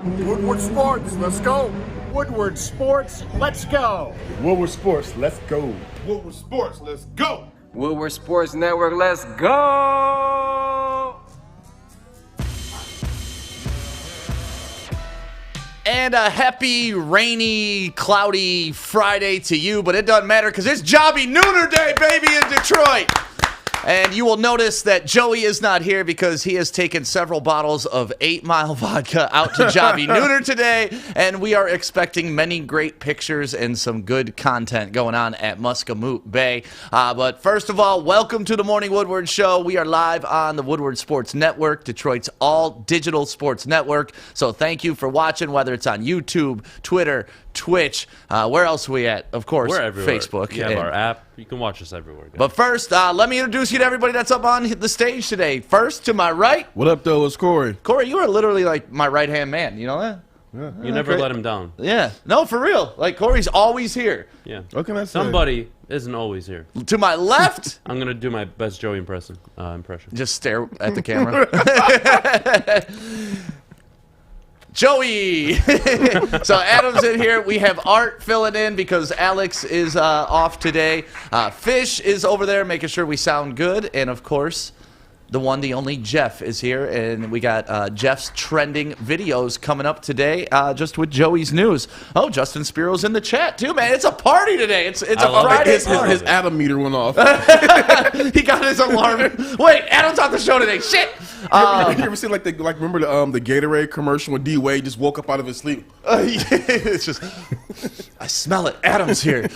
Woodward Sports, let's go. Woodward Sports, let's go. Woodward Sports, let's go. Woodward Sports, let's go. Woodward Sports Network, let's go. And a happy, rainy, cloudy Friday to you, but it doesn't matter because it's Jobby Nooner Day, baby, in Detroit. And you will notice that Joey is not here because he has taken several bottles of 8 Mile vodka out to Jobby Nooner today, and we are expecting many great pictures and some good content going on at Muscatine Bay. But first of all, welcome to the Morning Woodward Show. We are live on the Woodward Sports Network, Detroit's all-digital sports network. So thank you for watching, whether it's on YouTube, Twitter, Twitch. Where else are we at? Of course, we're everywhere. Facebook. You have our app. You can watch us everywhere, guys. But first, let me introduce you to everybody that's up on the stage today. First, to my right. What up, though? It's Kory. Kory, you are literally like my right-hand man. You know that? Yeah. You never let him down. Yeah. No, for real. Like, Kory's always here. Yeah. What can I say? Somebody isn't always here. To my left. I'm going to do my best Joey impression. Just stare at the camera. Joey. So Adam's in here. We have Art filling in because Alex is off today. Fish is over there making sure we sound good. And, of course, the one, the only Jeff is here. And we got Jeff's trending videos coming up today just with Joey's news. Oh, Justin Spiro's in the chat, too, man. It's a party today. It's a Friday. His Adam meter went off. He got his alarm. Wait, Adam's on the show today. Shit. You ever seen remember the Gatorade commercial when D Wade just woke up out of his sleep? It's just, I smell it. Adam's here.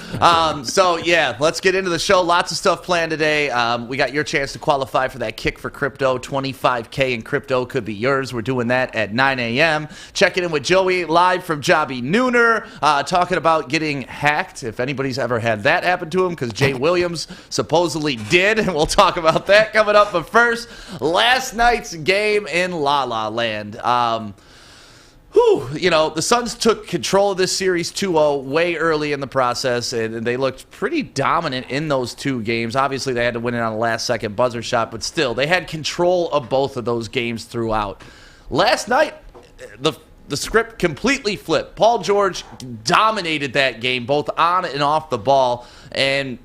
So yeah, let's get into the show. Lots of stuff planned today. We got your chance to qualify for that kick for crypto. 25K in crypto could be yours. We're doing that at 9 a.m. Checking in with Joey live from Jobby Nooner, talking about getting hacked. If anybody's ever had that happen to him, because Jay Williams supposedly did, and we'll talk about that coming up. But first, last night's game in La La Land. The Suns took control of this series 2-0 way early in the process, and they looked pretty dominant in those two games. Obviously, they had to win it on a last-second buzzer shot, but still, they had control of both of those games throughout. Last night, the script completely flipped. Paul George dominated that game, both on and off the ball, and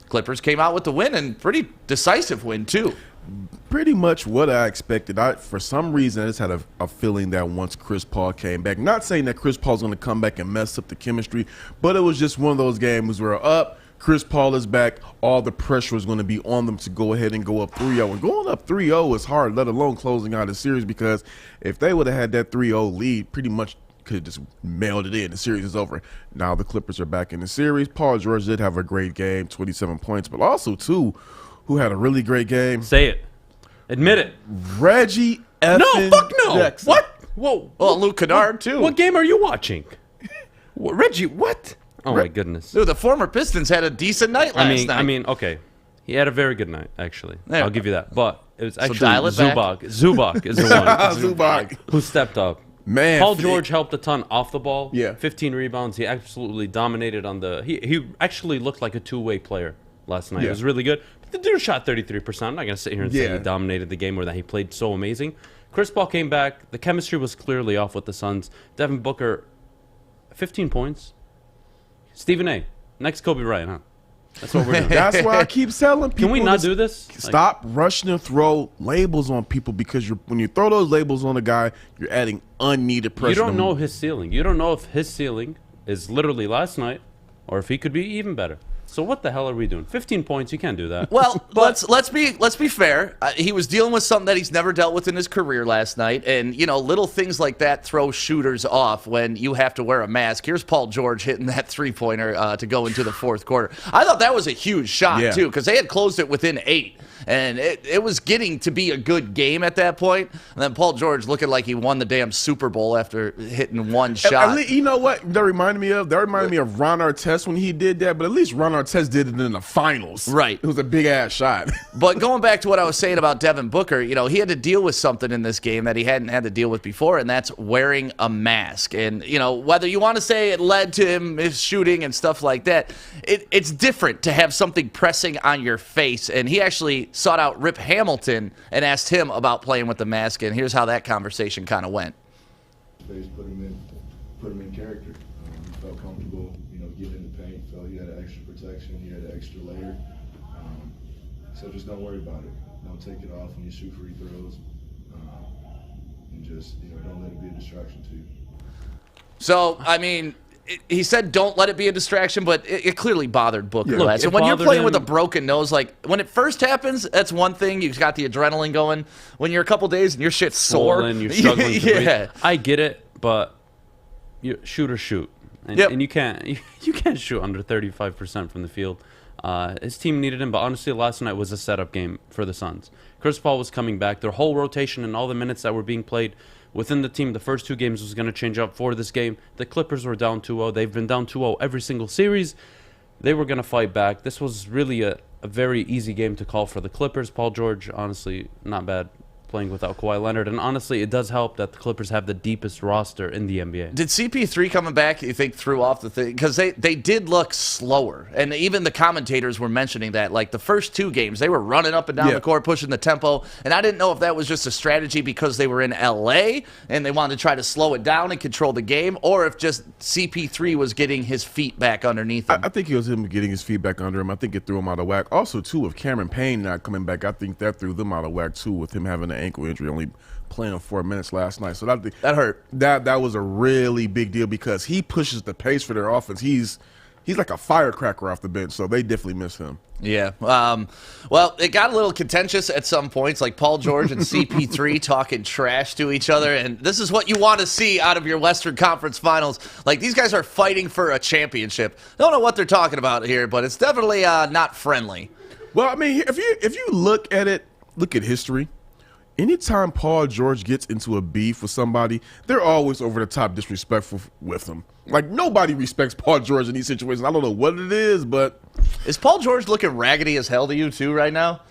Clippers came out with the win, and pretty decisive win, too. Pretty much what I expected. For some reason, I just had a feeling that once Chris Paul came back, not saying that Chris Paul's going to come back and mess up the chemistry, but it was just one of those games where Chris Paul is back, all the pressure is going to be on them to go ahead and go up 3-0. And going up 3-0 is hard, let alone closing out a series, because if they would have had that 3-0 lead, pretty much could have just mailed it in. The series is over. Now the Clippers are back in the series. Paul George did have a great game, 27 points, but also, too, who had a really great game. Say it. Admit it. Reggie No, fuck no. Jackson. What? Whoa. Well, Luke Kennard, too. What game are you watching? Reggie, what? Oh, my goodness. Dude, the former Pistons had a decent night last night. I mean, okay. He had a very good night, actually. Yeah. I'll give you that. But it was actually dial it back. Zubak is the one Zubac. who stepped up. Man, Paul George helped a ton off the ball. Yeah. 15 rebounds. He absolutely dominated on the... He actually looked like a two-way player last night. Yeah. It was really good. But the dude shot 33%. I'm not going to sit here and say Yeah. he dominated the game or that he played so amazing. Chris Paul came back. The chemistry was clearly off with the Suns. Devin Booker, 15 points. Stephen A. Next Kobe Bryant, huh? That's what we're doing. That's why I keep telling people. Can we not do this? Stop rushing to throw labels on people, because when you throw those labels on a guy, you're adding unneeded pressure. You don't know his ceiling. You don't know if his ceiling is literally last night or if he could be even better. So what the hell are we doing? 15 points, you can't do that. Well, let's be fair. He was dealing with something that he's never dealt with in his career last night, and little things like that throw shooters off when you have to wear a mask. Here's Paul George hitting that three-pointer to go into the fourth quarter. I thought that was a huge shot too, because they had closed it within 8. And it was getting to be a good game at that point. And then Paul George looking like he won the damn Super Bowl after hitting one shot. You know what that reminded me of? That reminded me of Ron Artest when he did that, but at least Ron Artest did it in the finals. Right. It was a big-ass shot. But going back to what I was saying about Devin Booker, he had to deal with something in this game that he hadn't had to deal with before, and that's wearing a mask. And, whether you want to say it led to him shooting and stuff like that, it's different to have something pressing on your face. And he actually sought out Rip Hamilton and asked him about playing with the mask, and here's how that conversation kind of went. face put him in character. He felt comfortable, getting in the paint. Felt he had an extra protection. He had an extra layer. So just don't worry about it. Don't take it off when you shoot free throws, and just don't let it be a distraction to you. So I mean, he said don't let it be a distraction, but it clearly bothered Booker. Yeah. Look, So when you're playing with a broken nose, like when it first happens, that's one thing. You've got the adrenaline going. When you're a couple days and your shit's sore, you're struggling to breathe. Yeah. I get it, but you shoot or shoot, and, Yep. and you can't shoot under 35% from the field. His team needed him, but honestly, last night was a setup game for the Suns. Chris Paul was coming back. Their whole rotation and all the minutes that were being played within the team, the first two games was going to change up for this game. The Clippers were down 2-0. They've been down 2-0 every single series. They were going to fight back. This was really a very easy game to call for the Clippers. Paul George, honestly, not bad playing without Kawhi Leonard. And honestly, it does help that the Clippers have the deepest roster in the NBA. Did CP3 coming back, you think, threw off the thing? Because they did look slower. And even the commentators were mentioning that. Like, the first two games, they were running up and down the court, pushing the tempo. And I didn't know if that was just a strategy because they were in L.A. and they wanted to try to slow it down and control the game, or if just CP3 was getting his feet back underneath him. I think it was him getting his feet back under him. I think it threw him out of whack. Also, too, with Cameron Payne not coming back, I think that threw them out of whack, too, with him having an ankle injury, only playing 4 minutes last night. So that hurt. That was a really big deal because he pushes the pace for their offense. He's like a firecracker off the bench, so they definitely miss him. Yeah. Well, it got a little contentious at some points, like Paul George and CP3 talking trash to each other, and this is what you want to see out of your Western Conference Finals. Like, these guys are fighting for a championship. Don't know what they're talking about here, but it's definitely not friendly. Well, I mean, if you look at history, anytime Paul George gets into a beef with somebody, they're always over the top disrespectful with him. Like, nobody respects Paul George in these situations. I don't know what it is, but... Is Paul George looking raggedy as hell to you, too, right now?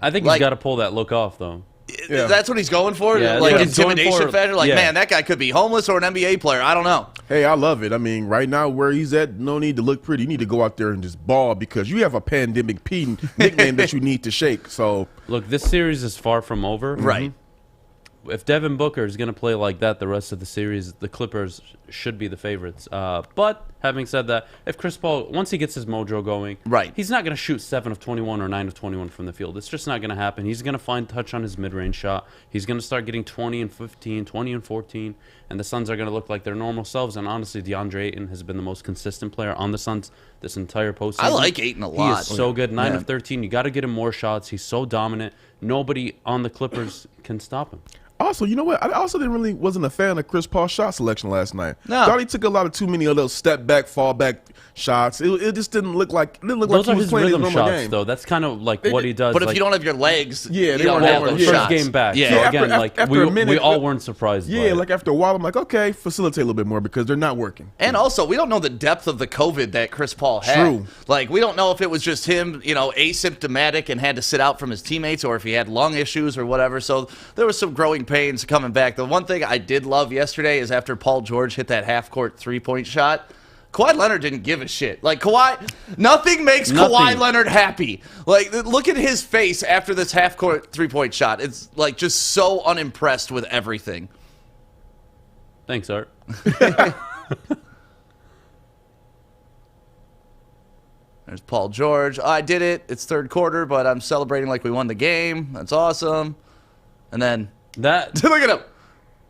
I think he's got to pull that look off, though. Yeah. That's what he's going for? Yeah, like, he's intimidation factor? Like, man, that guy could be homeless or an NBA player. I don't know. Hey, I love it. I mean, right now where he's at, no need to look pretty. You need to go out there and just ball because you have a Pandemic P nickname that you need to shake. So, look, this series is far from over. Right. If Devin Booker is going to play like that the rest of the series, the Clippers should be the favorites. But having said that, if Chris Paul, once he gets his mojo going, he's not going to shoot 7 of 21 or 9 of 21 from the field. It's just not going to happen. He's going to find touch on his mid-range shot. He's going to start getting 20 and 15, 20 and 14, and the Suns are going to look like their normal selves. And honestly, DeAndre Ayton has been the most consistent player on the Suns this entire postseason. I like Ayton a lot. He is so good. 9 of 13. You got to get him more shots. He's so dominant. Nobody on the Clippers can stop him. Also, you know what? I also wasn't a fan of Chris Paul's shot selection last night. No. Thought he took a lot of too many of those step back, fall back shots. It just didn't look like Those he are was his playing rhythm his normal shots, game. though. That's kind of like what he does. But if like, you don't have your legs, Yeah, they you don't weren't have going those to- shots. first game back. Yeah. So Yeah, again, like after a we minute, all weren't surprised. by Yeah, it. like after a while, I'm like, okay, facilitate a little bit more because they're not working. And also, we don't know the depth of the COVID that Chris Paul had. True. Like, we don't know if it was just him, asymptomatic and had to sit out from his teammates, or if he had lung issues or whatever. So there was some growing pains coming back. The one thing I did love yesterday is after Paul George hit that half-court three-point shot, Kawhi Leonard didn't give a shit. Like, nothing makes Kawhi Leonard happy. Like, look at his face after this half-court three-point shot. It's, like, just so unimpressed with everything. Thanks, Art. There's Paul George. I did it. It's third quarter, but I'm celebrating like we won the game. That's awesome. And then, That look at him.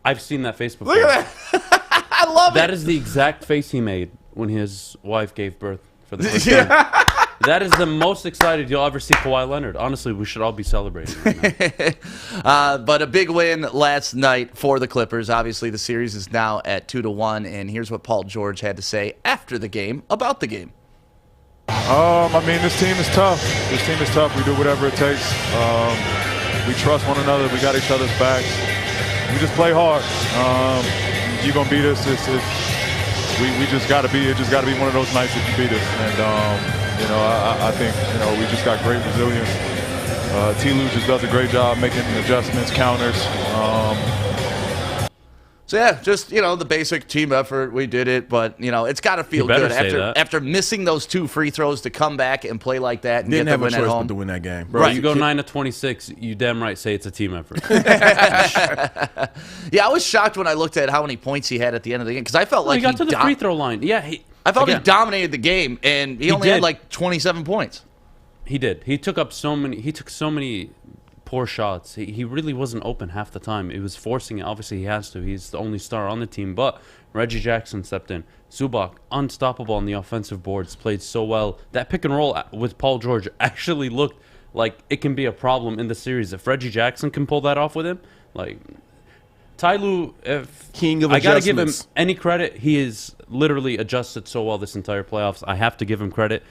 I've seen that face before. Look at that. I love That it. is the exact face he made when his wife gave birth for the first time. That is the most excited you'll ever see Kawhi Leonard. Honestly, we should all be celebrating right now. But a big win last night for the Clippers. Obviously, the series is now at 2-1. And here's what Paul George had to say after the game about the game. I mean, this team is tough. This team is tough. We do whatever it takes. We trust one another. We got each other's backs. We just play hard. You're gonna beat us. We just gotta be. It just gotta be one of those nights that you beat us. And I think we just got great resilience. T. Lue just does a great job making adjustments, counters. So yeah, just the basic team effort. We did it, but it's got to feel good after missing those 2 free throws to come back and play like that and Didn't get have the a win choice at home. but to win that game. Bro, you go 9 of 26. You damn right say it's a team effort. Yeah, I was shocked when I looked at how many points he had at the end of the game because I felt like he got to the free throw line. Yeah, I felt he dominated the game, and he only had like 27 points. He did. He took so many poor shots. He really wasn't open half the time. He was forcing it. Obviously, he has to. He's the only star on the team. But Reggie Jackson stepped in. Zubac, unstoppable on the offensive boards, played so well. That pick and roll with Paul George actually looked like it can be a problem in the series. If Reggie Jackson can pull that off with him, like Ty Lue, King of I got to give him adjustments. any credit. He is literally adjusted so well this entire playoffs. I have to give him credit.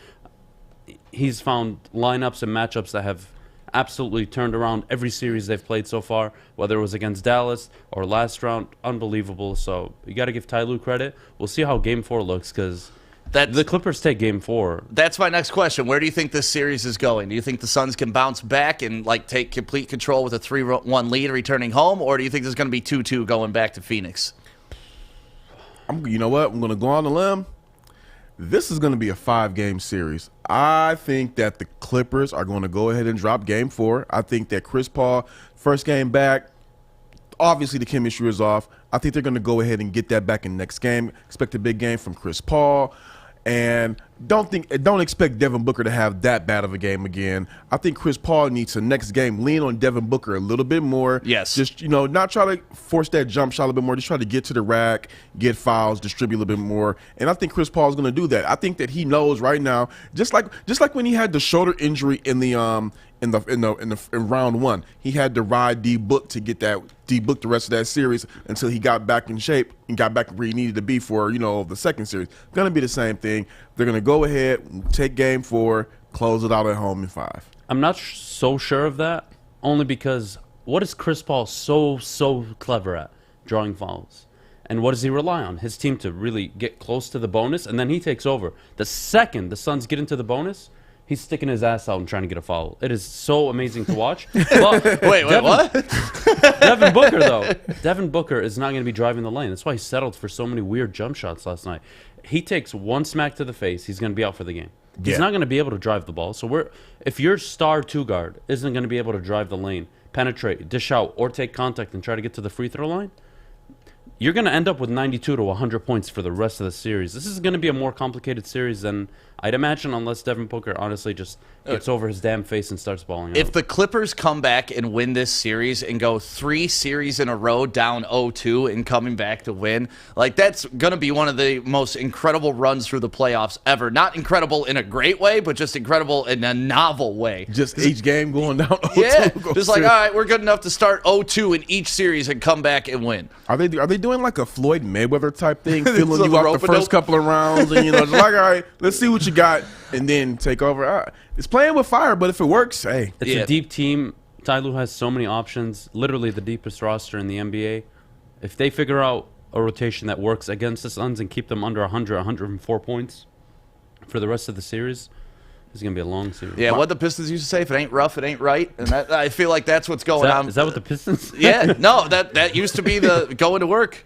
He's found lineups and matchups that have absolutely turned around every series they've played so far, whether it was against Dallas or last round. Unbelievable. So you got to give Ty Lue credit. We'll see how Game 4 looks because the Clippers take Game 4. That's my next question. Where do you think this series is going? Do you think the Suns can bounce back and take complete control with a 3-1 lead returning home, or do you think there's going to be 2-2 going back to Phoenix? You know what? I'm going to go on a limb. This is going to be a 5-game series. I think that the Clippers are going to go ahead and drop Game 4. I think that Chris Paul, first game back, obviously the chemistry is off. I think they're going to go ahead and get that back in the next game. Expect a big game from Chris Paul. And don't expect Devin Booker to have that bad of a game again. I think Chris Paul needs to next game lean on Devin Booker a little bit more. Yes. Just, not try to force that jump shot a little bit more. Just try to get to the rack, get fouls, distribute a little bit more. And I think Chris Paul is going to do that. I think that he knows right now, just like when he had the shoulder injury in round 1, he had to ride D-Book to get that D-Book the rest of that series until he got back in shape and got back where he needed to be for the second series. Going to be the same thing. They're going to go ahead, take Game 4, close it out at home in 5. I'm not so sure of that, only because what is Chris Paul so clever at? Drawing fouls. And what does he rely on? His team to really get close to the bonus, and then he takes over. The second the Suns get into the bonus, he's sticking his ass out and trying to get a foul. It is so amazing to watch. But Wait, what? Devin Booker, though. Devin Booker is not going to be driving the lane. That's why he settled for so many weird jump shots last night. He takes one smack to the face, he's going to be out for the game. He's not going to be able to drive the ball. So if your star 2 guard isn't going to be able to drive the lane, penetrate, dish out, or take contact and try to get to the free throw line, you're going to end up with 92 to 100 points for the rest of the series. This is going to be a more complicated series than I'd imagine, unless Devin Booker honestly just gets over his damn face and starts balling out. If the Clippers come back and win this series and go 3 series in a row down 0-2 and coming back to win, that's going to be one of the most incredible runs through the playoffs ever. Not incredible in a great way, but just incredible in a novel way. Just each game going down 0-2. Yeah, just all right, we're good enough to start 0-2 in each series and come back and win. Are they doing like a Floyd Mayweather type thing, filling So you the out the rope-a-dope. first couple of rounds, and just all right, let's see what you got, and then take over. It's playing with fire, but if it works, hey, It's a deep team. Ty Lue has so many options, literally the deepest roster in the NBA. If they figure out a rotation that works against the Suns and keep them under 100, 104 points for the rest of the series, it's going to be a long series. Yeah, what the Pistons used to say, if it ain't rough, it ain't right. And I feel like that's what's going on. Is that what the Pistons? Yeah, no, that used to be the going to work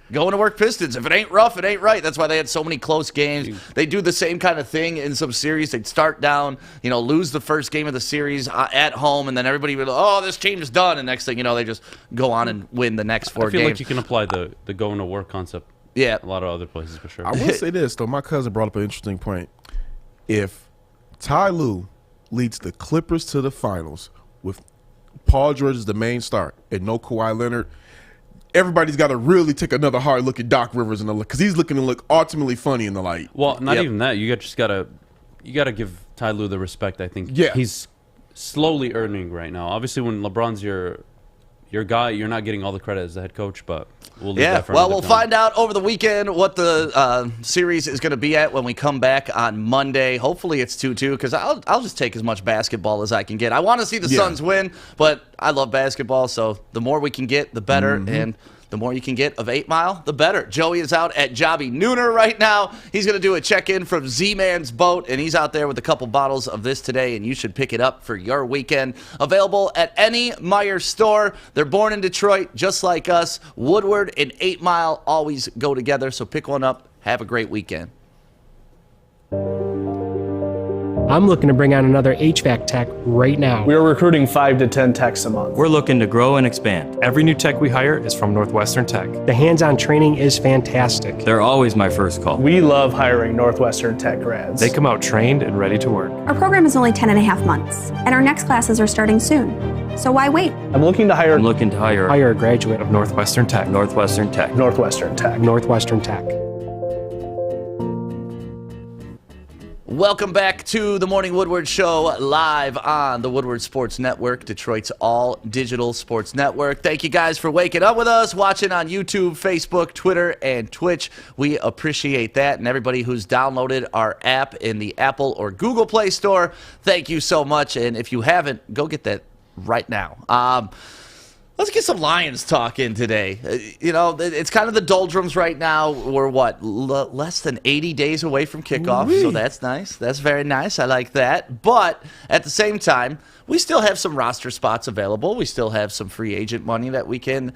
Pistons. If it ain't rough, it ain't right. That's why they had so many close games. They do the same kind of thing in some series. They'd start down, lose the first game of the series at home, and then everybody would, this team's done. And next thing you know, they just go on and win the next 4 games. I feel like you can apply the going to work concept. Yeah, a lot of other places for sure. I will say this though. My cousin brought up an interesting point. If Ty Lue leads the Clippers to the finals with Paul George as the main star and no Kawhi Leonard, everybody's got to really take another hard look at Doc Rivers because he's looking to look ultimately funny in the light. Well, not even that. You just gotta give Ty Lue the respect. I think he's slowly earning right now. Obviously, when LeBron's your guy, you're not getting all the credit as the head coach, but we'll leave that for another we'll time. find out over the weekend what the series is going to be at when we come back on Monday. Hopefully it's 2-2 because I'll just take as much basketball as I can get. I want to see the Suns win, but I love basketball, so the more we can get, the better. And the more you can get of 8 Mile, the better. Joey is out at Jobby Nooner right now. He's going to do a check-in from Z-Man's boat, and he's out there with a couple bottles of this today, and you should pick it up for your weekend. Available at any Meijer store. They're born in Detroit, just like us. Woodward and 8 Mile always go together, so pick one up. Have a great weekend. I'm looking to bring on another HVAC tech right now. We are recruiting 5 to 10 techs a month. We're looking to grow and expand. Every new tech we hire is from Northwestern Tech. The hands-on training is fantastic. They're always my first call. We love hiring Northwestern Tech grads. They come out trained and ready to work. Our program is only 10 and a half months, and our next classes are starting soon. So why wait? I'm looking to hire a graduate of Northwestern Tech. Northwestern Tech. Northwestern Tech. Northwestern Tech. Welcome back to the Morning Woodward Show, live on the Woodward Sports Network, Detroit's all-digital sports network. Thank you guys for waking up with us, watching on YouTube, Facebook, Twitter, and Twitch. We appreciate that. And everybody who's downloaded our app in the Apple or Google Play Store, thank you so much. And if you haven't, go get that right now. Let's get some Lions talk in today. It's kind of the doldrums right now. We're, less than 80 days away from kickoff, so that's nice. That's very nice. I like that. But at the same time, we still have some roster spots available. We still have some free agent money that we can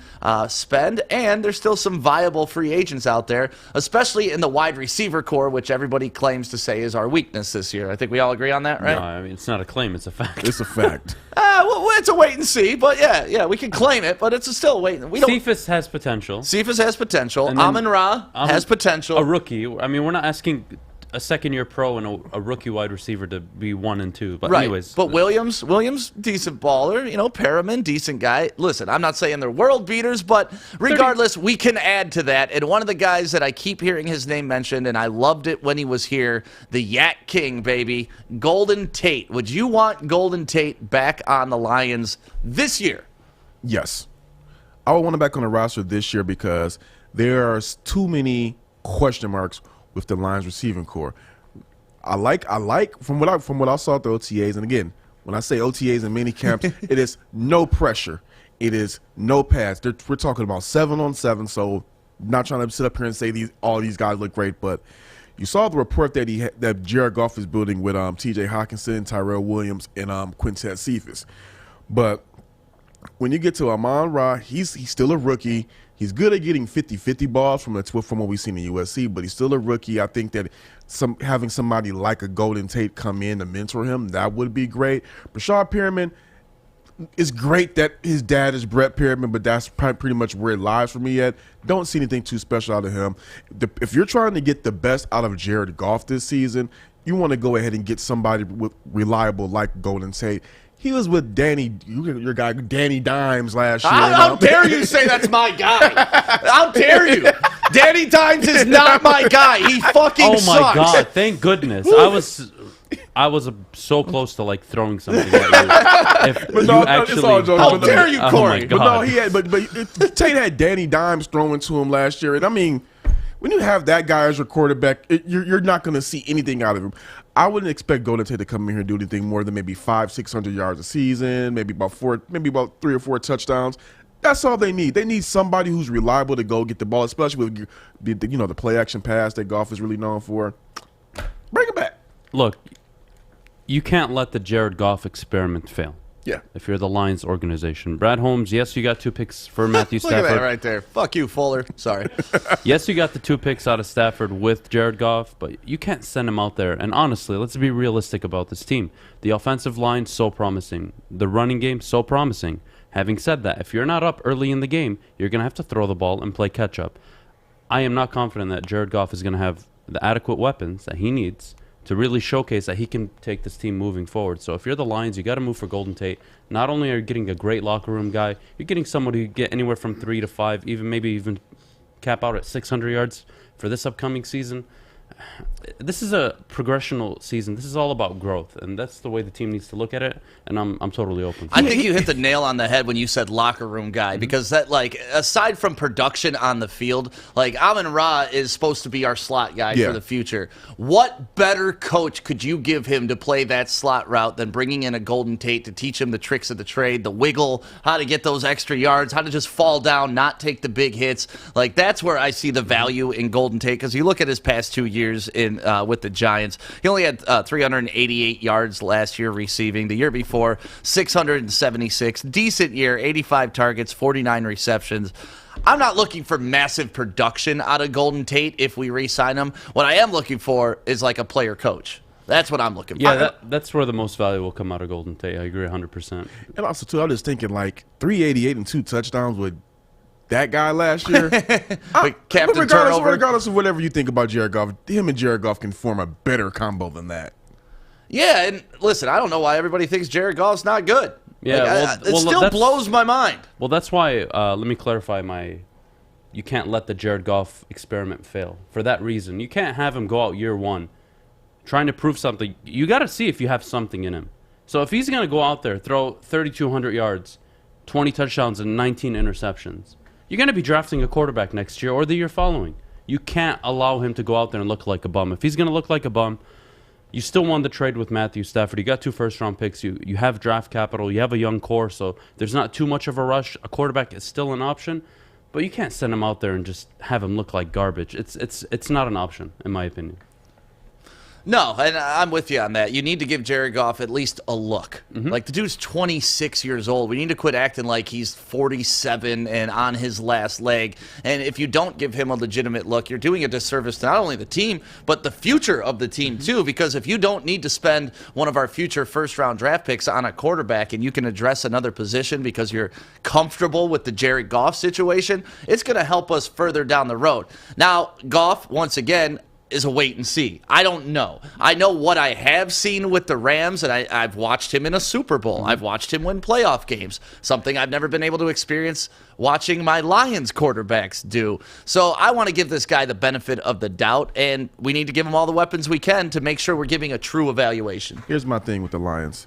spend, and there's still some viable free agents out there, especially in the wide receiver core, which everybody claims to say is our weakness this year. I think we all agree on that, right? No, I mean, it's not a claim. It's a fact. It's a fact. Well, it's a wait and see, but yeah, we can claim it, but it's still a wait. Cephas has potential. Cephas has potential. Amon-Ra has potential. A rookie. I mean, we're not asking a second-year pro and a rookie wide receiver to be 1 and 2. But right. anyways, but Williams, decent baller. Perriman, decent guy. Listen, I'm not saying they're world beaters, but regardless, we can add to that. And one of the guys that I keep hearing his name mentioned, and I loved it when he was here, the Yak King, baby, Golden Tate. Would you want Golden Tate back on the Lions this year? Yes. I would want him back on the roster this year because there are too many question marks with the Lions receiving core. I like from what I saw at the OTAs, and again, when I say OTAs and mini camps, it is no pressure. It is no pass. We're talking about 7-on-7, so not trying to sit up here and say all these guys look great, but you saw the report that Jared Goff is building with T.J. Hockenson, Tyrell Williams, and Quintez Cephas. But when you get to Amon-Ra, he's still a rookie. He's good at getting 50-50 balls from what we've seen in USC, but he's still a rookie. I think that having somebody like a Golden Tate come in to mentor him, that would be great. Brashad Perriman, it's great that his dad is Brett Perriman, but that's pretty much where it lies for me yet. Don't see anything too special out of him. If you're trying to get the best out of Jared Goff this season, you want to go ahead and get somebody reliable like Golden Tate. He was with your guy, Danny Dimes last year. How dare you say that's my guy? How dare you? Danny Dimes is not my guy. He fucking sucks. Oh, my God. Thank goodness. I was so close to, throwing something at you. How dare you, Kory? But Tate had Danny Dimes throwing to him last year. And, I mean, when you have that guy as your quarterback, you're not going to see anything out of him. I wouldn't expect Golden Tate to come in here and do anything more than maybe 500-600 yards a season, maybe about 3 or 4 touchdowns. That's all they need. They need somebody who's reliable to go get the ball, especially with the play action pass that Goff is really known for. Bring it back. Look, you can't let the Jared Goff experiment fail. Yeah. If you're the Lions organization. Brad Holmes, yes, you got 2 picks for Matthew Stafford. Look at that right there. Fuck you, Fuller. Sorry. Yes, you got the 2 picks out of Stafford with Jared Goff, but you can't send him out there. And honestly, let's be realistic about this team. The offensive line, so promising. The running game, so promising. Having said that, if you're not up early in the game, you're going to have to throw the ball and play catch-up. I am not confident that Jared Goff is going to have the adequate weapons that he needs to really showcase that he can take this team moving forward. So if you're the Lions, you got to move for Golden Tate. Not only are you getting a great locker room guy, you're getting someone who get anywhere from 3 to 5, maybe even cap out at 600 yards for this upcoming season. This is a progressional season. This is all about growth, and that's the way the team needs to look at it. And I'm totally open. I think you hit the nail on the head when you said locker room guy, because that, like, aside from production on the field, like, Amon-Ra is supposed to be our slot guy for the future. What better coach could you give him to play that slot route than bringing in a Golden Tate to teach him the tricks of the trade, the wiggle, how to get those extra yards, how to just fall down, not take the big hits. Like, that's where I see the value in Golden Tate, because you look at his past 2 years in with the Giants. He only had 388 yards last year receiving. The year before, 676. Decent year, 85 targets, 49 receptions. I'm not looking for massive production out of Golden Tate if we re-sign him. What I am looking for is like a player coach. That's what I'm looking for. Yeah, that's where the most value will come out of Golden Tate. I agree 100%. And also, too, I was just thinking, like, 388 and 2 touchdowns with that guy last year. Captain turnover. Regardless of whatever you think about Jared Goff, him and Jared Goff can form a better combo than that. Yeah, and listen, I don't know why everybody thinks Jared Goff's not good. Yeah, it still blows my mind. Well, that's why, let me clarify you can't let the Jared Goff experiment fail. For that reason, you can't have him go out year one trying to prove something. You got to see if you have something in him. So if he's going to go out there, throw 3,200 yards, 20 touchdowns, and 19 interceptions, you're going to be drafting a quarterback next year or the year following. You can't allow him to go out there and look like a bum. If he's going to look like a bum, you still won the trade with Matthew Stafford. You got 2 first-round picks. You have draft capital. You have a young core, so there's not too much of a rush. A quarterback is still an option, but you can't send him out there and just have him look like garbage. It's not an option, in my opinion. No, and I'm with you on that. You need to give Jared Goff at least a look. Like, the dude's 26 years old. We need to quit acting like he's 47 and on his last leg. And if you don't give him a legitimate look, you're doing a disservice to not only the team, but the future of the team, too. Because if you don't need to spend one of our future first-round draft picks on a quarterback and you can address another position because you're comfortable with the Jared Goff situation, it's going to help us further down the road. Now, Goff, once again, is a wait and see. I don't know. I know what I have seen with the Rams, and I've watched him in a Super Bowl. I've watched him win playoff games, something I've never been able to experience watching my Lions quarterbacks do. So I want to give this guy the benefit of the doubt, and we need to give him all the weapons we can to make sure we're giving a true evaluation. Here's my thing with the Lions.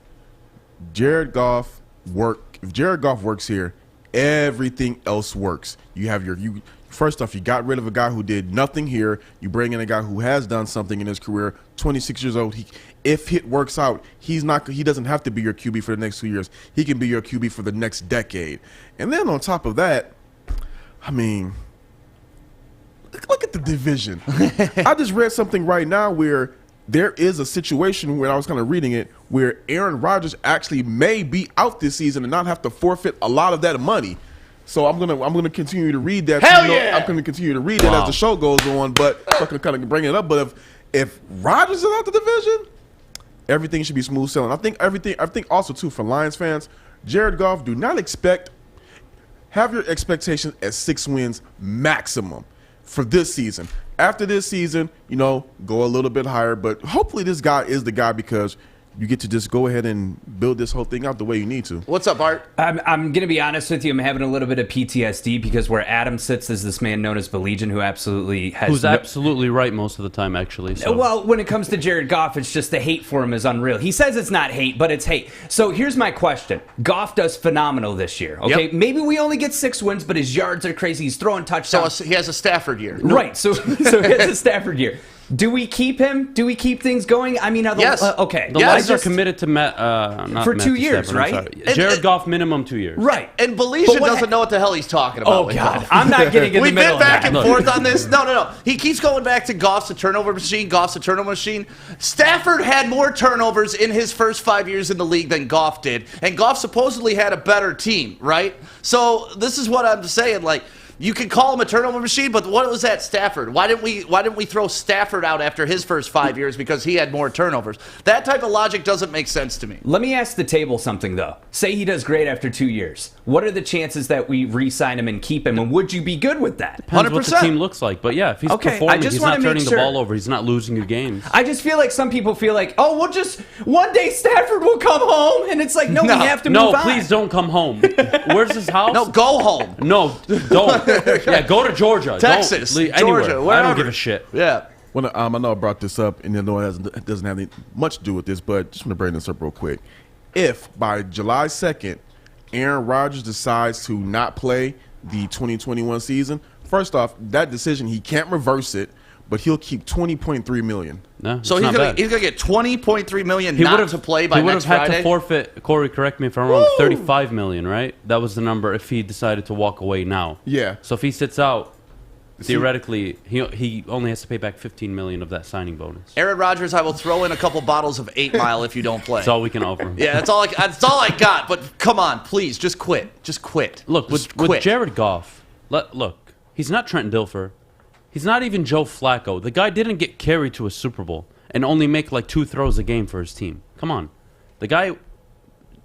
If Jared Goff works here, everything else works. You have First off, you got rid of a guy who did nothing here. You bring in a guy who has done something in his career, 26 years old. If it works out, he doesn't have to be your QB for the next 2 years. He can be your QB for the next decade. And then on top of that, I mean, look at the division. I just read something right now where there is a situation where I was kind of reading it where Aaron Rodgers actually may be out this season and not have to forfeit a lot of that money. So I'm gonna continue to read that. Hell yeah! I'm gonna continue to read it as the show goes on. But so I can kind of bring it up. But if Rodgers is out the division, everything should be smooth sailing. I think also too for Lions fans, Jared Goff, do not have your expectations at 6 wins maximum for this season. After this season, go a little bit higher. But hopefully this guy is the guy because you get to just go ahead and build this whole thing out the way you need to. What's up, Art? I'm going to be honest with you. I'm having a little bit of PTSD because where Adam sits is this man known as Baligian who absolutely has... Who's absolutely right most of the time, actually. So. Well, when it comes to Jared Goff, it's just the hate for him is unreal. He says it's not hate, but it's hate. So here's my question. Goff does phenomenal this year, okay? Yep. Maybe we only get 6 wins, but his yards are crazy. He's throwing touchdowns. So he has a Stafford year. Right, so he has a Stafford year. Do we keep him? Do we keep things going? I mean, yes. Okay. The Lions are committed to for 2 years, right? Jared Goff, minimum 2 years. Right. And Baligian doesn't know what the hell he's talking about. Oh, God. I'm not getting in the middle We've been back of and forth on this. No. He keeps going back to Goff's a turnover machine. Stafford had more turnovers in his first 5 years in the league than Goff did. And Goff supposedly had a better team, right? So this is what I'm saying, like, you can call him a turnover machine, but what was that Stafford? Why didn't we throw Stafford out after his first 5 years because he had more turnovers? That type of logic doesn't make sense to me. Let me ask the table something, though. Say he does great after 2 years. What are the chances that we re-sign him and keep him, and would you be good with that? Depends 100%. What the team looks like. But yeah, if he's performing, he's not turning the ball over. He's not losing you games. I just feel like some people feel like, oh, we'll just, one day Stafford will come home, and it's like, no, we have to move on. No, please don't come home. Where's his house? No, go home. No, don't. Yeah, go to Georgia. Texas, Georgia, wherever. I don't give a shit. Yeah. Well, I know I brought this up, and I know it doesn't have much to do with this, but just want to bring this up real quick. If by July 2nd, Aaron Rodgers decides to not play the 2021 season, first off, that decision, he can't reverse it, but he'll keep $20.3 million. No, so he's gonna get $20.3 million not to play by next Friday. He would have had to forfeit. Corey, correct me if I'm wrong. $35 million, right? That was the number if he decided to walk away now. Yeah. So if he sits out, theoretically, he only has to pay back $15 million of that signing bonus. Aaron Rodgers, I will throw in a couple bottles of 8 Mile if you don't play. That's all we can offer him. Yeah, that's all I got. But come on, please, just quit. Just quit. Look, with Jared Goff, look, he's not Trent Dilfer. He's not even Joe Flacco. The guy didn't get carried to a Super Bowl and only make like 2 throws a game for his team. Come on. The guy,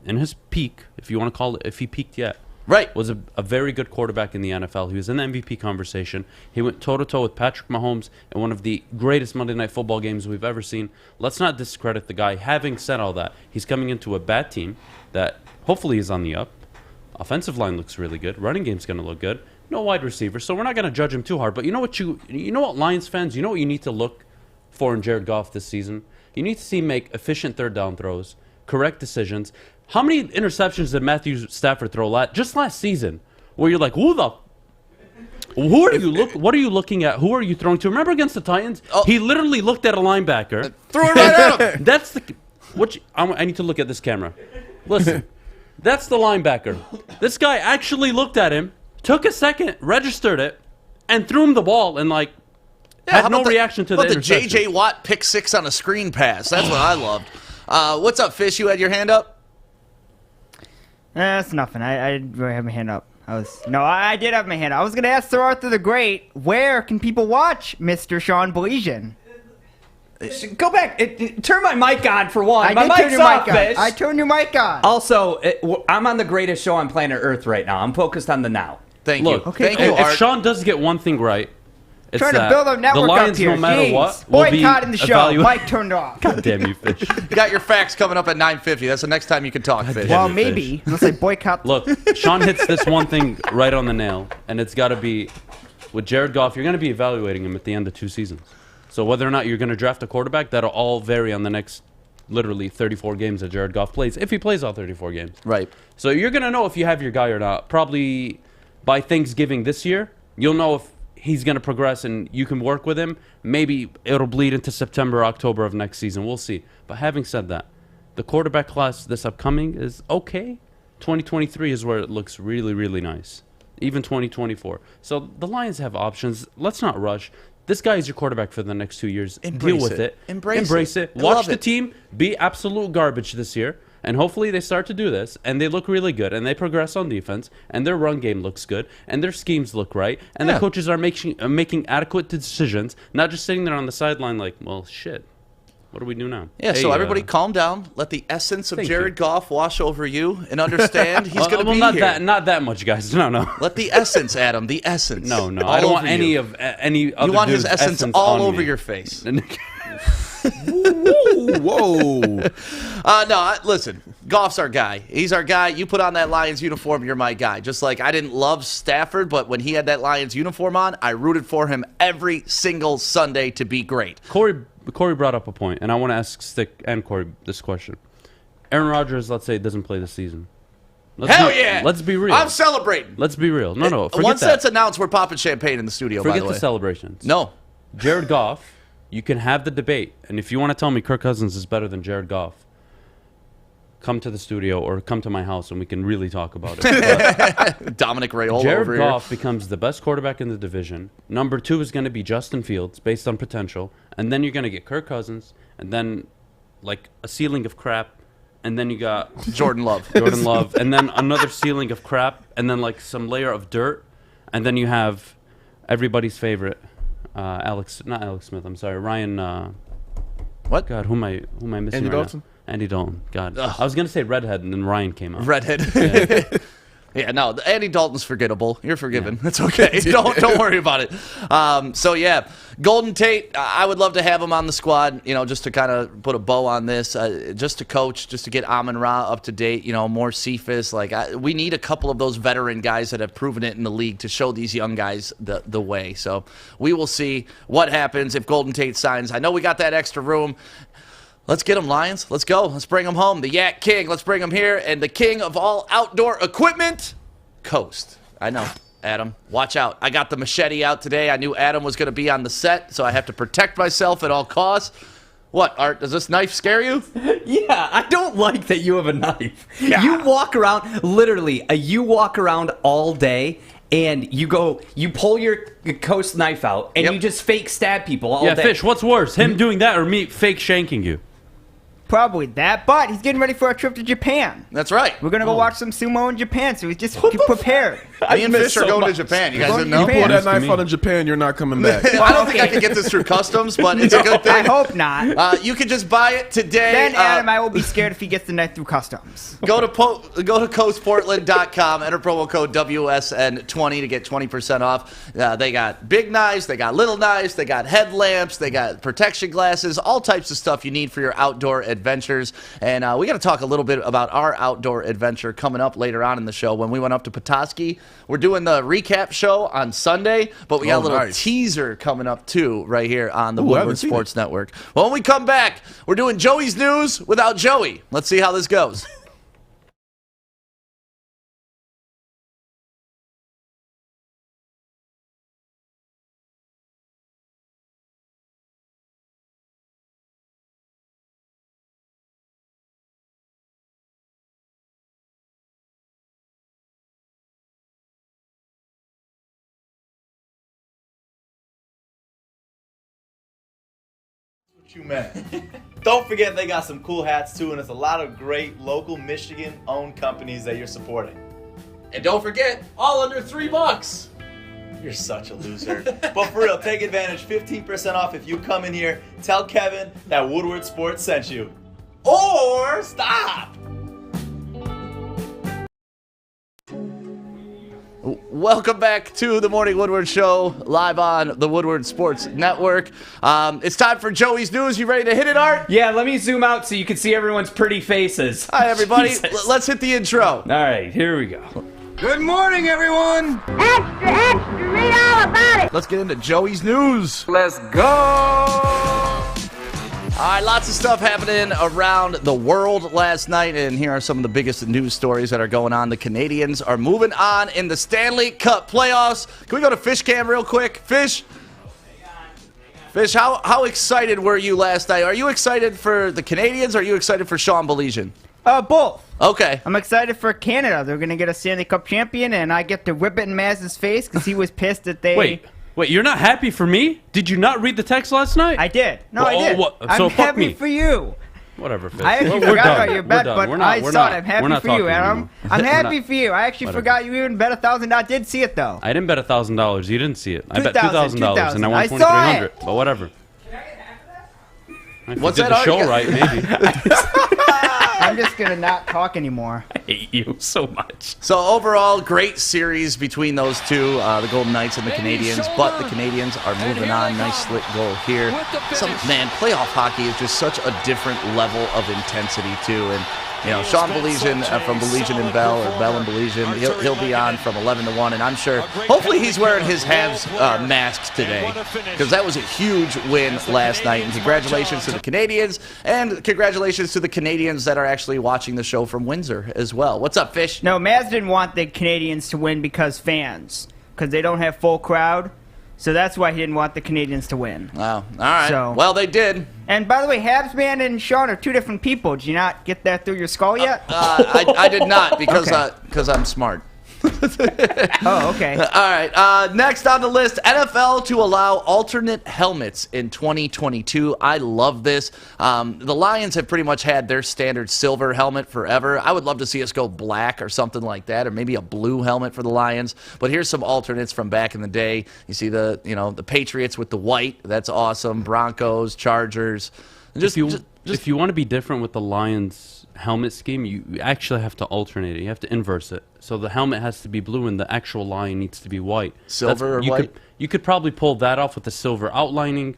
in his peak, if you want to call it, if he peaked yet, right, was a very good quarterback in the NFL. He was in the MVP conversation. He went toe-to-toe with Patrick Mahomes in one of the greatest Monday Night Football games we've ever seen. Let's not discredit the guy. Having said all that, he's coming into a bad team that hopefully is on the up. Offensive line looks really good. Running game's going to look good. No wide receiver, so we're not going to judge him too hard. But you know what, Lions fans, you know what you need to look for in Jared Goff this season? You need to see him make efficient third down throws, correct decisions. How many interceptions did Matthew Stafford throw just last season? Where you're like, what are you looking at? Who are you throwing to? Remember against the Titans? He literally looked at a linebacker. Threw it right at him. That's I need to look at this camera. Listen, that's the linebacker. This guy actually looked at him. Took a second, registered it, and threw him the ball, and had no reaction to the interception. The J.J. Watt pick 6 on a screen pass. That's what I loved. What's up, Fish? You had your hand up? That's nothing. I didn't really have my hand up. I did have my hand up. I was going to ask Sir Arthur the Great, where can people watch Mr. Sean Baligian? Go back. Turn my mic on for one. I did turn your mic on. I turned your mic on. Also, I'm on the greatest show on planet Earth right now. I'm focused on the now. Thank you. Okay, Thank you, Art. If Sean does get one thing right, it's trying to build a network the Lions, up here. no matter Jeez. what, will be boycotting the show. Mic turned off. God damn you, Fish. You got your facts coming up at 9:50. That's the next time you can talk, Fish. Well, maybe. Unless I boycott. Look, Sean hits this one thing right on the nail, and it's got to be with Jared Goff. You're going to be evaluating him at the end of 2 seasons. So whether or not you're going to draft a quarterback, that'll all vary on the next literally 34 games that Jared Goff plays, if he plays all 34 games. Right. So you're going to know if you have your guy or not. Probably by Thanksgiving this year, you'll know if he's going to progress and you can work with him. Maybe it'll bleed into September, October of next season. We'll see. But having said that, the quarterback class this upcoming is okay. 2023 is where it looks really, really nice. Even 2024. So the Lions have options. Let's not rush. This guy is your quarterback for the next 2 years. Deal with it. Embrace it. Watch the team be absolute garbage this year. And hopefully they start to do this. And they look really good. And they progress on defense. And their run game looks good. And their schemes look right. And the coaches are making adequate decisions. Not just sitting there on the sideline like, well, shit. What do we do now? Yeah, so everybody calm down. Let the essence of Jared Goff wash over you and understand he's going to be here. Not that much, guys. No. Let the essence, Adam, the essence. No. I don't want any other You want his essence all over your face. Whoa. Listen, Goff's our guy. He's our guy. You put on that Lions uniform, you're my guy. Just like I didn't love Stafford, but when he had that Lions uniform on, I rooted for him every single Sunday to be great. Kory brought up a point, and I want to ask Stick and Kory this question. Aaron Rodgers, let's say, doesn't play this season. Let's be real. I'm celebrating. Let's be real. No, forget Once that. that's announced, we're popping champagne in the studio, by the way. Forget the celebrations. No. Jared Goff, you can have the debate. And if you want to tell me Kirk Cousins is better than Jared Goff, come to the studio or come to my house and we can really talk about it. Dominic Ray all over here. Jared Goff becomes the best quarterback in the division. Number 2 is going to be Justin Fields based on potential. And then you're going to get Kirk Cousins and then like a ceiling of crap. And then you got Jordan Love. And then another ceiling of crap. And then like some layer of dirt. And then you have everybody's favorite, not Alex Smith, I'm sorry, Ryan. What? God, who am I missing Andy right Dalton? Now? Andy Dalton. God. Ugh. I was going to say Redhead, and then Ryan came out. Redhead. Yeah. Yeah, no, Andy Dalton's forgettable. You're forgiven. It's okay. Don't worry about it. So yeah, Golden Tate, I would love to have him on the squad. Just to kind of put a bow on this, just to coach, just to get Amon-Ra up to date. More Cephas. We need a couple of those veteran guys that have proven it in the league to show these young guys the way. So we will see what happens if Golden Tate signs. I know we got that extra room. Let's get him, Lions. Let's go. Let's bring him home. The Yak King. Let's bring him here. And the king of all outdoor equipment, Coast. I know, Adam. Watch out. I got the machete out today. I knew Adam was going to be on the set, so I have to protect myself at all costs. What, Art? Does this knife scare you? Yeah, I don't like that you have a knife. Yeah. You walk around, literally, you walk around all day, and you pull your Coast knife out, and you just fake stab people all day. Yeah, Fish, what's worse, him doing that or me fake shanking you? Probably that, but he's getting ready for a trip to Japan. That's right. We're going to go watch some sumo in Japan, so he's just prepared. Me and Fish are going to Japan. You guys didn't know? You pull that knife out in Japan, you're not coming back. I don't think I can get this through customs, but it's a good thing. I hope not. You can just buy it today. Then, Adam, I will be scared if he gets the knife through customs. Go to coastportland.com, enter promo code WSN20 to get 20% off. They got big knives, they got little knives, they got headlamps, they got protection glasses, all types of stuff you need for your outdoor adventures. And we got to talk a little bit about our outdoor adventure coming up later on in the show. When we went up to Petoskey, we're doing the recap show on Sunday, but we got a little teaser coming up too right here on the Woodward Sports Network. Well, when we come back, we're doing Joey's News without Joey. Let's see how this goes. You meant. Don't forget they got some cool hats too, and it's a lot of great local Michigan-owned companies that you're supporting. And don't forget, all under $3. You're such a loser. But for real, take advantage. 15% off if you come in here. Tell Kevin that Woodward Sports sent you. Or stop. Welcome back to the Morning Woodward Show, live on the Woodward Sports Network. It's time for Joey's News. You ready to hit it, Art? Yeah, let me zoom out so you can see everyone's pretty faces. Hi, everybody. Let's hit the intro. All right, here we go. Good morning, everyone. Extra, extra, read all about it. Let's get into Joey's News. Let's go. All right, lots of stuff happening around the world last night, and here are some of the biggest news stories that are going on. The Canadians are moving on in the Stanley Cup playoffs. Can we go to Fish Cam real quick? Fish, how excited were you last night? Are you excited for the Canadians, or are you excited for Sean Baligian? Both. Okay. I'm excited for Canada. They're going to get a Stanley Cup champion, and I get to rip it in Maz's face because he was pissed that they... Wait, you're not happy for me? Did you not read the text last night? I did. No, I did. So I'm fuck happy me. for you. Whatever, Fish. I actually forgot about your bet, but I saw it. I'm happy for you, Adam. I'm happy for you. I actually forgot you even bet $1,000. I did see it, though. I didn't bet $1,000. You didn't see it. I bet $2,000, $2,000, and I won $2,300. But whatever. What's that? The show right, maybe. I'm just gonna not talk anymore. I hate you so much. So overall, great series between those two, the Golden Knights and the Canadians. But the Canadians are moving on. Nice slit goal here. Playoff hockey is just such a different level of intensity too. And Sean Baligian from Baligian and Bell, or Bell and Baligian, he'll be on from 11 to 1, and I'm sure, hopefully he's wearing his Habs mask today, because that was a huge win last night. And congratulations to the Canadians, and congratulations to the Canadians that are actually watching the show from Windsor as well. What's up, Fish? No, Maz didn't want the Canadians to win because they don't have full crowd. So that's why he didn't want the Canadians to win. Wow. All right. Well, they did. And by the way, Habsman and Sean are two different people. Did you not get that through your skull yet? I did not, because I'm smart. Oh, okay. All right. Next on the list, NFL to allow alternate helmets in 2022. I love this. The Lions have pretty much had their standard silver helmet forever. I would love to see us go black or something like that, or maybe a blue helmet for the Lions. But here's some alternates from back in the day. You see the Patriots with the white. That's awesome. Broncos, Chargers. If you want to be different with the Lions helmet scheme, you actually have to alternate it. You have to inverse it. So the helmet has to be blue and the actual line needs to be white. Silver or white? You could probably pull that off with the silver outlining.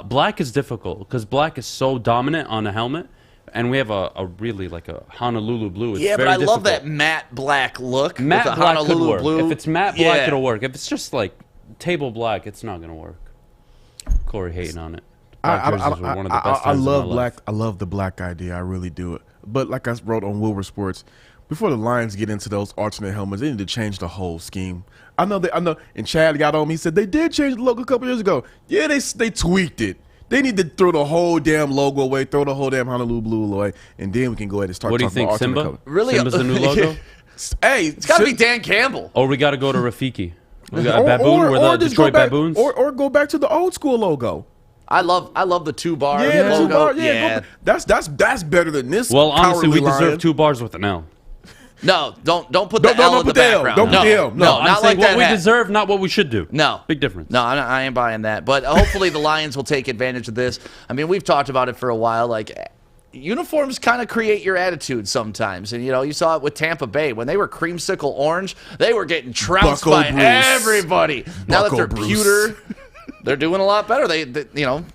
Black is difficult because black is so dominant on a helmet. And we have a really like a Honolulu blue. It's yeah, very but I difficult. love that matte black look. Matte with the black Honolulu could work. blue. If it's matte black, it'll work. If it's just like table black, it's not gonna work. Kory hating on it. I One of the best I times love of my black. life. I love the black idea. I really do. But like I wrote on Woodward Sports, before the Lions get into those alternate helmets, they need to change the whole scheme. I know. And Chad got on me. He said they did change the logo a couple years ago. Yeah, they tweaked it. They need to throw the whole damn logo away, throw the whole damn Honolulu blue away, and then we can go ahead and start What do you talking about think, alternate Simba? color. Really? Simba's the new logo? Hey, It's got to be Dan Campbell. Or we got to go to Rafiki. We got a baboon. We're the just go Detroit back, Baboons. or go back to the old school logo. I love the 2 bar Yeah, the logo. 2 bar. Yeah. That's better than this. Well, honestly, we cowardly deserve lion. 2 bars with an L. No, don't put the L in the put the L. background. Don't put the L. No, I'm not saying like that what we hat. deserve, not what we should do. No. Big difference. No, I ain't buying that. But hopefully the Lions will take advantage of this. I mean, we've talked about it for a while. Like, uniforms kind of create your attitude sometimes. And, you saw it with Tampa Bay. When they were creamsicle orange, they were getting trounced Bucko by Bruce. everybody. Now that Bucko they're Bruce. pewter, they're doing a lot better. They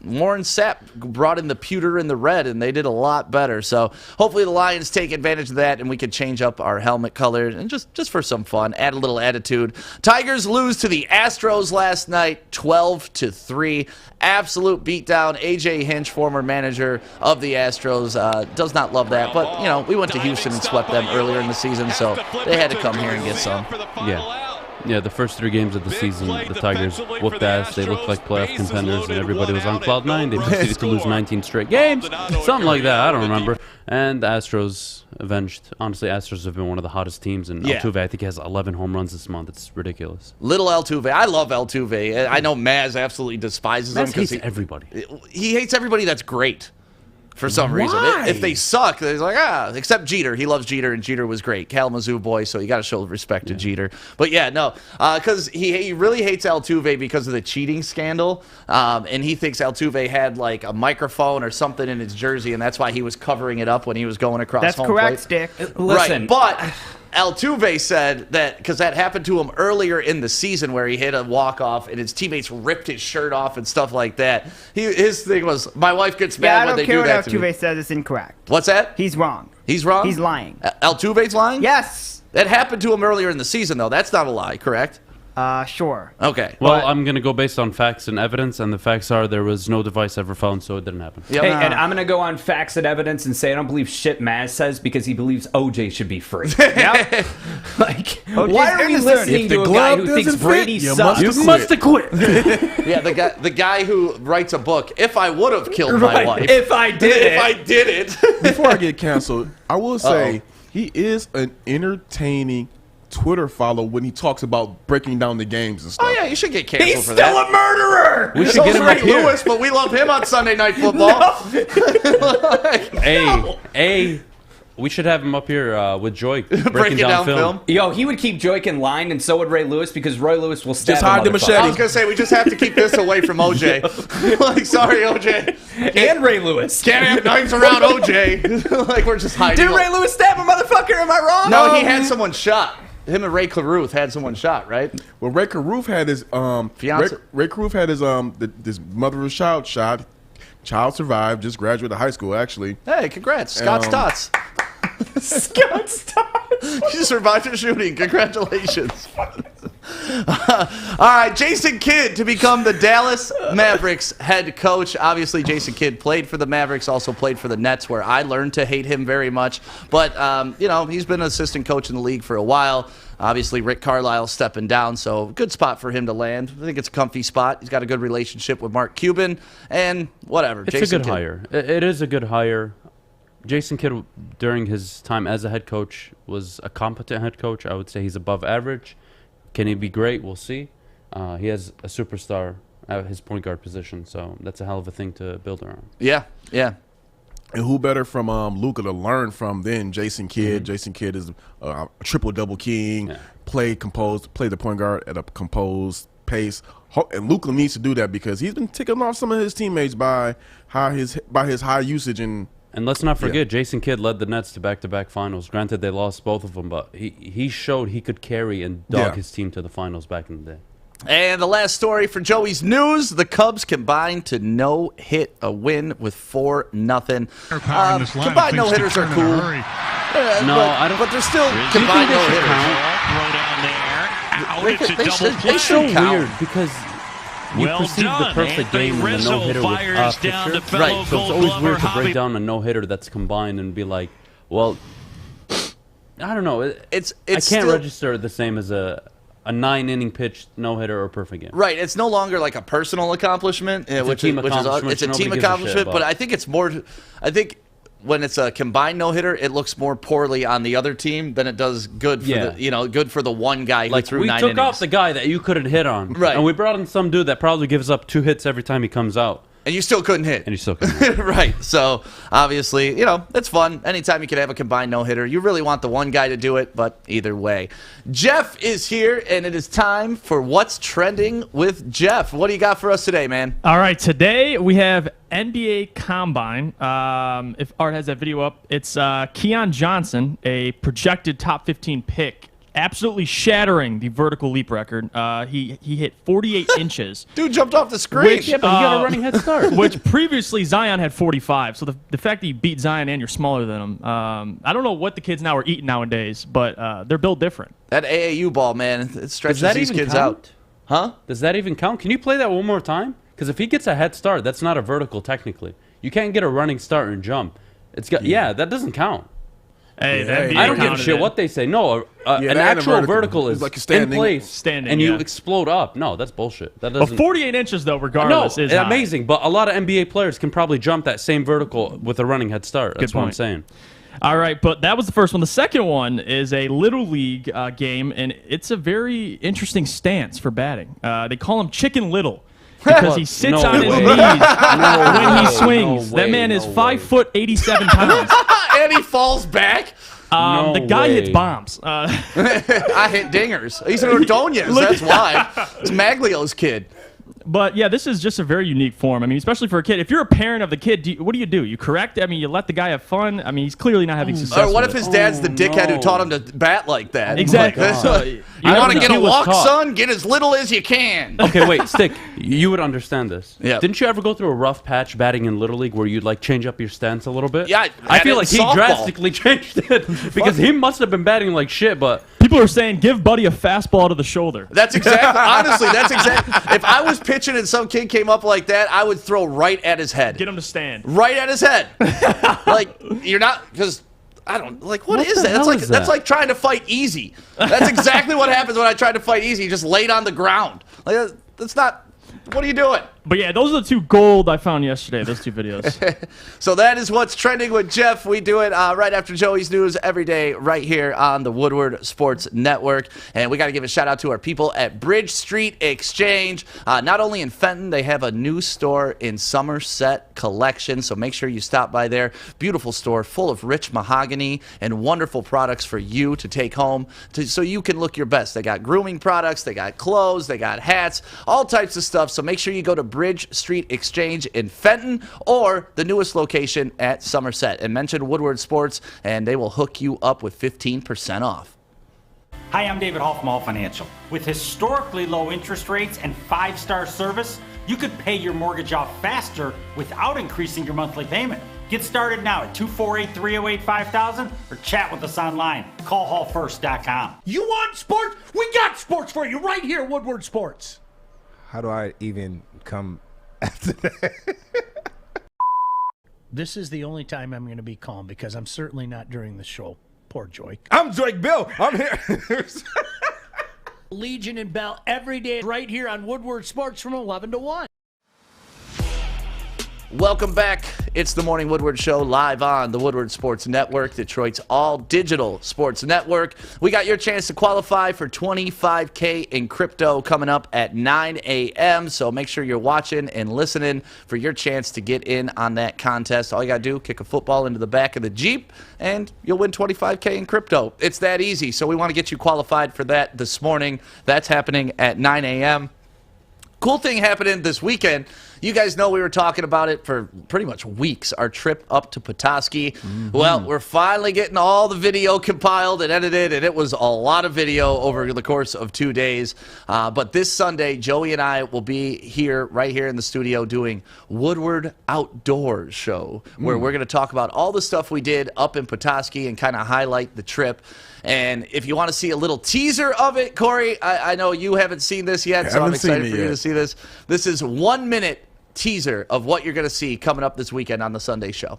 Warren Sapp brought in the pewter and the red, and they did a lot better. So hopefully the Lions take advantage of that, and we can change up our helmet color and just for some fun, add a little attitude. Tigers lose to the Astros last night, 12-3. Absolute beatdown. AJ Hinch, former manager of the Astros, does not love that. But, we went to Houston and swept them earlier in the season, so they had to come here and get some. Yeah, the first 3 games of the season, the Tigers whooped ass. They looked like playoff contenders, and everybody was on cloud 9. They proceeded to lose 19 straight games, something like that. I don't remember. And the Astros avenged. Honestly, Astros have been one of the hottest teams, and Altuve, I think, has 11 home runs this month. It's ridiculous. Little Altuve. I love Altuve. I know Maz absolutely despises him. Maz hates everybody. He hates everybody that's great. For some reason. If they suck, he's like, except Jeter. He loves Jeter, and Jeter was great. Kalamazoo boy, so you got to show respect to Jeter. But because he really hates Altuve because of the cheating scandal, and he thinks Altuve had like a microphone or something in his jersey, and that's why he was covering it up when he was going across That's home correct, plate. Stick. Listen. Right, but Altuve said that because that happened to him earlier in the season where he hit a walk-off and his teammates ripped his shirt off and stuff like that. His thing was, my wife gets mad when they do that to me. I don't care what Altuve says. It's incorrect. What's that? He's wrong. He's wrong? He's lying. Altuve's lying? Yes. That happened to him earlier in the season, though. That's not a lie, correct? Sure. Okay. Well, I'm going to go based on facts and evidence, and the facts are there was no device ever found, so it didn't happen. Hey, and I'm going to go on facts and evidence and say I don't believe shit Maz says because he believes OJ should be free. Yep. Why are we listening to a guy who thinks Brady sucks? You must have quit. Yeah, the guy who writes a book, If I Would Have Killed My Wife. If I did If I did it. Before I get canceled, I will say he is an entertaining Twitter follow when he talks about breaking down the games and stuff. Oh, yeah, you should get canceled He's for still that. a murderer! We should get him up Ray here. Lewis, but we love him on Sunday Night Football. We should have him up here with Joy Breaking down film. Yo, he would keep Joik in line, and so would Ray Lewis, because Roy Lewis will stab Just hide the a machete. I was going to say, we just have to keep this away from OJ. Like, sorry, OJ. And Ray Lewis. Can't have knives around OJ. Like, we're just hiding. Did Ray Lewis stab a motherfucker? Am I wrong? No, he had someone shot. Him and Ray Caruth had someone shot, right? Well, Ray Caruth had his Fiance. Ray Caruth had his this mother of his child shot. Child survived. Just graduated high school, actually. Hey, congrats, Scott Stotts. Scott Stotts. You survived a shooting. Congratulations. All right, Jason Kidd to become the Dallas Mavericks head coach. Obviously, Jason Kidd played for the Mavericks, also played for the Nets, where I learned to hate him very much. But, he's been an assistant coach in the league for a while. Obviously, Rick Carlisle stepping down, so good spot for him to land. I think it's a comfy spot. He's got a good relationship with Mark Cuban, and whatever. It's a good hire. It is a good hire. Jason Kidd, during his time as a head coach, was a competent head coach. I would say he's above average. Can he be great? We'll see. He has a superstar at his point guard position, so that's a hell of a thing to build around. Yeah, yeah. And who better from Luka to learn from than Jason Kidd? Mm-hmm. Jason Kidd is a triple-double king, play the point guard at a composed pace. And Luka needs to do that because he's been ticking off some of his teammates by his high usage and And let's not forget, Jason Kidd led the Nets to back-to-back finals. Granted, they lost both of them, but he showed he could carry and dog his team to the finals back in the day. And the last story for Joey's news, the Cubs combined to no-hit a win with 4-0. Combined no-hitters are cool. I don't. But they're still combined no-hitters. They should count. Weird because you perceive the perfect game in the no-hitter with a pitcher. Right, so it's always weird to break down a no-hitter that's combined and be like, well, I don't know. I can't register the same as a 9-inning pitch no-hitter or perfect game. Right, it's no longer like a personal accomplishment, It's a team accomplishment, but I think it's more. I think when it's a combined no-hitter, it looks more poorly on the other team than it does good for good for the one guy who threw 9 innings. We took off the guy that you couldn't hit on, right? And we brought in some dude that probably gives up 2 hits every time he comes out. And you still couldn't hit. And you still couldn't hit. Right. So, obviously, it's fun. Anytime you can have a combined no-hitter, you really want the one guy to do it, but either way. Jeff is here, and it is time for What's Trending with Jeff. What do you got for us today, man? All right. Today, we have NBA Combine. If Art has that video up, it's Keon Johnson, a projected top 15 pick, absolutely shattering the vertical leap record. He hit 48 inches. Dude jumped off the screen. Which, but he got a running head start. Which previously Zion had 45. So the fact that you beat Zion and you're smaller than him, I don't know what the kids now are eating nowadays, but they're built different. That AAU ball, man, it stretches these kids out. Huh? Does that even count? Can you play that one more time? Because if he gets a head start, that's not a vertical technically. You can't get a running start and jump. That doesn't count. Hey, I don't give a shit what they say. No, an actual vertical is like in place, and you explode up. No, that's bullshit. That doesn't. But 48 inches though, regardless, is amazing. But a lot of NBA players can probably jump that same vertical with a running head start. That's what I'm saying. All right, but that was the first one. The second one is a Little League game, and it's a very interesting stance for batting. They call him Chicken Little. Because he sits on his knees when he swings. That man is 5 foot 87 pounds. And he falls back. The guy hits bombs. I hit dingers. He's an Ordonez. That's why. It's Maglio's kid. But yeah, this is just a very unique form. I mean, especially for a kid. If you're a parent of the kid, what do? You correct? I mean, you let the guy have fun. I mean, he's clearly not having success. Or what if his dad's the dickhead who taught him to bat like that? Exactly. You want to get a walk, son? Get as little as you can. Okay, wait, Stick. You would understand this. Yeah. Didn't you ever go through a rough patch batting in Little League where you'd like change up your stance a little bit? Yeah, I feel like he drastically changed it because he must have been batting like shit. But people are saying give Buddy a fastball to the shoulder. That's exactly. Honestly, that's exactly. If I was pitching and some kid came up like that, I would throw right at his head. Get him to stand. Right at his head. Like you're not because. I don't like what is that? That's like trying to fight easy. That's exactly what happens when I try to fight easy. You just laid on the ground. Like that's not. What are you doing? But yeah, those are the 2 gold I found yesterday. Those 2 videos. So that is What's Trending with Jeff. We do it right after Joey's news every day, right here on the Woodward Sports Network. And we got to give a shout out to our people at Bridge Street Exchange. Not only in Fenton, they have a new store in Somerset Collection. So make sure you stop by there. Beautiful store, full of rich mahogany and wonderful products for you to take home, so you can look your best. They got grooming products, they got clothes, they got hats, all types of stuff. So make sure you go to Bridge Street Exchange in Fenton or the newest location at Somerset and mention Woodward Sports and they will hook you up with 15% off. Hi, I'm David Hall from Hall Financial. With historically low interest rates and 5-star service, you could pay your mortgage off faster without increasing your monthly payment. Get started now at 248-308-5000 or chat with us online. Call hallfirst.com. You want sports? We got sports for you right here, Woodward Sports. How do I even come after that? This is the only time I'm going to be calm because I'm certainly not during the show. Poor Joy. I'm Drake Bill. I'm here. Legion and Bell every day right here on Woodward Sports from 11 to 1. Welcome back. It's the Morning Woodward Show live on the Woodward Sports Network, Detroit's all-digital sports network. We got your chance to qualify for $25K in crypto coming up at 9 a.m., so make sure you're watching and listening for your chance to get in on that contest. All you got to do, kick a football into the back of the Jeep, and you'll win $25K in crypto. It's that easy, so we want to get you qualified for that this morning. That's happening at 9 a.m. Cool thing happening this weekend. You guys know we were talking about it for pretty much weeks, our trip up to Petoskey. Well, we're finally getting all the video compiled and edited, and it was a lot of video over the course of 2 days. But this Sunday, Joey and I will be here, right here in the studio, doing Woodward Outdoors show, where we're going to talk about all the stuff we did up in Petoskey and kind of highlight the trip. And if you want to see a little teaser of it, Kory, I know you haven't seen this yet, so I'm excited for you to see this. This is 1 minute teaser of what you're going to see coming up this weekend on the Sunday show.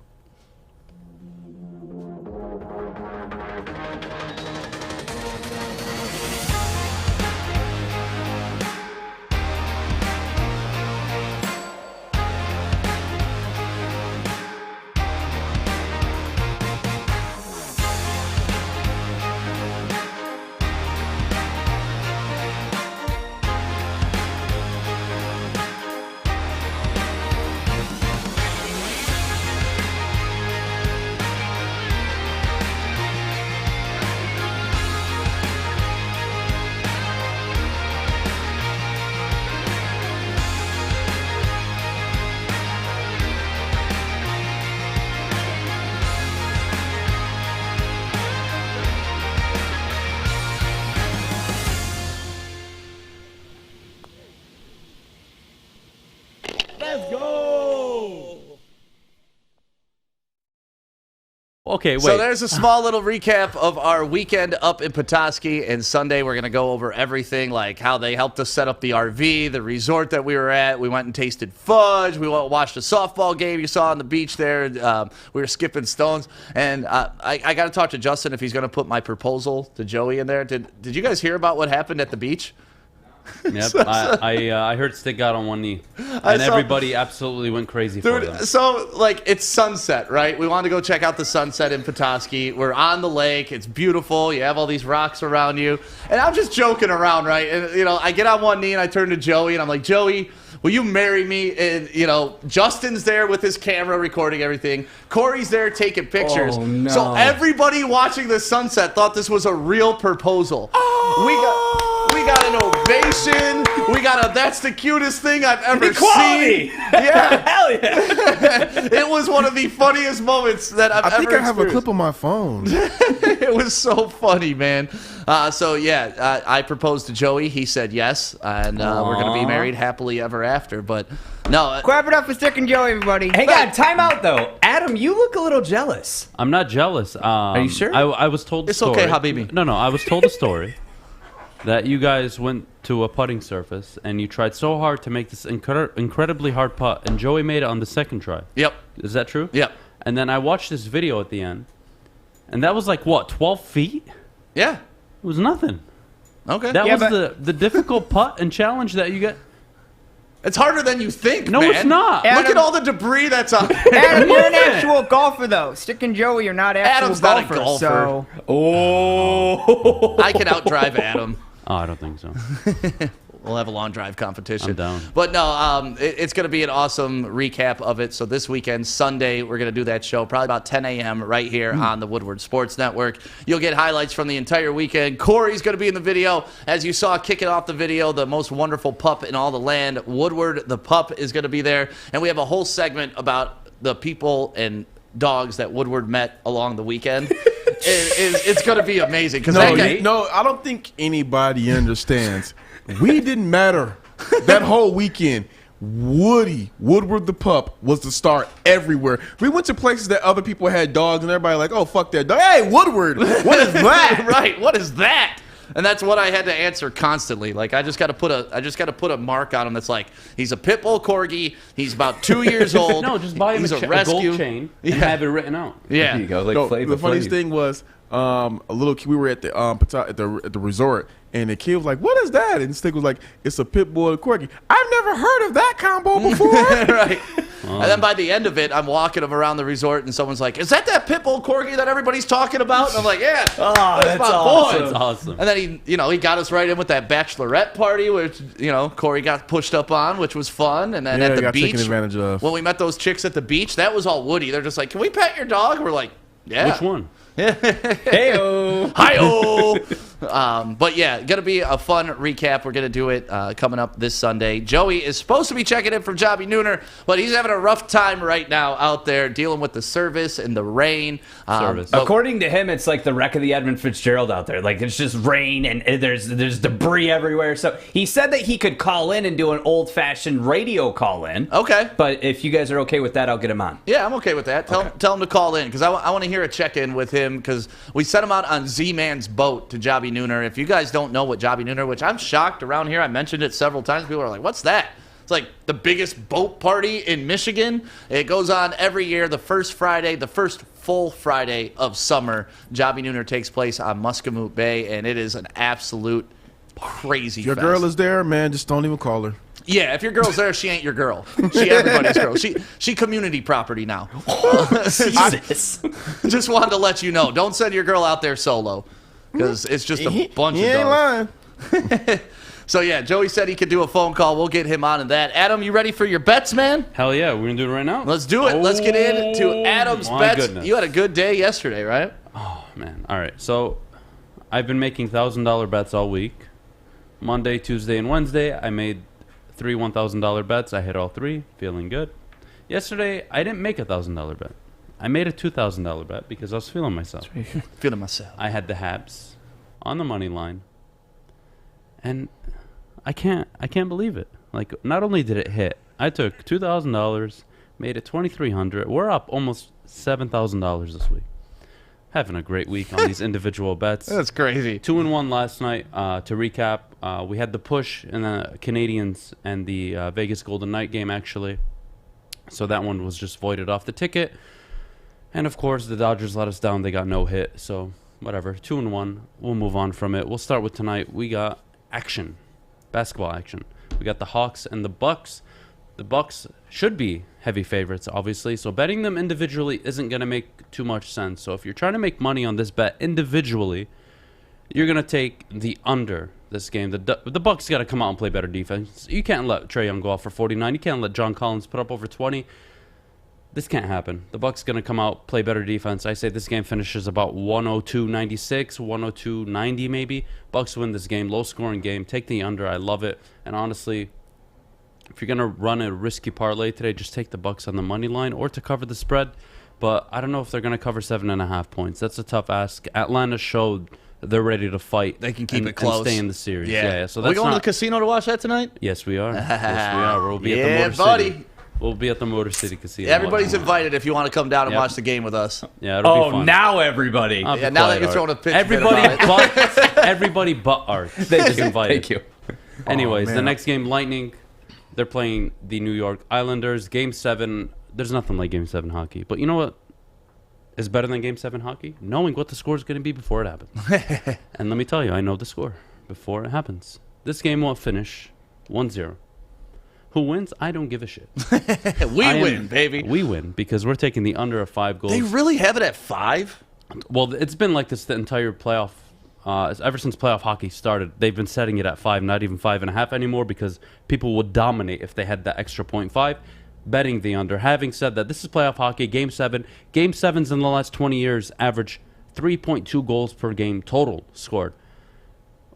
Okay, wait. So there's a small little recap of our weekend up in Petoskey, and Sunday we're going to go over everything, like how they helped us set up the RV, the resort that we were at. We went and tasted fudge. We watched a softball game you saw on the beach there. We were skipping stones. And I got to talk to Justin if he's going to put my proposal to Joey in there. Did you guys hear about what happened at the beach? Yep, I heard Stick got on one knee, and everybody absolutely went crazy for them. So, like, it's sunset, right? We wanted to go check out the sunset in Petoskey. We're on the lake. It's beautiful. You have all these rocks around you. And I'm just joking around, right? And, you know, I get on one knee, and I turn to Joey, and I'm like, Joey, will you marry me? And, you know, Justin's there with his camera recording everything. Kory's there taking pictures. Oh, no. So everybody watching the sunset thought this was a real proposal. We got an ovation. We got a "that's the cutest thing I've ever Equality! seen." Yeah, hell yeah! It was one of the funniest moments that I've ever I think I have a experienced. clip on my phone. It was so funny, man. I proposed to Joey. He said yes, and we're going to be married happily ever after. But no. Clap it up for Stick and Joey, everybody. Hang on, time out, though. Adam, you look a little jealous. I'm not jealous. Are you sure? I was told the It's story. okay, Habibi. No, I was told a story that you guys went to a putting surface and you tried so hard to make this incredibly hard putt, and Joey made it on the second try. Yep. Is that true? Yep. And then I watched this video at the end, and that was like, what, 12 feet? Yeah. It was nothing. Okay. That was the difficult putt and challenge that you get. It's harder than you think, No, man. it's not. Look at all the debris that's on. Adam, you're an actual golfer, though. Stick and Joey, you're not actual Adam's not a golfers. golfer. So. Oh. I can outdrive Adam. Oh, I don't think so. We'll have a long drive competition. I'm down. But no, it's going to be an awesome recap of it. So this weekend, Sunday, we're going to do that show probably about 10 a.m. right here on the Woodward Sports Network. You'll get highlights from the entire weekend. Kory's going to be in the video. As you saw kicking off the video, the most wonderful pup in all the land, Woodward the pup, is going to be there. And we have a whole segment about the people and dogs that Woodward met along the weekend. It's going to be amazing. No, I don't think anybody understands. We didn't matter that whole weekend. Woodward the pup was the star everywhere. We went to places that other people had dogs, and everybody like, oh, fuck that dog. Hey, Woodward, what is that? Right, what is that? And that's what I had to answer constantly. Like, I just got to put a mark on him that's like, he's a pit bull corgi. He's about 2 years old. No, just buy him a rescue gold chain and have it written out. Yeah. There you go. Like No, Flavor the funniest Flav. thing was we were at the resort, and the kid was like, what is that? And Stick was like, it's a pit bull and a corgi. I've never heard of that combo before. Right. And then by the end of it, I'm walking him around the resort, and someone's like, is that pit bull corgi that everybody's talking about? And I'm like, yeah. Oh, that's my awesome. boy. That's awesome. And then he got us right in with that bachelorette party, which, Kory got pushed up on, which was fun. And then Yeah, at the got beach, taken advantage of. when we met those chicks at the beach, that was all Woody. They're just like, can we pet your dog? We're like, yeah. Which one? Hey-o. Hi-oh. But yeah, going to be a fun recap. We're going to do it coming up this Sunday. Joey is supposed to be checking in from Jobbie Nooner, but he's having a rough time right now out there dealing with the service and the rain. According to him, it's like the wreck of the Edmund Fitzgerald out there. Like, it's just rain and there's debris everywhere. So he said that he could call in and do an old-fashioned radio call-in. Okay. But if you guys are okay with that, I'll get him on. Yeah, I'm okay with that. Tell him to call in, because I want to hear a check-in with him, because we sent him out on Z-Man's boat to Jobbie Nooner. If you guys don't know what Jobbie Nooner, which I'm shocked around here, I mentioned it several times, people are like, what's that? It's like the biggest boat party in Michigan. It goes on every year, the first Friday, the first full Friday of summer. Jobbie Nooner takes place on Muscatine Bay, and it is an absolute crazy Your fest. girl is there, man. Just don't even call her. Yeah, if your girl's there, she ain't your girl. She everybody's girl. She community property now. Jesus. Just wanted to let you know. Don't send your girl out there solo, because it's just a bunch of dogs. He ain't lying. So yeah, Joey said he could do a phone call. We'll get him on in that. Adam, you ready for your bets, man? Hell yeah, we're gonna do it right now. Let's do it. Let's get into Adam's bets. Goodness. You had a good day yesterday, right? Oh man. All right. So I've been making $1,000 bets all week. Monday, Tuesday, and Wednesday, I made 3 $1,000 bets. I hit all 3. Feeling good. Yesterday, I didn't make a $1,000 bet. I made a $2,000 bet because I was feeling myself. Feeling myself. I had the Habs on the money line, and I can't believe it. Like, not only did it hit, I took $2,000, made it $2,300. We're up almost $7,000 this week. Having a great week on these individual bets. That's crazy. 2-1 last night. To recap, we had the push in the Canadians and the Vegas Golden Tate game, actually. So that one was just voided off the ticket. And, of course, the Dodgers let us down. They got no hit. So, whatever. 2-1. We'll move on from it. We'll start with tonight. We got action. Basketball action. We got the Hawks and the Bucks. The Bucks should be heavy favorites, obviously. So betting them individually isn't going to make too much sense. So if you're trying to make money on this bet individually, you're going to take the under this game. The Bucks got to come out and play better defense. You can't let Trae Young go off for 49. You can't let John Collins put up over 20. This can't happen. The Bucks going to come out, play better defense. I say this game finishes about 102-96, 102-90 maybe. Bucks win this game. Low-scoring game. Take the under. I love it. And honestly, if you're going to run a risky parlay today, just take the Bucks on the money line or to cover the spread. But I don't know if they're going to cover 7.5 points. That's a tough ask. Atlanta showed they're ready to fight. They can keep it close and stay in the series. Yeah. So Are we going to the casino to watch that tonight? Yes, we are. Yes, we are. We'll be at the Motor City. We'll be at the Motor City Casino. Everybody's invited if you want to come down and watch the game with us. Yeah, it'll be fun. Now everybody. Yeah, now that you're throwing a pitch. Everybody but Art is invited. Thank you. Anyways, the next game, Lightning, they're playing the New York Islanders. Game 7, there's nothing like Game 7 hockey. But you know what is better than Game 7 hockey? Knowing what the score is going to be before it happens. And let me tell you, I know the score before it happens. This game won't finish 1-0. Who wins? I don't give a shit. We win, baby. We win because we're taking the under of 5 goals. They really have it at 5? Well, it's been like this the entire playoff. Ever since playoff hockey started, they've been setting it at 5, not even 5.5 anymore, because people would dominate if they had that extra 0.5. Betting the under. Having said that, this is playoff hockey. Game 7. Game 7s in the last 20 years average 3.2 goals per game total scored.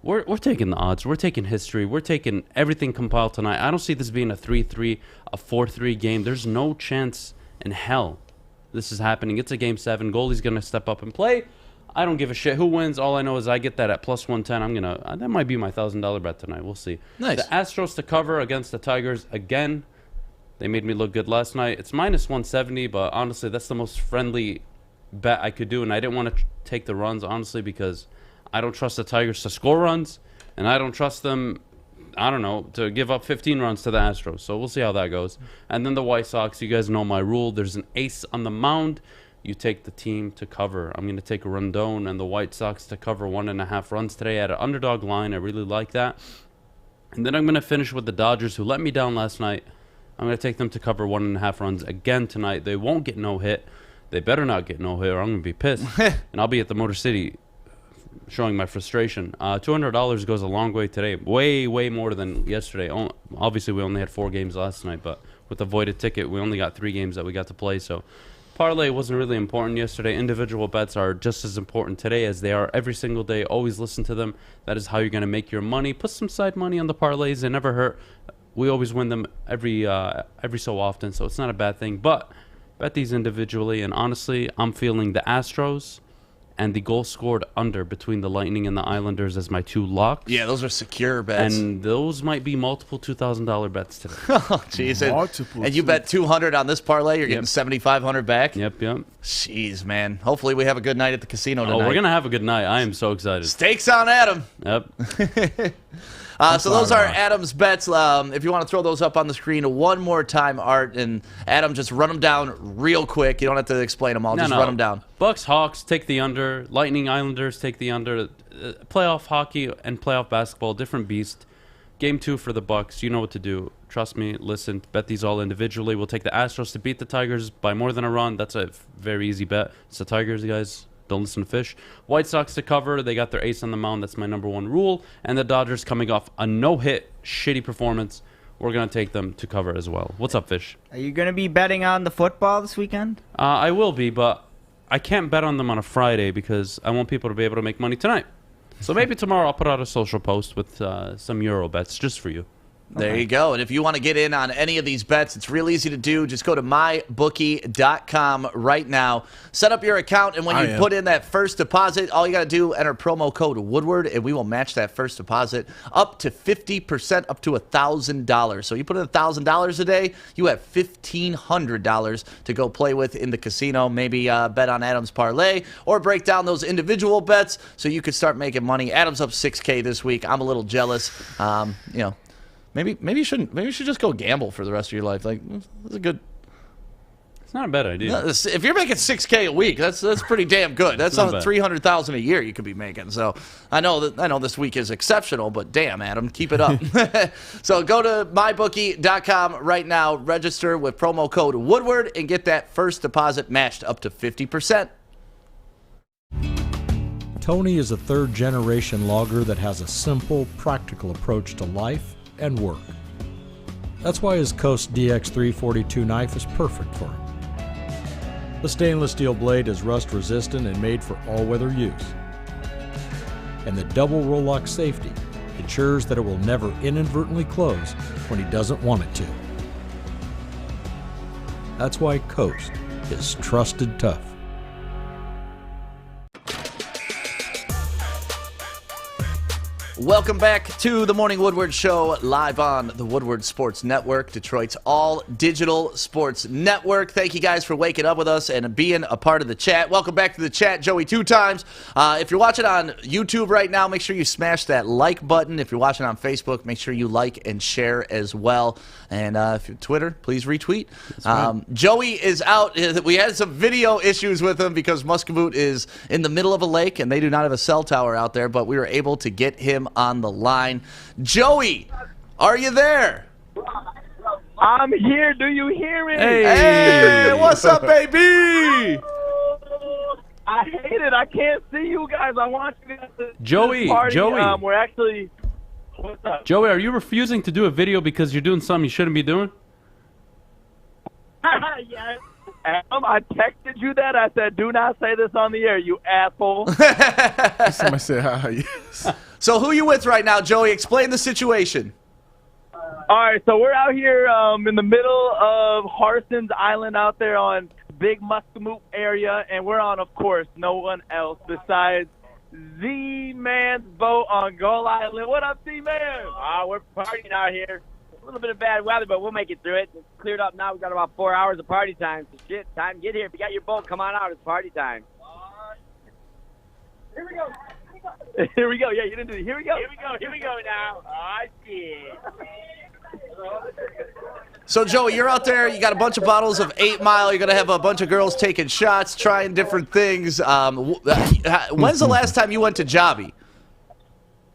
We're taking the odds. We're taking history. We're taking everything compiled tonight. I don't see this being a 3-3, a 4-3 game. There's no chance in hell this is happening. It's a Game 7. Goalie's going to step up and play. I don't give a shit who wins. All I know is I get that at plus 110. That might be my $1,000 bet tonight. We'll see. Nice. The Astros to cover against the Tigers again. They made me look good last night. It's minus 170, but honestly, that's the most friendly bet I could do, and I didn't want to take the runs, honestly, because I don't trust the Tigers to score runs, and I don't trust them, I don't know, to give up 15 runs to the Astros. So we'll see how that goes. And then the White Sox, you guys know my rule. There's an ace on the mound. You take the team to cover. I'm going to take Rondon and the White Sox to cover 1.5 runs today at an underdog line. I really like that. And then I'm going to finish with the Dodgers, who let me down last night. I'm going to take them to cover 1.5 runs again tonight. They won't get no hit. They better not get no hit, or I'm going to be pissed. And I'll be at the Motor City showing my frustration. $200 goes a long way today. Way, way more than yesterday. Obviously, we only had 4 games last night, but with the voided ticket, we only got 3 games that we got to play. So Parlay wasn't really important yesterday. Individual bets are just as important today as they are every single day. Always listen to them. That is how you're going to make your money. Put some side money on the parlays. They never hurt. We always win them every so often, so it's not a bad thing. But bet these individually, and honestly, I'm feeling the Astros and the goal scored under between the Lightning and the Islanders as my 2 locks. Yeah, those are secure bets. And those might be multiple $2,000 bets today. Oh, jeez. And you bet 200 on this parlay, you're getting 7,500 back? Yep. Jeez, man. Hopefully we have a good night at the casino tonight. Oh, we're going to have a good night. I am so excited. Stakes on Adam. Yep. So those are Adam's bets. If you want to throw those up on the screen one more time, Art, and Adam, just run them down real quick. You don't have to explain them all. Just run them down. Bucks, Hawks, take the under. Lightning, Islanders, take the under. Playoff hockey and playoff basketball, different beast. Game 2 for the Bucks. You know what to do. Trust me. Listen, bet these all individually. We'll take the Astros to beat the Tigers by more than a run. That's a very easy bet. It's the Tigers, guys. Don't listen to Fish. White Sox to cover. They got their ace on the mound. That's my number 1 rule. And the Dodgers coming off a no-hit, shitty performance. We're going to take them to cover as well. What's up, Fish? Are you going to be betting on the football this weekend? I will be, but I can't bet on them on a Friday because I want people to be able to make money tonight. So maybe tomorrow I'll put out a social post with some Euro bets just for you. There you go. And if you want to get in on any of these bets, it's real easy to do. Just go to mybookie.com right now. Set up your account, and when you put in that first deposit, all you got to do, enter promo code Woodward, and we will match that first deposit up to 50%, up to $1,000. So you put in $1,000 a day, you have $1,500 to go play with in the casino. Maybe bet on Adam's parlay or break down those individual bets so you could start making money. Adam's up $6K this week. I'm a little jealous. Maybe you shouldn't. Maybe you should just go gamble for the rest of your life. Like, that's a good. It's not a bad idea. If you're making $6K a week, that's pretty damn good. That's on $300,000 a year you could be making. So I know this week is exceptional, but damn, Adam, keep it up. So go to mybookie.com right now, register with promo code Woodward, and get that first deposit matched up to 50%. Tony is a third-generation logger that has a simple, practical approach to life and work. That's why his Coast DX342 knife is perfect for him. The stainless steel blade is rust resistant and made for all-weather use. And the double roll-lock safety ensures that it will never inadvertently close when he doesn't want it to. That's why Coast is trusted tough. Welcome back to the Morning Woodward Show, live on the Woodward Sports Network, Detroit's all-digital sports network. Thank you guys for waking up with us and being a part of the chat. Welcome back to the chat, Joey 2 times. If you're watching on YouTube right now, make sure you smash that like button. If you're watching on Facebook, make sure you like and share as well. And if you're Twitter, please retweet. Joey is out. We had some video issues with him because Muscovite is in the middle of a lake, and they do not have a cell tower out there, but we were able to get him on the line. Joey, are you there? I'm here. Do you hear me? Hey, what's up, baby? I hate it. I can't see you guys. I want you guys to Joey, party. Joey. We're actually. What's up? Joey, are you refusing to do a video because you're doing something you shouldn't be doing? Yes. I texted you that. I said, do not say this on the air, you asshole. Somebody said hi. Yes. So who you with right now, Joey? Explain the situation. All right, so we're out here in the middle of Harson's Island out there on Big Muscovite area, and we're on, of course, no one else besides Z-Man's boat on Gull Island. What up, Z-Man? We're partying out here. A little bit of bad weather, but we'll make it through it. It's cleared up now. We've got about 4 hours of party time. So shit, time to get here. If you got your boat, come on out. It's party time. Here we go. Here we go. Yeah, you didn't do it. Here we go. Here we go. Here we go now. Oh, shit. So, Joey, you're out there. You got a bunch of bottles of 8 Mile. You're going to have a bunch of girls taking shots, trying different things. When's the last time you went to Jobby?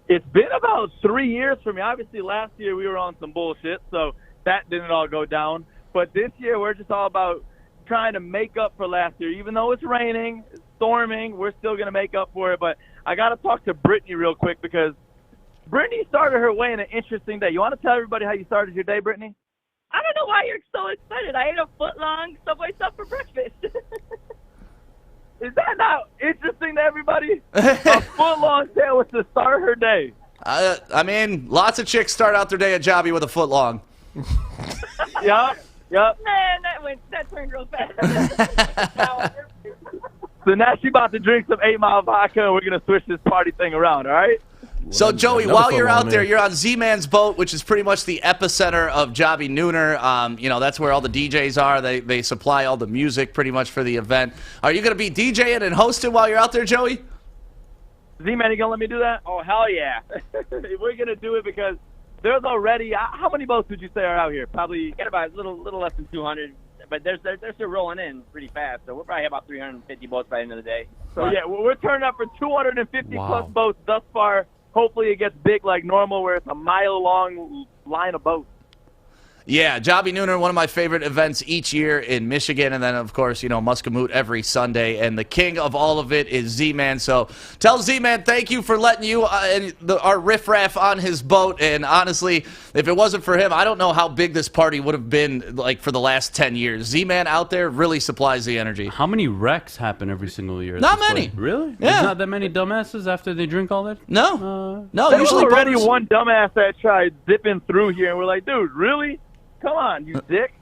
It's been about 3 years for me. Obviously, last year we were on some bullshit, so that didn't all go down. But this year we're just all about trying to make up for last year. Even though it's raining, it's storming, we're still going to make up for it. But I got to talk to Brittany real quick because Brittany started her way in an interesting day. You want to tell everybody how you started your day, Brittany? I don't know why you're so excited. I ate a foot-long Subway sub for breakfast. Is that not interesting to everybody? A foot-long sandwich to start her day. I mean, lots of chicks start out their day at Jobby with a foot long. Yep. Man, that turned real fast. So now she's about to drink some 8 Mile vodka, and we're going to switch this party thing around, all right? So, Joey, while you're out there, you're on Z-Man's boat, which is pretty much the epicenter of Jobbie Nooner. You know, that's where all the DJs are. They supply all the music pretty much for the event. Are you going to be DJing and hosting while you're out there, Joey? Z-Man, you going to let me do that? Oh, hell yeah. We're going to do it because there's already – how many boats would you say are out here? Probably Get about a little less than 200, but they're still rolling in pretty fast, so we'll probably have about 350 boats by the end of the day. So, yeah, we're turning up for 250-plus boats thus far. Hopefully it gets big like normal where it's a mile-long line of boats. Yeah, Jobbie Nooner, one of my favorite events each year in Michigan. And then, of course, you know, Muscatmoot every Sunday. And the king of all of it is Z-Man. So tell Z-Man thank you for letting you and our riffraff on his boat. And honestly, if it wasn't for him, I don't know how big this party would have been like for the last 10 years. Z-Man out there really supplies the energy. How many wrecks happen every single year? Not many. Really? Yeah. There's not that many dumbasses after they drink all that? No. No, there was already one dumbass that tried zipping through here, and we're like, dude, really? Come on, you dick.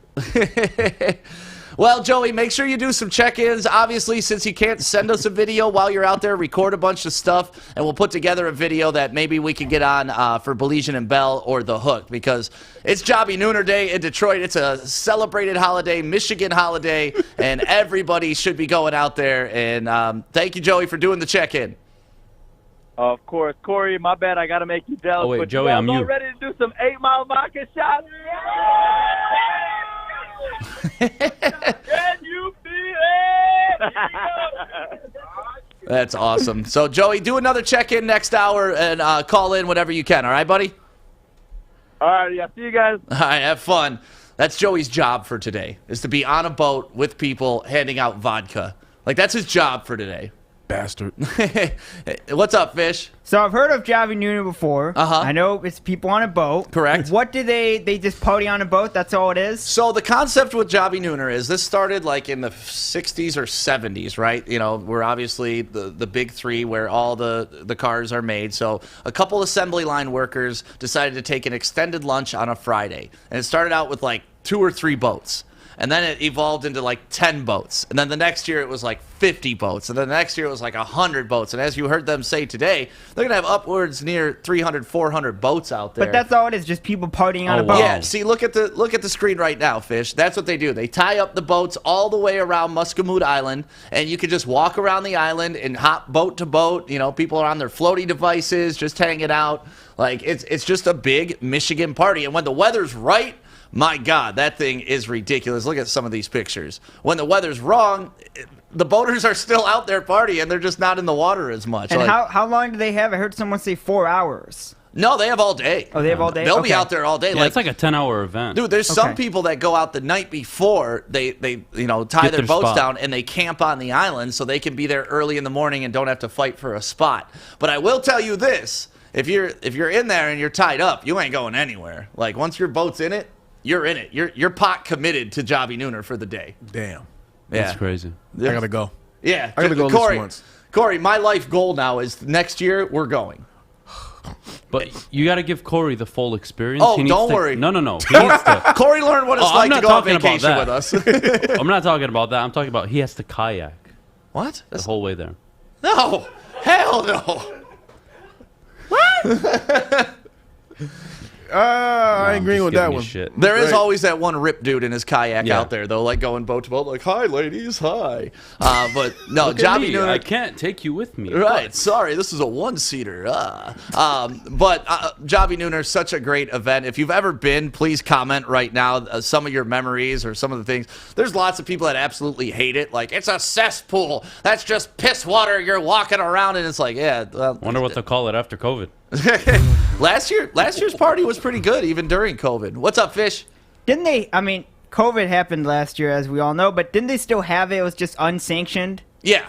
Well, Joey, make sure you do some check-ins. Obviously, since you can't send us a video while you're out there, record a bunch of stuff, and we'll put together a video that maybe we can get on for Baligian and Bell or The Hook, because it's Jobbie Nooner Day in Detroit. It's a celebrated holiday, Michigan holiday, and everybody should be going out there. And thank you, Joey, for doing the check-in. Of course. Kory, my bad. I got to make you jealous. Oh, wait, but Joey, I'm you. ready to do some 8 Mile vodka shots. Can you feel it? That's awesome. So, Joey, do another check-in next hour and call in whenever you can. All right, buddy? All right. Yeah. See you guys. All right. Have fun. That's Joey's job for today, is to be on a boat with people handing out vodka. Like, that's his job for today. Bastard. What's up, Fish? So I've heard of Jobbie Nooner before. I know it's people on a boat. Correct. What do they just party on a boat? That's all it is? So the concept with Jobbie Nooner is this started like in the 60s or 70s, right? You know, we're obviously the big three where all the cars are made. So a couple assembly line workers decided to take an extended lunch on a Friday. And it started out with like 2 or 3 boats. And then it evolved into like 10 boats. And then the next year it was like 50 boats. And then the next year it was like 100 boats. And as you heard them say today, they're going to have upwards near 300, 400 boats out there. But that's all it is, just people partying on a boat. Yeah, see, look at the screen right now, Fish. That's what they do. They tie up the boats all the way around Muscatmoot Island, and you can just walk around the island and hop boat to boat. You know, people are on their floaty devices, just hanging out. Like, it's just a big Michigan party. And when the weather's right, my God, that thing is ridiculous. Look at some of these pictures. When the weather's wrong, the boaters are still out there partying. They're just not in the water as much. And like, how long do they have? I heard someone say 4 hours. No, they have all day. Oh, they have all day? They'll be out there all day. Yeah, it's like a 10-hour event. Dude, there's some people that go out the night before they you know, tie Get their their boats spot. down and they camp on the island so they can be there early in the morning and don't have to fight for a spot. But I will tell you this, if you're in there and you're tied up, you ain't going anywhere. Like, once your boat's in it, you're in it. You're pot committed to Jobbie Nooner for the day. Damn. That's crazy. I gotta go. Yeah. I gotta go at Kory, least once. Kory, my life goal now is next year we're going. But you got to give Kory the full experience. Oh, He needs don't to- worry. No. He needs to. Kory learned what it's I'm like to not go on talking about vacation that. with us. I'm not talking about that. I'm talking about he has to kayak. What? The whole way there. No. Hell no. I ain't agreeing with that one. There is Right. always that one rip dude in his kayak Yeah. out there, though, like going boat to boat, like, hi, ladies, hi. But no, Look at Jobbie me. Nooner. I can't take you with me. Right, sorry, this is a one-seater. But Jobbie Nooner, such a great event. If you've ever been, please comment right now some of your memories or some of the things. There's lots of people that absolutely hate it. Like, it's a cesspool. That's just piss water. You're walking around, and it's like, yeah. Well, Wonder what they'll call it after COVID. last year's party was pretty good, even during COVID. What's up, Fish? Didn't they, I mean, COVID happened last year, as we all know, but didn't they still have it? It was just unsanctioned? Yeah.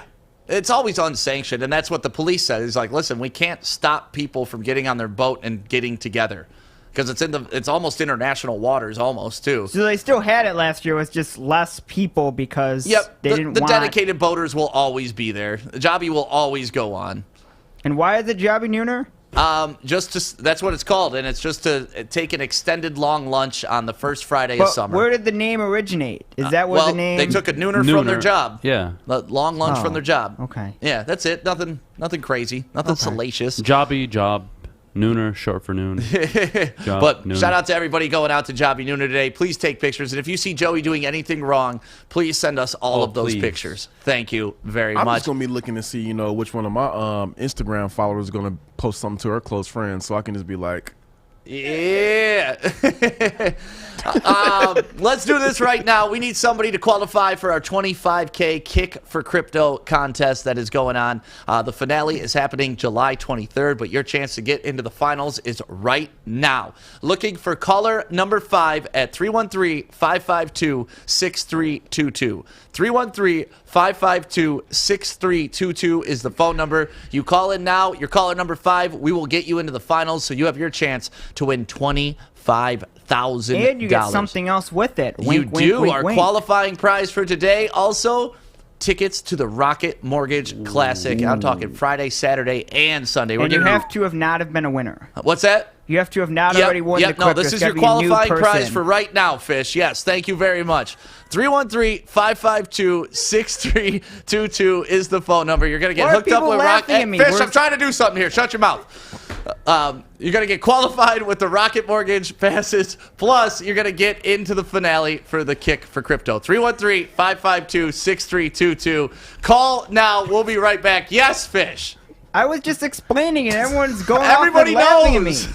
It's always unsanctioned, and that's what the police said. It's like, listen, we can't stop people from getting on their boat and getting together. because it's almost international waters almost too. So they still had it last year. It was just less people because they didn't the want... dedicated boaters will always be there. Jobby will always go on. And why is it Jobbie Nooner? That's what it's called, and it's just to take an extended long lunch on the first Friday of summer. Where did the name originate? Is that where the name? They took a nooner from their job. Yeah, the long lunch from their job. Okay. Yeah, that's it. Nothing crazy. Nothing salacious. Jobby, job. Nooner, short for noon. But shout out to everybody going out to Jobbie Nooner today. Please take pictures. And if you see Joey doing anything wrong, please send us all of those pictures. Thank you very much. I'm just going to be looking to see, which one of my Instagram followers is going to post something to her close friends so I can just be like, yeah. Let's do this right now. We need somebody to qualify for our 25K Kick for Crypto contest that is going on. The finale is happening July 23rd, but your chance to get into the finals is right now. Looking for caller number 5 at 313-552-6322. 313-552-6322 is the phone number. You call in now. You're caller number 5. We will get you into the finals, so you have your chance to win $25,000. And you get something else with it. Wink, you do. wink, Our wink. qualifying prize for today also tickets to the Rocket Mortgage Classic. I'm talking Friday, Saturday, and Sunday. And you have to have not have been a winner. What's that? You have to have not already won the crypto. No, this is your qualifying prize for right now, Fish. Yes, thank you very much. 313-552-6322 is the phone number. You're going to get hooked up with Rocket. Hey, Fish, I'm trying to do something here. Shut your mouth. You're going to get qualified with the Rocket Mortgage passes. Plus, you're going to get into the finale for the Kick for Crypto. 313-552-6322. Call now. We'll be right back. Yes, Fish. I was just explaining it. Everyone's going Everybody off and laughing at me. knows.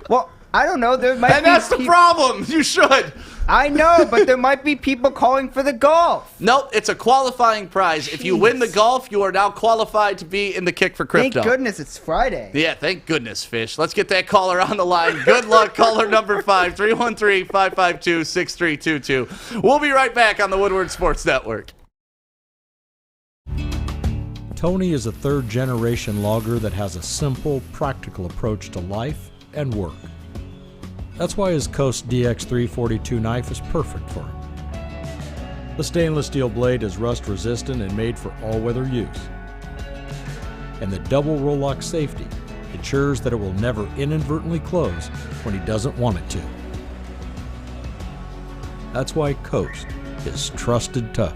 Well, I don't know. There might And that's the problem. You should. I know, but there might be people calling for the golf. Nope, it's a qualifying prize. If you win the golf, you are now qualified to be in the Kick for Crypto. Thank goodness it's Friday. Yeah, thank goodness, Fish. Let's get that caller on the line. Good luck, caller number 5, 313-552-6322. We'll be right back on the Woodward Sports Network. Tony is a third-generation logger that has a simple, practical approach to life and work. That's why his Coast DX342 knife is perfect for him. The stainless steel blade is rust-resistant and made for all-weather use. And the double roll-lock safety ensures that it will never inadvertently close when he doesn't want it to. That's why Coast is trusted tough.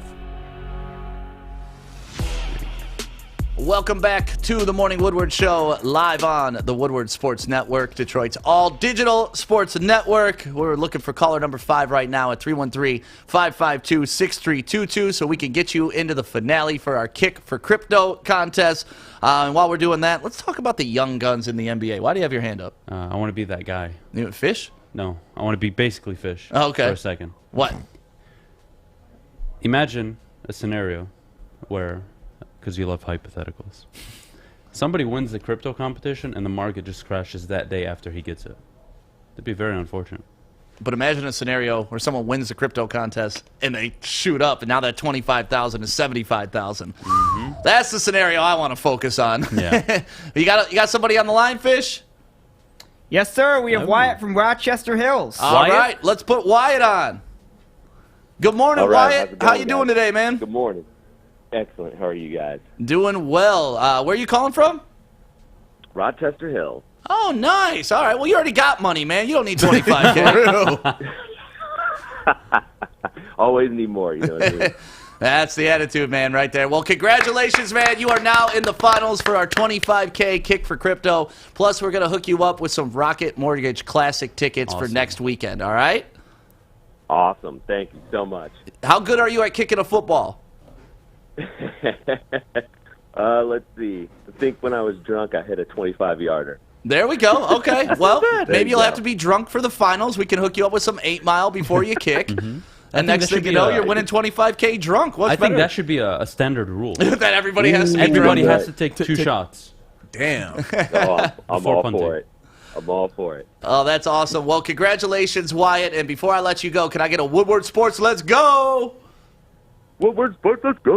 Welcome back to the Morning Woodward Show, live on the Woodward Sports Network, Detroit's all-digital sports network. We're looking for caller number 5 right now at 313-552-6322 so we can get you into the finale for our Kick for Crypto contest. And while we're doing that, let's talk about the young guns in the NBA. Why do you have your hand up? I want to be that guy. You Fish? No, I want to be basically Fish. Oh, okay. For a second. What? Imagine a scenario where, because you love hypotheticals, somebody wins the crypto competition and the market just crashes that day after he gets it. That'd be very unfortunate. But imagine a scenario where someone wins the crypto contest and they shoot up, and now that 25,000 is 75,000. Mm-hmm. That's the scenario I want to focus on. Yeah. You got somebody on the line, Fish? Yes, sir. We have Wyatt from Rochester Hills. All right, let's put Wyatt on. Good morning, Wyatt. How you doing today, man? Good morning. Excellent. How are you guys? Doing well. Where are you calling from? Rochester Hills. Oh, nice. All right. Well, you already got money, man. You don't need 25K. Always need more, you know what I mean? That's the attitude, man, right there. Well, congratulations, man. You are now in the finals for our 25K Kick for Crypto. Plus, we're going to hook you up with some Rocket Mortgage Classic tickets for next weekend, all right? Awesome. Thank you so much. How good are you at kicking a football? Let's see. I think when I was drunk, I hit a 25-yarder. There we go. Okay. Well, maybe you'll have to be drunk for the finals. We can hook you up with some 8 Mile before you kick. Mm-hmm. And next thing you know, you're winning 25K drunk. What's better? think that should be a standard rule. That everybody has to be Everybody drunk. has to take 2 shots. Damn. Oh, I'm all punting. for it. I'm all for it. Oh, that's awesome. Well, congratulations, Wyatt. And before I let you go, can I get a Woodward Sports Let's Go? Woodward Sports, let's go!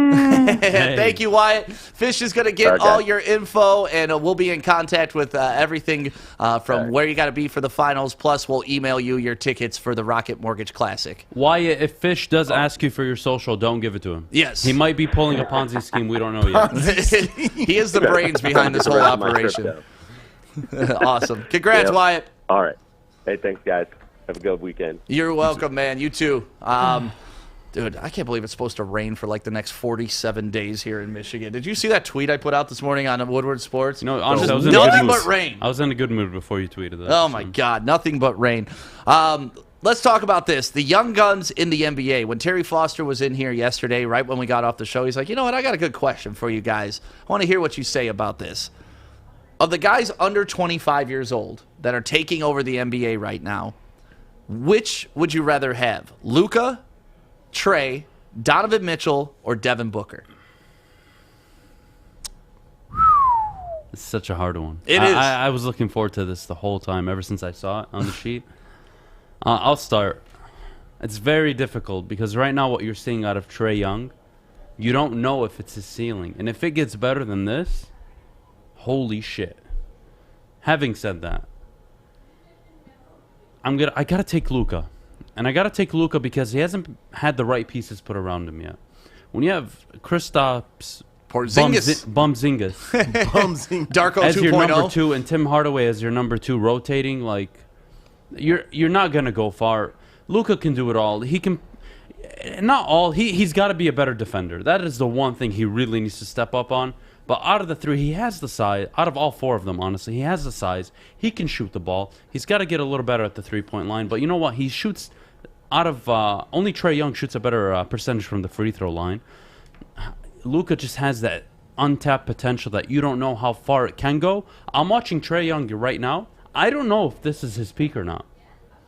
Thank you, Wyatt. Fish is going to get all your info, and we'll be in contact with everything from where you got to be for the finals. Plus, we'll email you your tickets for the Rocket Mortgage Classic. Wyatt, if Fish does ask you for your social, don't give it to him. Yes. He might be pulling a Ponzi scheme we don't know yet. He is the brains behind this whole operation. Awesome. Congrats, Wyatt. All right. Hey, thanks, guys. Have a good weekend. You're welcome, man. You too. Dude, I can't believe it's supposed to rain for like the next 47 days here in Michigan. Did you see that tweet I put out this morning on Woodward Sports? No, honestly, I was in nothing but rain. I was in a good mood before you tweeted that. Oh, my God. Nothing but rain. Let's talk about this. The young guns in the NBA. When Terry Foster was in here yesterday, right when we got off the show, he's like, you know what? I got a good question for you guys. I want to hear what you say about this. Of the guys under 25 years old that are taking over the NBA right now, which would you rather have? Luka, Trey, Donovan Mitchell, or Devin Booker? It's such a hard one. It is. I was looking forward to this the whole time, ever since I saw it on the sheet. I'll start. It's very difficult because right now what you're seeing out of Trae Young, you don't know if it's his ceiling. And if it gets better than this, holy shit. Having said that, I gotta take Luka. And I got to take Luka because he hasn't had the right pieces put around him yet. When you have Kristaps Porzingis, Bumzingis, Darko as 2.0, your number 2 and Tim Hardaway as your number 2 rotating, like you're not going to go far. Luka can do it all. He can not all. He's got to be a better defender. That is the one thing he really needs to step up on. But out of the 3, he has the size. Out of all 4 of them, honestly, he has the size. He can shoot the ball. He's got to get a little better at the 3-point line. But you know what? He shoots out of only Trae Young shoots a better percentage from the free throw line. Luka just has that untapped potential that you don't know how far it can go. I'm watching Trae Young right now. I don't know if this is his peak or not.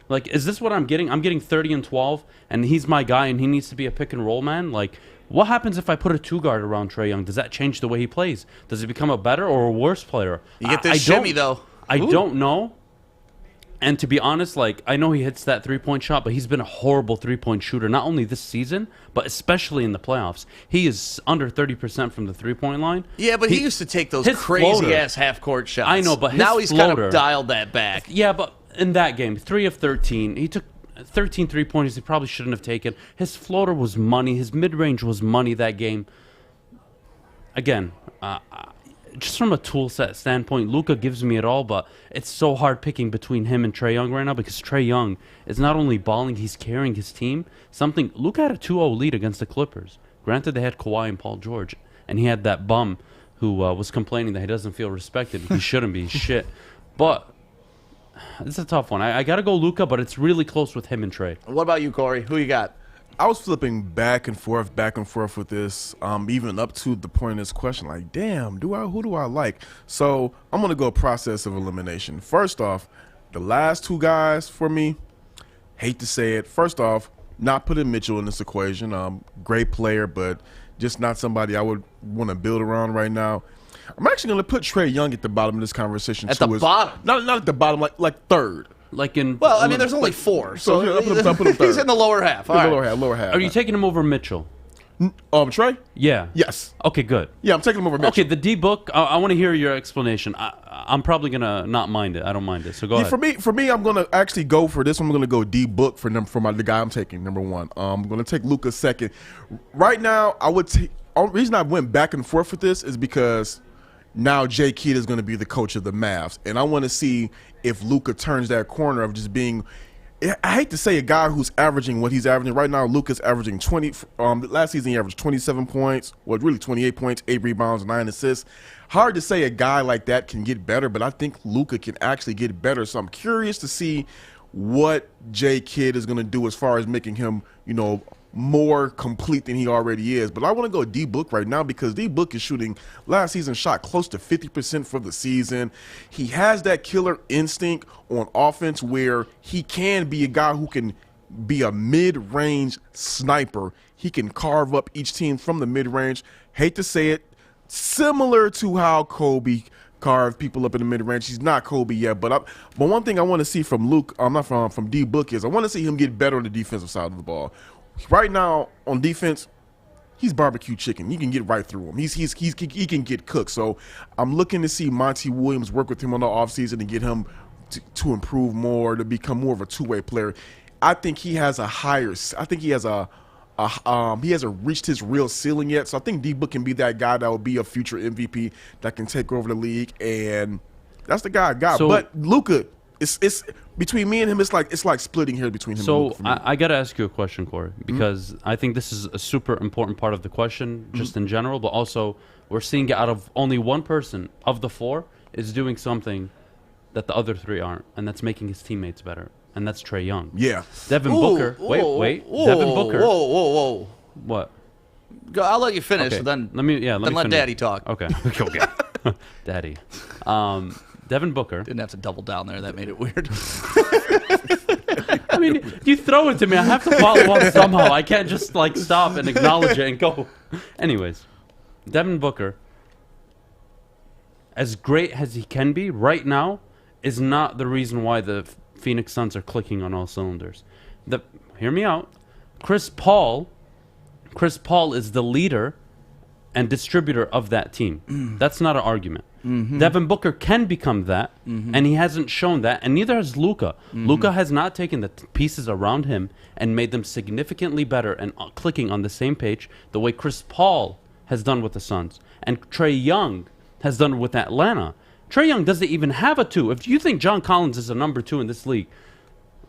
Like, is this what I'm getting? I'm getting 30 and 12, and he's my guy, and he needs to be a pick and roll man. Like, what happens if I put a 2-guard around Trae Young? Does that change the way he plays? Does he become a better or a worse player? You get this shimmy, though. I don't know. And to be honest, like, I know he hits that 3-point shot, but he's been a horrible 3-point shooter, not only this season, but especially in the playoffs. He is under 30% from the 3-point line. Yeah, but he used to take those crazy-ass half-court shots. I know, but now he's kind of dialed that back. Yeah, but in that game, 3 of 13, he took 13 3-pointers he probably shouldn't have taken. His floater was money. His mid-range was money that game. Again, just from a tool set standpoint, Luka gives me it all, but it's so hard picking between him and Trae Young right now because Trae Young is not only balling, he's carrying his team. Luka had a 2-0 lead against the Clippers. Granted, they had Kawhi and Paul George, and he had that bum who was complaining that he doesn't feel respected. He shouldn't be. Shit. But it's a tough one. I got to go Luka, but it's really close with him and Trae. What about you, Kory? Who you got? I was flipping back and forth with this, even up to the point of this question. Like, damn, who do I like? So I'm gonna go process of elimination. First off, the last 2 guys for me, hate to say it. First off, not putting Mitchell in this equation. Great player, but just not somebody I would want to build around right now. I'm actually gonna put Trae Young at the bottom of this conversation. At the bottom? Not at the bottom, like third. Like in well, I mean, there's only 4, so I'll put him third. He's in the lower half. All right. Lower half. Are you taking him over Mitchell? Trae? Yeah. Yes. Okay, good. Yeah, I'm taking him over Mitchell. Okay, the D book. I want to hear your explanation. I'm probably gonna not mind it. I don't mind it. So go ahead. For me, I'm gonna actually go for this one. I'm gonna go D book for the guy I'm taking, number 1. I'm gonna take Luka second. Right now, I would take. The reason I went back and forth with this is because now Jay Kidd is going to be the coach of the Mavs, and I want to see if Luka turns that corner of just being. I hate to say a guy who's averaging what he's averaging right now. Luka's averaging 20. Last season he averaged 27 points, well, really 28 points, 8 rebounds, 9 assists. Hard to say a guy like that can get better, but I think Luka can actually get better. So I'm curious to see what Jay Kidd is going to do as far as making him, more complete than he already is. But I want to go D-Book right now because D-Book is shooting, last season shot close to 50% for the season. He has that killer instinct on offense where he can be a guy who can be a mid-range sniper. He can carve up each team from the mid-range. Hate to say it, similar to how Kobe carved people up in the mid-range. He's not Kobe yet, but one thing I want to see from from D-Book is I want to see him get better on the defensive side of the ball. Right now, on defense, he's barbecue chicken. You can get right through him. He can get cooked. So I'm looking to see Monty Williams work with him on the offseason and get him to improve more, to become more of a two-way player. I think he has a higher. I think he hasn't reached his real ceiling yet. So I think D-Book can be that guy that will be a future MVP that can take over the league, and that's the guy I got. So, but Luka, it's between me and him. It's like splitting here between him. So and Luka I got to ask you a question, Kory, because I think this is a super important part of the question, just in general, but also we're seeing it out of only one person of the four is doing something that the other three aren't, and that's making his teammates better, and that's Trae Young. Yeah. Devin Booker. Wait. Devin Booker. Whoa. What? I'll let you finish. Okay. Then let me let finish. Daddy talk. Okay. Daddy. Devin Booker. Didn't have to double down there. That made it weird. I mean, you throw it to me. I have to follow up somehow. I can't just stop and acknowledge it and go. Anyways, Devin Booker, as great as he can be right now, is not the reason why the Phoenix Suns are clicking on all cylinders. Hear me out. Chris Paul is the leader and distributor of that team. That's not an argument. Devin Booker can become that, and he hasn't shown that, and neither has Luka. Luka has not taken the pieces around him and made them significantly better and clicking on the same page the way Chris Paul has done with the Suns, and Trae Young has done with Atlanta. Trae Young doesn't even have a 2. If you think John Collins is a number 2 in this league,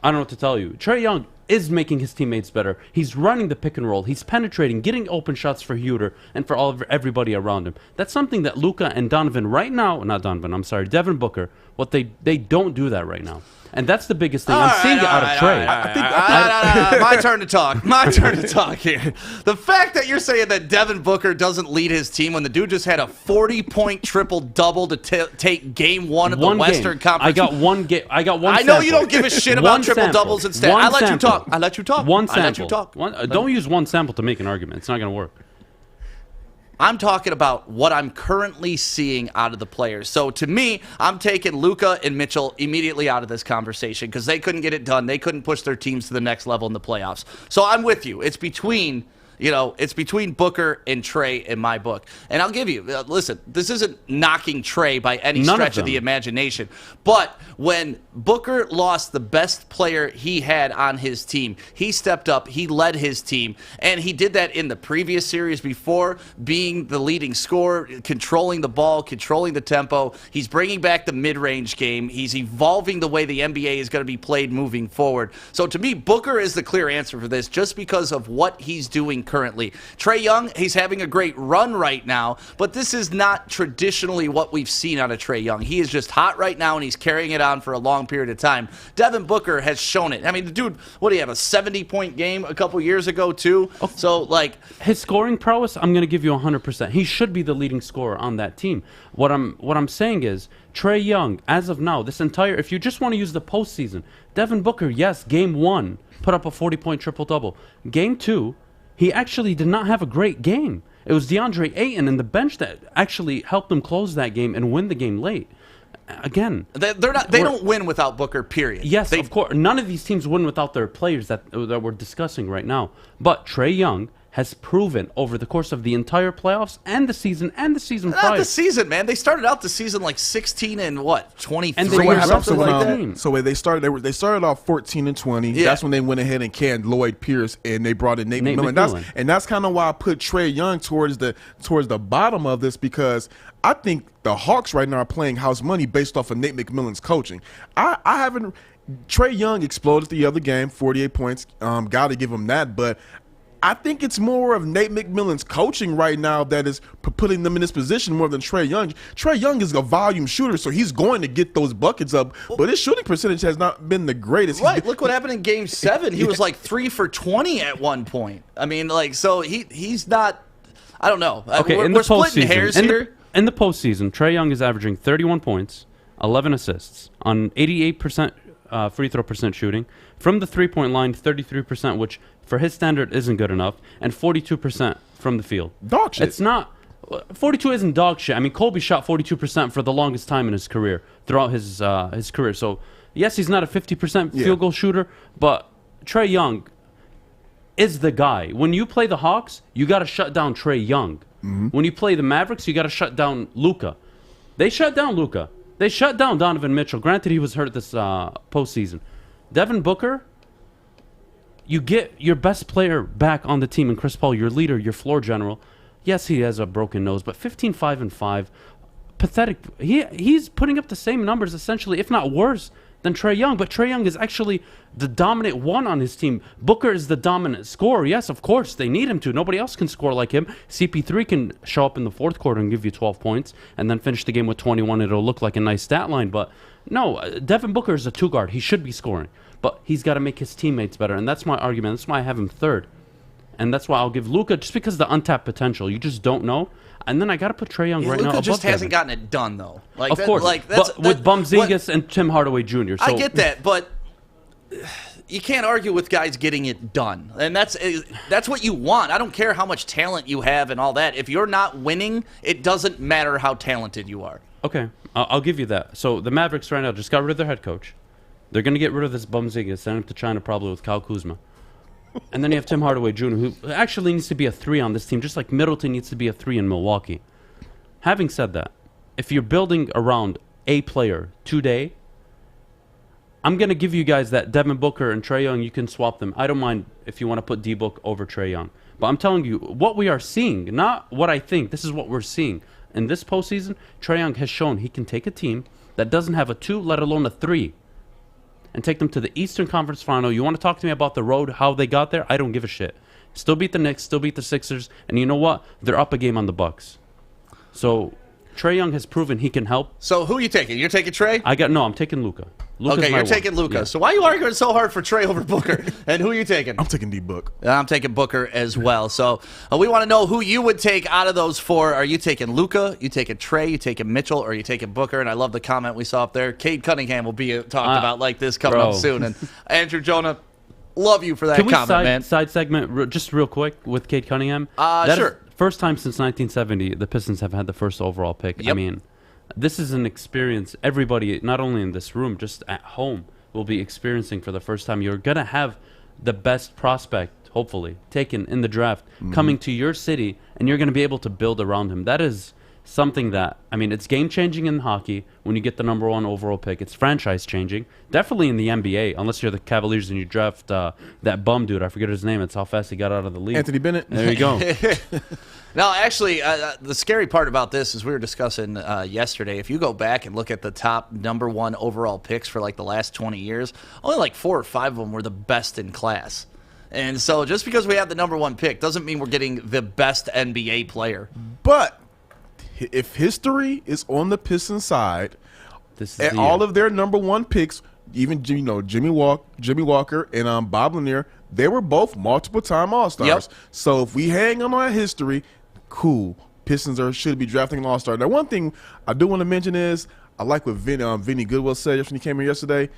I don't know what to tell you. Trae Young is making his teammates better. He's running the pick and roll. He's penetrating, getting open shots for Huter and for everybody around him. That's something that Luka and Devin Booker, they don't do that right now. And that's the biggest thing. I'm seeing it out of Trae. My turn to talk. My turn to talk here. The fact that you're saying that Devin Booker doesn't lead his team when the dude just had a 40-point triple-double to take game 1 of the Western Conference. I got one game. I got one. I know you don't give a shit about triple-doubles and stats. I let you talk. I let you talk. One sample. I let you talk. Don't use one sample to make an argument. It's not going to work. I'm talking about what I'm currently seeing out of the players. So to me, I'm taking Luka and Mitchell immediately out of this conversation because they couldn't get it done. They couldn't push their teams to the next level in the playoffs. So I'm with you. It's between Booker and Trae in my book. And I'll give you, listen, this isn't knocking Trae by any stretch of the imagination. But when Booker lost the best player he had on his team, he stepped up, he led his team, and he did that in the previous series before, being the leading scorer, controlling the ball, controlling the tempo. He's bringing back the mid-range game. He's evolving the way the NBA is going to be played moving forward. So to me, Booker is the clear answer for this just because of what he's doing currently. Trae Young, he's having a great run right now, but this is not traditionally what we've seen out of Trae Young. He is just hot right now, and he's carrying it on for a long period of time. Devin Booker has shown it. I mean, the dude, what do you have, a 70-point game a couple years ago, too? So, his scoring prowess, I'm going to give you 100%. He should be the leading scorer on that team. What I'm saying is, Trae Young, as of now, if you just want to use the postseason, Devin Booker, yes, game 1, put up a 40-point triple-double. Game 2, he actually did not have a great game. It was DeAndre Ayton and the bench that actually helped them close that game and win the game late. Again, they don't win without Booker, period. Yes, of course. None of these teams win without their players that we're discussing right now. But Trae Young has proven over the course of the entire playoffs and the season prior. Not the season, man. They started out the season 16 and 23 and they or something like that. So they started off 14 and 20. Yeah. That's when they went ahead and canned Lloyd Pierce and they brought in Nate McMillan. That's kind of why I put Trae Young towards the bottom of this, because I think the Hawks right now are playing house money based off of Nate McMillan's coaching. Trae Young exploded the other game, 48 points. Got to give him that, but I think it's more of Nate McMillan's coaching right now that is putting them in this position more than Trae Young. Trae Young is a volume shooter, so he's going to get those buckets up, but his shooting percentage has not been the greatest. Right, look what happened in Game 7. He was 3 for 20 at one point. I mean, so he's not, I don't know. Okay, we're splitting hairs here. In the postseason, Trae Young is averaging 31 points, 11 assists on 88% free throw percent shooting. From the three-point line, 33%, which for his standard isn't good enough, and 42% from the field. Dog shit. It's not. 42 isn't dog shit. I mean, Kobe shot 42% for the longest time in his career, throughout his career. So, yes, he's not a 50% field goal shooter, but Trae Young, is the guy. When you play the Hawks, you got to shut down Trae Young. When you play the Mavericks, you got to shut down Luka. They shut down Luka. They shut down Donovan Mitchell. Granted, he was hurt this postseason. Devin Booker, you get your best player back on the team, and Chris Paul, your leader, your floor general. Yes, he has a broken nose, but 15-5-5, pathetic. He's putting up the same numbers, essentially, if not worse, than Trae Young. But Trae Young is actually the dominant one on his team. Booker is the dominant scorer. Yes, of course, they need him to. Nobody else can score like him. CP3 can show up in the fourth quarter and give you 12 points, and then finish the game with 21. It'll look like a nice stat line. But no, Devin Booker is a two-guard. He should be scoring. But he's got to make his teammates better, and that's my argument. That's why I have him third. And that's why I'll give Luka, just because of the untapped potential. You just don't know. And then I got to put Trae Young right now Luka above just hasn't Devin. gotten it done, though. Like, of course, but with Bumzingas and Tim Hardaway Jr. So. I get that, but you can't argue with guys getting it done. And that's what you want. I don't care how much talent you have and all that. If you're not winning, it doesn't matter how talented you are. Okay, I'll give you that. So the Mavericks right now just got rid of their head coach. They're going to get rid of this Bumzingas, send him to China probably with Kyle Kuzma. And then you have Tim Hardaway Jr., who actually needs to be a 3 on this team, just like Middleton needs to be a 3 in Milwaukee. Having said that, if you're building around a player today, I'm going to give you guys that Devin Booker and Trae Young, you can swap them. I don't mind if you want to put D-Book over Trae Young. But I'm telling you, what we are seeing, not what I think, this is what we're seeing. In this postseason, Trae Young has shown he can take a team that doesn't have a 2, let alone a 3, and take them to the Eastern Conference Final. You want to talk to me about the road, how they got there? I don't give a shit. Still beat the Knicks, still beat the Sixers, and you know what? They're up a game on the Bucks. So Trae Young has proven he can help. So who are you taking? You're taking Trae? I'm taking Luka. Okay, you're taking Luka. Yeah. So why are you arguing so hard for Trae over Booker? And who are you taking? I'm taking D-Book. I'm taking Booker as well. So we want to know who you would take out of those 4. Are you taking Luka? You taking Trae? You taking Mitchell? Or are you taking Booker? And I love the comment we saw up there. Cade Cunningham will be talked about like this coming up soon. And Andrew Jonah, love you for that comment, man. Side segment, just real quick with Cade Cunningham? Sure. First time since 1970 the Pistons have had the first overall pick. Yep. I mean, this is an experience everybody, not only in this room, just at home, will be experiencing for the first time. You're going to have the best prospect, hopefully, taken in the draft, coming to your city, and you're going to be able to build around him. That is something that, I mean, it's game-changing in hockey when you get the number 1 overall pick. It's franchise-changing. Definitely in the NBA, unless you're the Cavaliers and you draft that bum dude. I forget his name. It's how fast he got out of the league. Anthony Bennett. There you go. No, actually, the scary part about this is we were discussing yesterday. If you go back and look at the top number 1 overall picks for like the last 20 years, only like 4 or 5 of them were the best in class. And so just because we have the number 1 pick doesn't mean we're getting the best NBA player. But if history is on the Pistons side, and all of their number 1 picks, even Jimmy Walker and Bob Lanier, they were both multiple-time All-Stars. Yep. So if we hang on our history, cool. Pistons should be drafting an All-Star. Now, one thing I do want to mention is I like what Vinny Goodwill said when he came here yesterday.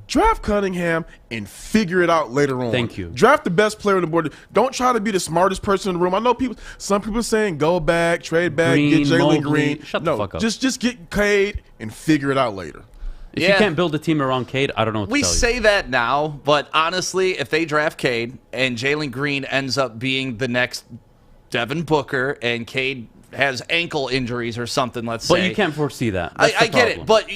Draft Cunningham and figure it out later on. Thank you. Draft the best player on the board. Don't try to be the smartest person in the room. I know some people saying go back, trade back, get Jalen Green. Shut the fuck up. Just get Cade and figure it out later. If you can't build a team around Cade, I don't know what to tell you. We say that now, but honestly, if they draft Cade and Jalen Green ends up being the next Devin Booker and Cade has ankle injuries or something, let's say. But you can't foresee that. I get it, but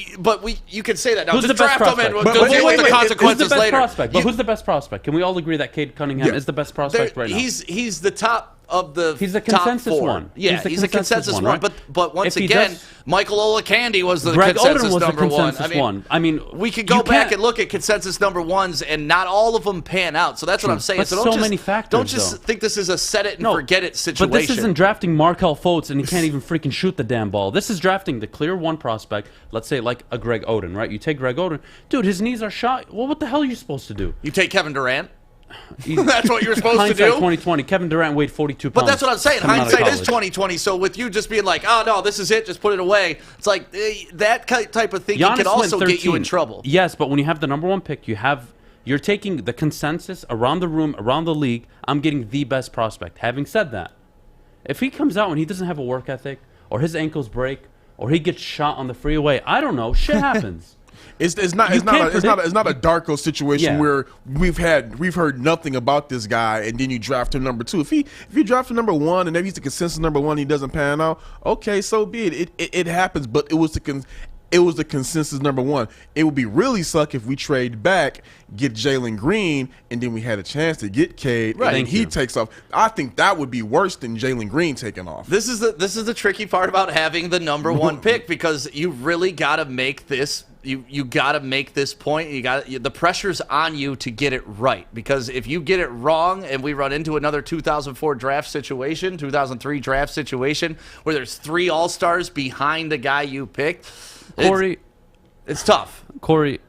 you can say that now. Who's Just the best draft them and prospect? we'll deal with the consequences later. Who's the best prospect? Can we all agree that Cade Cunningham is the best prospect right now? He's the top of the He's the top consensus 4. one. Yeah, he's the consensus one. right? But once again, Michael Olakandi was the Greg consensus Oden was number the consensus 1. I mean, we could go back and look at consensus number 1s, and not all of them pan out. So that's what I'm saying. But so many factors. Don't just think this is a set it and forget it situation. But this isn't drafting Markelle Fultz and he can't even freaking shoot the damn ball. This is drafting the clear 1 prospect. Let's say like a Greg Oden, right? You take Greg Oden, dude. His knees are shot. Well, what the hell are you supposed to do? You take Kevin Durant. That's what you're supposed to do. Hindsight 2020. Kevin Durant weighed 42 pounds. But that's what I'm saying. coming out of Hindsight is college. 2020. So with you just being like, oh no, this is it, just put it away. It's like that type of thinking can also get you in trouble. Yes, but when you have the number 1 pick, you're taking the consensus around the room, around the league. I'm getting the best prospect. Having said that, if he comes out and he doesn't have a work ethic, or his ankles break, or he gets shot on the freeway, I don't know. Shit happens. It's not a Darko situation where we've heard nothing about this guy and then you draft him number 2. If you draft him number 1 and maybe he's the consensus number 1, he doesn't pan out. Okay, so be it. It happens, but it was the consensus number 1. It would be really suck if we trade back, get Jalen Green, and then we had a chance to get Cade, and then he takes off. I think that would be worse than Jalen Green taking off. This is the tricky part about having the number 1 pick, because you really got to make this. You got to make this point. The pressure's on you to get it right, because if you get it wrong and we run into another 2004 draft situation, 2003 draft situation where there's 3 All-Stars behind the guy you picked, Kory, it's tough. Kory,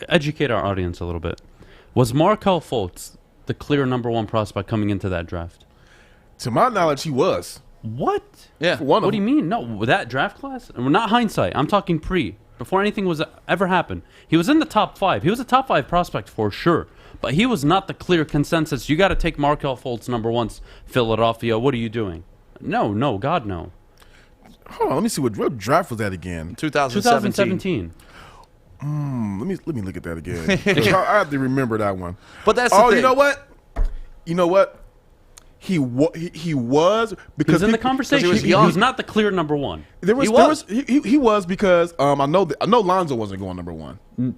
educate our audience a little bit. Was Markelle Fultz the clear number 1 prospect coming into that draft? To my knowledge, he was. What? Yeah. What do you mean? No, that draft class? Not hindsight. I'm talking before anything was ever happened. He was in the top 5. He was a top 5 prospect for sure. But he was not the clear consensus. You got to take Markelle Fultz number 1, Philadelphia. What are you doing? No, God, no. Hold on, let me see what draft was that again. 2017. Let me look at that again. I have to remember that one. But that's the thing. You know what? He was because in the conversation. He was not the clear number 1. He was because I know Lonzo wasn't going number 1.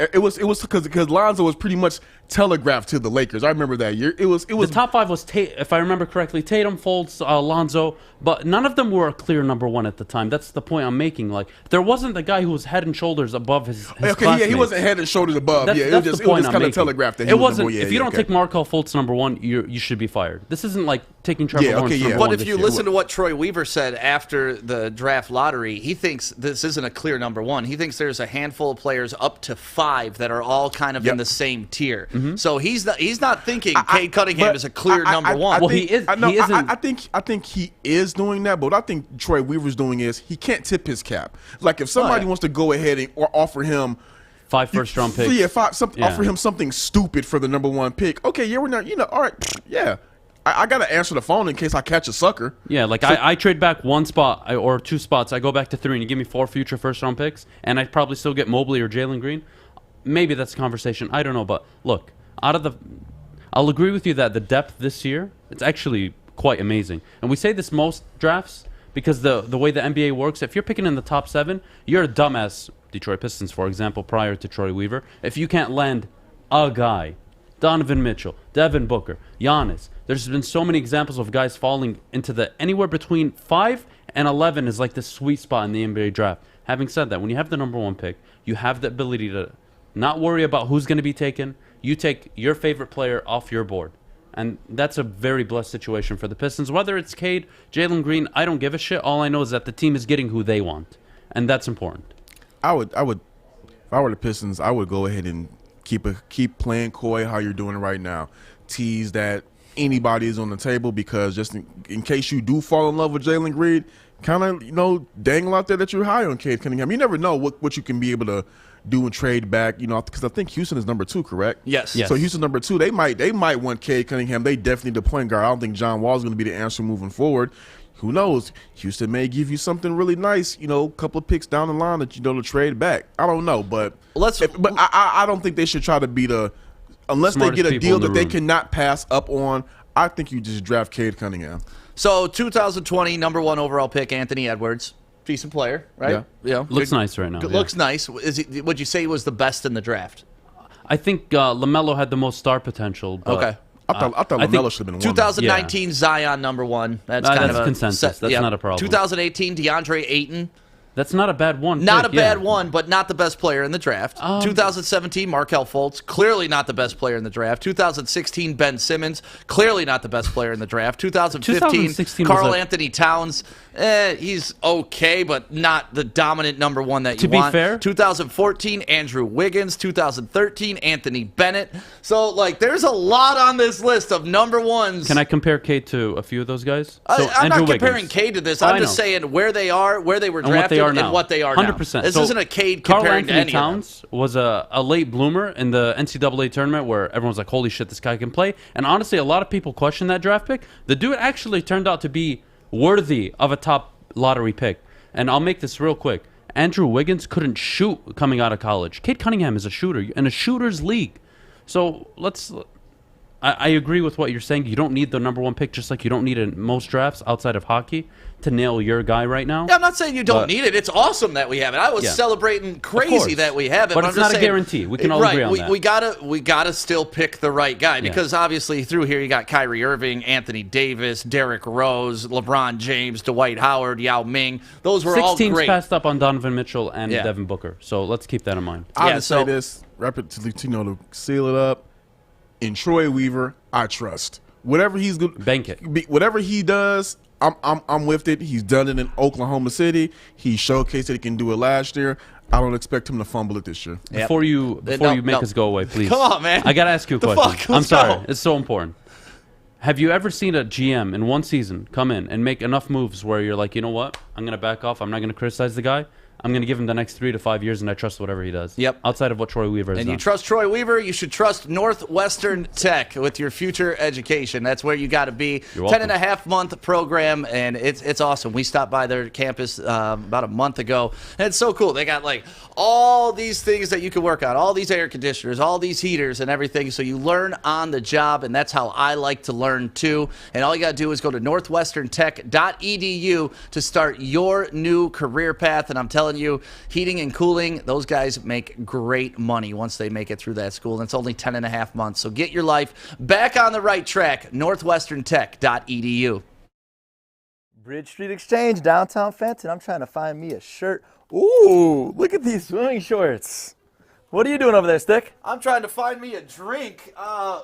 It was because Lonzo was pretty much telegraphed to the Lakers. I remember that year. It was the top 5 was if I remember correctly, Tatum, Fultz, Lonzo, but none of them were a clear number 1 at the time. That's the point I'm making. Like, there wasn't the guy who was head and shoulders above his classmates. He wasn't head and shoulders above. That's it was just kind of telegraphed that he was number 1. If you don't take Markelle Fultz number 1, you should be fired. This isn't like taking Trevor Lawrence number 1. But if you listen to what Troy Weaver said after the draft lottery, he thinks this isn't a clear number 1. He thinks there's a handful of players up to 5 that are all kind of in the same tier. So he's not thinking Cade Cunningham is a clear number 1. Well, he is. I think he is doing that, but what I think Troy Weaver's doing is he can't tip his cap. Like if somebody wants to go ahead or offer him 5 first-round picks, offer him something stupid for the number 1 pick. Okay, we're not. All right, yeah. I got to answer the phone in case I catch a sucker. Yeah, like I trade back 1 spot or 2 spots. I go back to 3, and you give me 4 future first-round picks, and I probably still get Mobley or Jalen Green. Maybe that's a conversation. I don't know, but look, I'll agree with you that the depth this year, it's actually quite amazing. And we say this most drafts because the way the NBA works, if you're picking in the top 7, you're a dumbass, Detroit Pistons, for example, prior to Troy Weaver, if you can't land a guy. Donovan Mitchell, Devin Booker, Giannis. There's been so many examples of guys falling into anywhere between 5 and 11 is like the sweet spot in the NBA draft. Having said that, when you have the number 1 pick, you have the ability to not worry about who's going to be taken. You take your favorite player off your board. And that's a very blessed situation for the Pistons. Whether it's Cade, Jalen Green, I don't give a shit. All I know is that the team is getting who they want. And that's important. I would if I were the Pistons, I would go ahead and keep playing coy how you're doing it right now. Tease that anybody is on the table, because just in case you do fall in love with Jalen Green, kind of, dangle out there that you're high on Cade Cunningham. You never know what you can be able to do and trade back, because I think Houston is number 2, correct? Yes. So Houston number 2, they might want Cade Cunningham. They definitely the point guard. I don't think John Wall is going to be the answer moving forward. Who knows? Houston may give you something really nice, a couple of picks down the line that to trade back. I don't know, but I don't think they should try to be unless they get a deal that they cannot pass up on. I think you just draft Cade Cunningham. So 2020 number 1 overall pick, Anthony Edwards. Decent player, right? Yeah. Looks nice right now. Looks nice. Would you say he was the best in the draft? I think LaMelo had the most star potential. But okay. I thought LaMelo should have been 2019 Zion number 1. That's kind of a consensus. That's not a problem. 2018 DeAndre Ayton. That's not a bad one. Not a bad one, but not the best player in the draft. 2017, Markelle Fultz, clearly not the best player in the draft. 2016, Ben Simmons, clearly not the best player in the draft. 2015, Karl Anthony Towns, he's okay, but not the dominant number 1 that you want. To be fair, 2014, Andrew Wiggins. 2013, Anthony Bennett. So, there's a lot on this list of number 1s. Can I compare Cade to a few of those guys? I'm not comparing Cade to this. I'm just saying where they are, where they were drafted, and what they are 100%. now. This isn't a Cade comparing to any Towns was a late bloomer in the NCAA tournament where everyone's like, holy shit, this guy can play. And honestly, a lot of people question that draft pick. The dude actually turned out to be worthy of a top lottery pick. And I'll make this real quick. Andrew Wiggins couldn't shoot coming out of college. Cade Cunningham is a shooter in a shooter's league. So I agree with what you're saying. You don't need the number 1 pick, just like you don't need it in most drafts outside of hockey to nail your guy right now. Yeah, I'm not saying you don't need it. It's awesome that we have it. I was celebrating crazy that we have it. But I'm it's just not saying, a guarantee. We can all agree on that. We gotta still pick the right guy because obviously through here you got Kyrie Irving, Anthony Davis, Derrick Rose, LeBron James, Dwight Howard, Yao Ming. Those were all great. 6 teams passed up on Donovan Mitchell and Devin Booker. So let's keep that in mind. I'll just say this rapidly, to seal it up. In Troy Weaver, I trust. Whatever he's good, bank it. Whatever he does, I'm with it. He's done it in Oklahoma City. He showcased that he can do it last year. I don't expect him to fumble it this year. Before you make us go away, please. Come on, man. I gotta ask you a question. Fuck? I'm Let's sorry. go. It's so important. Have you ever seen a GM in one season come in and make enough moves where you're like, you know what? I'm gonna back off. I'm not gonna criticize the guy. I'm going to give him the next 3 to 5 years, and I trust whatever he does. Yep. Outside of what Troy Weaver has And done. you trust Troy Weaver, you should trust Northwestern Tech with your future education. That's where you got to be. You're welcome. 10.5-month program, and it's awesome. We stopped by their campus about a month ago, and it's so cool. They got like all these things that you can work on, all these air conditioners, all these heaters and everything, so you learn on the job, and that's how I like to learn too. And all you got to do is go to northwesterntech.edu to start your new career path, and I'm telling you, heating and cooling, those guys make great money once they make it through that school, and it's only 10.5 months. So get your life back on the right track, northwesterntech.edu. Bridge Street Exchange, downtown Fenton. I'm trying to find me a shirt. Ooh, look at these swimming shorts. What are you doing over there, Stick? I'm trying to find me a drink.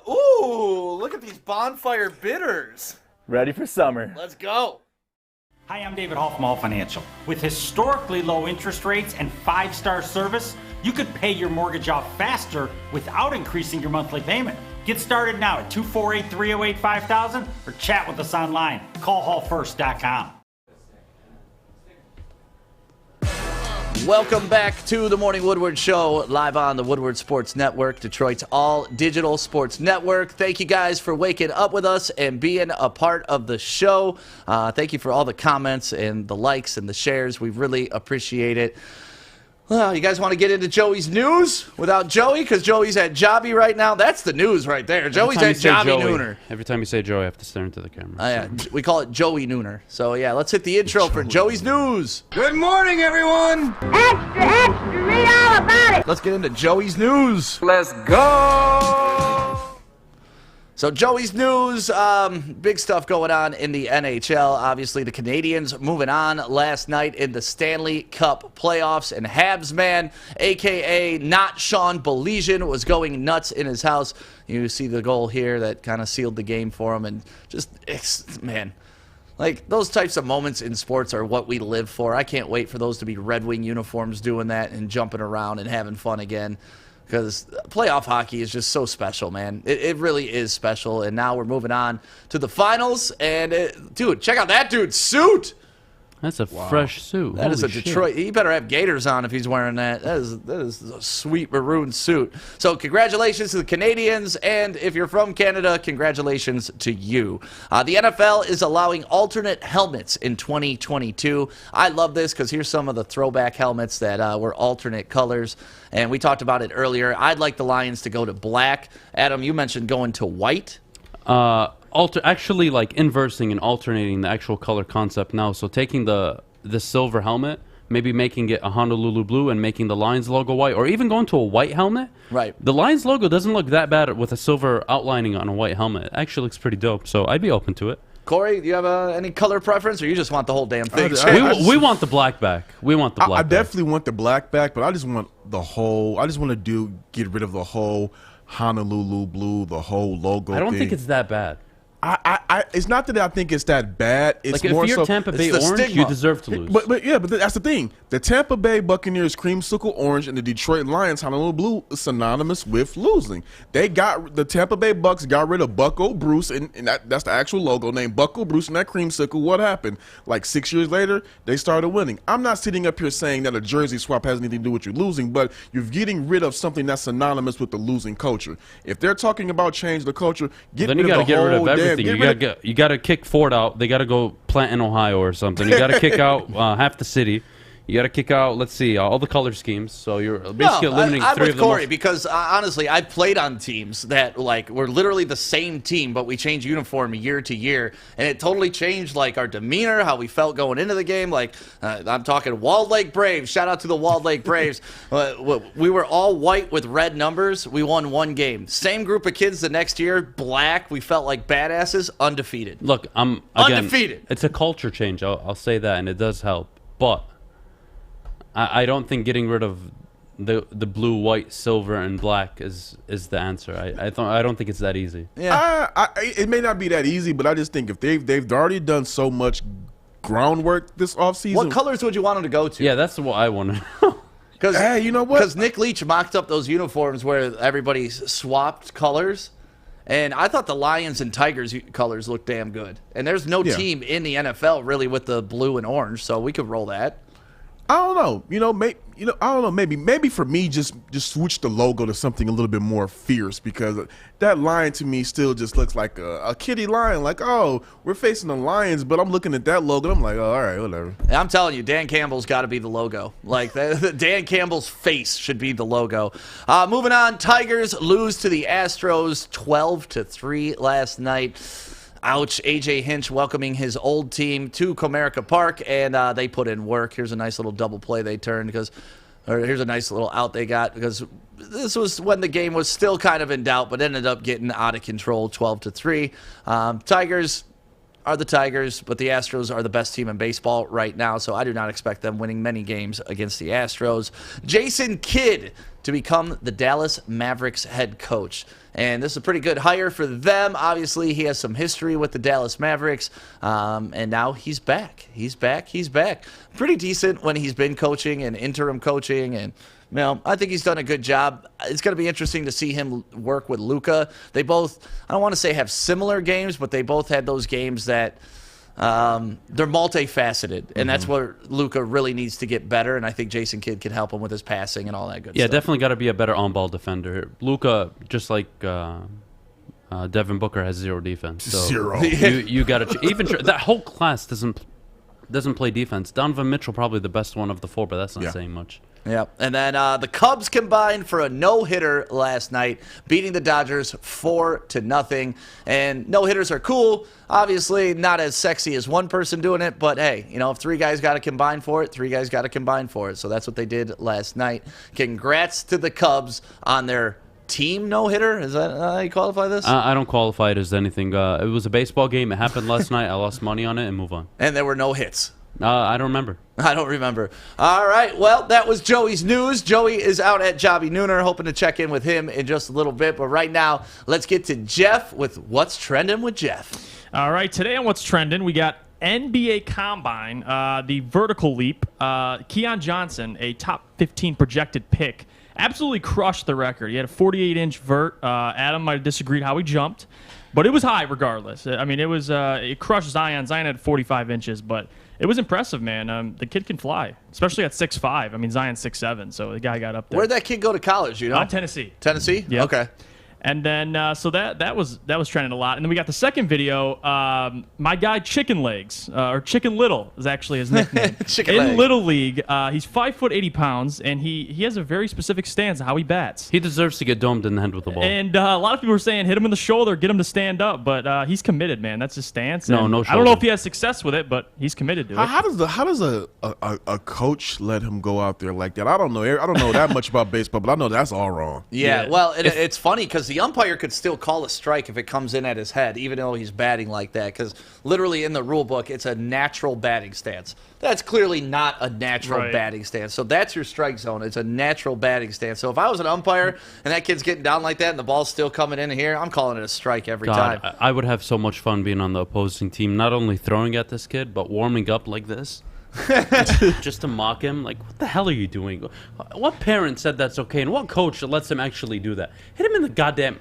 Ooh, look at these bonfire bitters. Ready for summer. Let's go. Hi, I'm David Hall from Hall Financial. With historically low interest rates and 5-star service, you could pay your mortgage off faster without increasing your monthly payment. Get started now at 248-308-5000 or chat with us online. Call hallfirst.com. Welcome back to the Morning Woodward Show, live on the Woodward Sports Network, Detroit's all-digital sports network. Thank you guys for waking up with us and being a part of the show. Thank you for all the comments and the likes and the shares. We really appreciate it. Well, you guys want to get into Joey's news without Joey? Because Joey's at Jobby right now. That's the news right there. Joey's at Jobby Nooner. Every time you say Joey, I have to stare into the camera. Yeah, we call it Joey Nooner. So, yeah, let's hit the intro for Joey's news. Good morning, everyone. Extra, extra, read all about it. Let's get into Joey's news. Let's go. So Joey's news, big stuff going on in the NHL. Obviously, the Canadians moving on last night in the Stanley Cup playoffs. And Habs man, a.k.a. not Sean Baligian, was going nuts in his house. You see the goal here that kind of sealed the game for him. And just, man, like those types of moments in sports are what we live for. I can't wait for those to be Red Wing uniforms doing that and jumping around and having fun again. Because playoff hockey is just so special, man. It really is special. And now we're moving on to the finals. And, dude, check out that dude's suit. That's a fresh suit. That is a Detroit. He better have gaiters on if he's wearing that. That is a sweet maroon suit. So congratulations to the Canadians. And if you're from Canada, congratulations to you. The NFL is allowing alternate helmets in 2022. I love this because here's some of the throwback helmets that were alternate colors. And we talked about it earlier. I'd like the Lions to go to black. Adam, you mentioned going to white. Actually, like inversing and alternating the actual color concept now. So taking the silver helmet, maybe making it a Honolulu blue and making the Lions logo white, or even going to a white helmet. Right. The Lions logo doesn't look that bad with a silver outlining on a white helmet. It actually looks pretty dope. So I'd be open to it. Kory, do you have any color preference, or you just want the whole damn thing? We want the black back. We want the black I definitely want the black back, but I just want the whole. I just want to get rid of the whole Honolulu blue, the whole logo. I don't think it's that bad. It's not that I think it's that bad. It's like more if you're Tampa Bay Orange, you deserve to lose. But that's the thing. The Tampa Bay Buccaneers creamsicle orange and the Detroit Lions Honolulu blue is synonymous with losing. The Tampa Bay Bucks got rid of Bucko Bruce, and that's the actual logo name, Bucko Bruce, and that creamsicle. What happened? Like 6 years later, they started winning. I'm not sitting up here saying that a jersey swap has anything to do with you losing, but you're getting rid of something that's synonymous with the losing culture. If they're talking about change the culture, then you got to get rid of everything. You got to kick Ford out. They got to go plant in Ohio or something. You got to kick out half the city. You got to kick out, let's see, all the color schemes. So you're basically eliminating I'm three with of the Kory most... because honestly, I've played on teams that like were literally the same team, but we changed uniform year to year, and it totally changed like our demeanor, how we felt going into the game. Like I'm talking Walled Lake Braves. Shout out to the Walled Lake Braves. We were all white with red numbers. We won one game. Same group of kids the next year, black. We felt like badasses, undefeated. Look, again, undefeated. It's a culture change. I'll say that, and it does help, but. I don't think getting rid of the blue, white, silver, and black is the answer. I don't think it's that easy. Yeah, it may not be that easy, but I just think if they've already done so much groundwork this offseason. What colors would you want them to go to? Yeah, that's what I want to know. Because hey, you know what? Because Nick Leach mocked up those uniforms where everybody swapped colors. And I thought the Lions and Tigers colors looked damn good. And there's no team in the NFL really with the blue and orange, so we could roll that. I don't know. I don't know. Maybe for me, just switch the logo to something a little bit more fierce, because that lion to me still just looks like a kitty lion. Like, oh, we're facing the Lions, but I'm looking at that logo. And I'm like, oh, all right, whatever. I'm telling you, Dan Campbell's got to be the logo. Like Dan Campbell's face should be the logo. Moving on, Tigers lose to the Astros 12-3 last night. Ouch. A.J. Hinch welcoming his old team to Comerica Park, and they put in work. Here's a nice little double play they turned, here's a nice little out they got, because this was when the game was still kind of in doubt, but ended up getting out of control 12-3. Tigers are the Tigers, but the Astros are the best team in baseball right now, so I do not expect them winning many games against the Astros. Jason Kidd to become the Dallas Mavericks head coach. And this is a pretty good hire for them. Obviously, he has some history with the Dallas Mavericks, and now he's back. He's back. Pretty decent when he's been coaching and interim coaching, and I think he's done a good job. It's going to be interesting to see him work with Luka. They both, I don't want to say have similar games, but they both had those games that they're multifaceted, and that's where Luka really needs to get better, and I think Jason Kidd can help him with his passing and all that good stuff. Yeah, definitely got to be a better on-ball defender. Luka, just like Devin Booker, has zero defense. So zero. You got to even that whole class doesn't play defense. Donovan Mitchell probably the best one of the four, but that's not saying much. Yeah, and then the Cubs combined for a no-hitter last night, beating the Dodgers 4-0. And no-hitters are cool. Obviously, not as sexy as one person doing it, but hey, if three guys got to combine for it, three guys got to combine for it. So that's what they did last night. Congrats to the Cubs on their team no-hitter. Is that how you qualify this? I don't qualify it as anything. It was a baseball game. It happened last night. I lost money on it and move on. And there were no hits. I don't remember. All right. Well, that was Joey's news. Joey is out at Jobby Nooner, hoping to check in with him in just a little bit. But right now, let's get to Jeff with What's Trending with Jeff. All right. Today on What's Trending, we got NBA Combine, the vertical leap. Keon Johnson, a top 15 projected pick, absolutely crushed the record. He had a 48-inch vert. Adam might have disagreed how he jumped, but it was high regardless. I mean, it crushed Zion. Zion had 45 inches, but it was impressive, man. The kid can fly, especially at 6'5". I mean, Zion's 6'7", so the guy got up there. Where'd that kid go to college, Tennessee. Tennessee? Yeah. Okay. And then, so that was trending a lot. And then we got the second video. My guy Chicken Legs, or Chicken Little is actually his nickname. In Little League, he's 5 foot 80 pounds, and he has a very specific stance on how he bats. He deserves to get domed in the head with the ball. And a lot of people are saying hit him in the shoulder, get him to stand up, but he's committed, man. That's his stance. No shoulder. I don't know if he has success with it, but he's committed to it. How does a coach let him go out there like that? I don't know that much about baseball, but I know that's all wrong. Yeah. Well, it's funny because the umpire could still call a strike if it comes in at his head, even though he's batting like that, because literally in the rule book, it's a natural batting stance. That's clearly not a natural batting stance. So that's your strike zone. It's a natural batting stance. So if I was an umpire and that kid's getting down like that and the ball's still coming in here, I'm calling it a strike every time. I would have so much fun being on the opposing team, not only throwing at this kid, but warming up like this. Just to mock him. Like, what the hell are you doing? What parent said that's okay, and what coach lets him actually do that? Hit him in the goddamn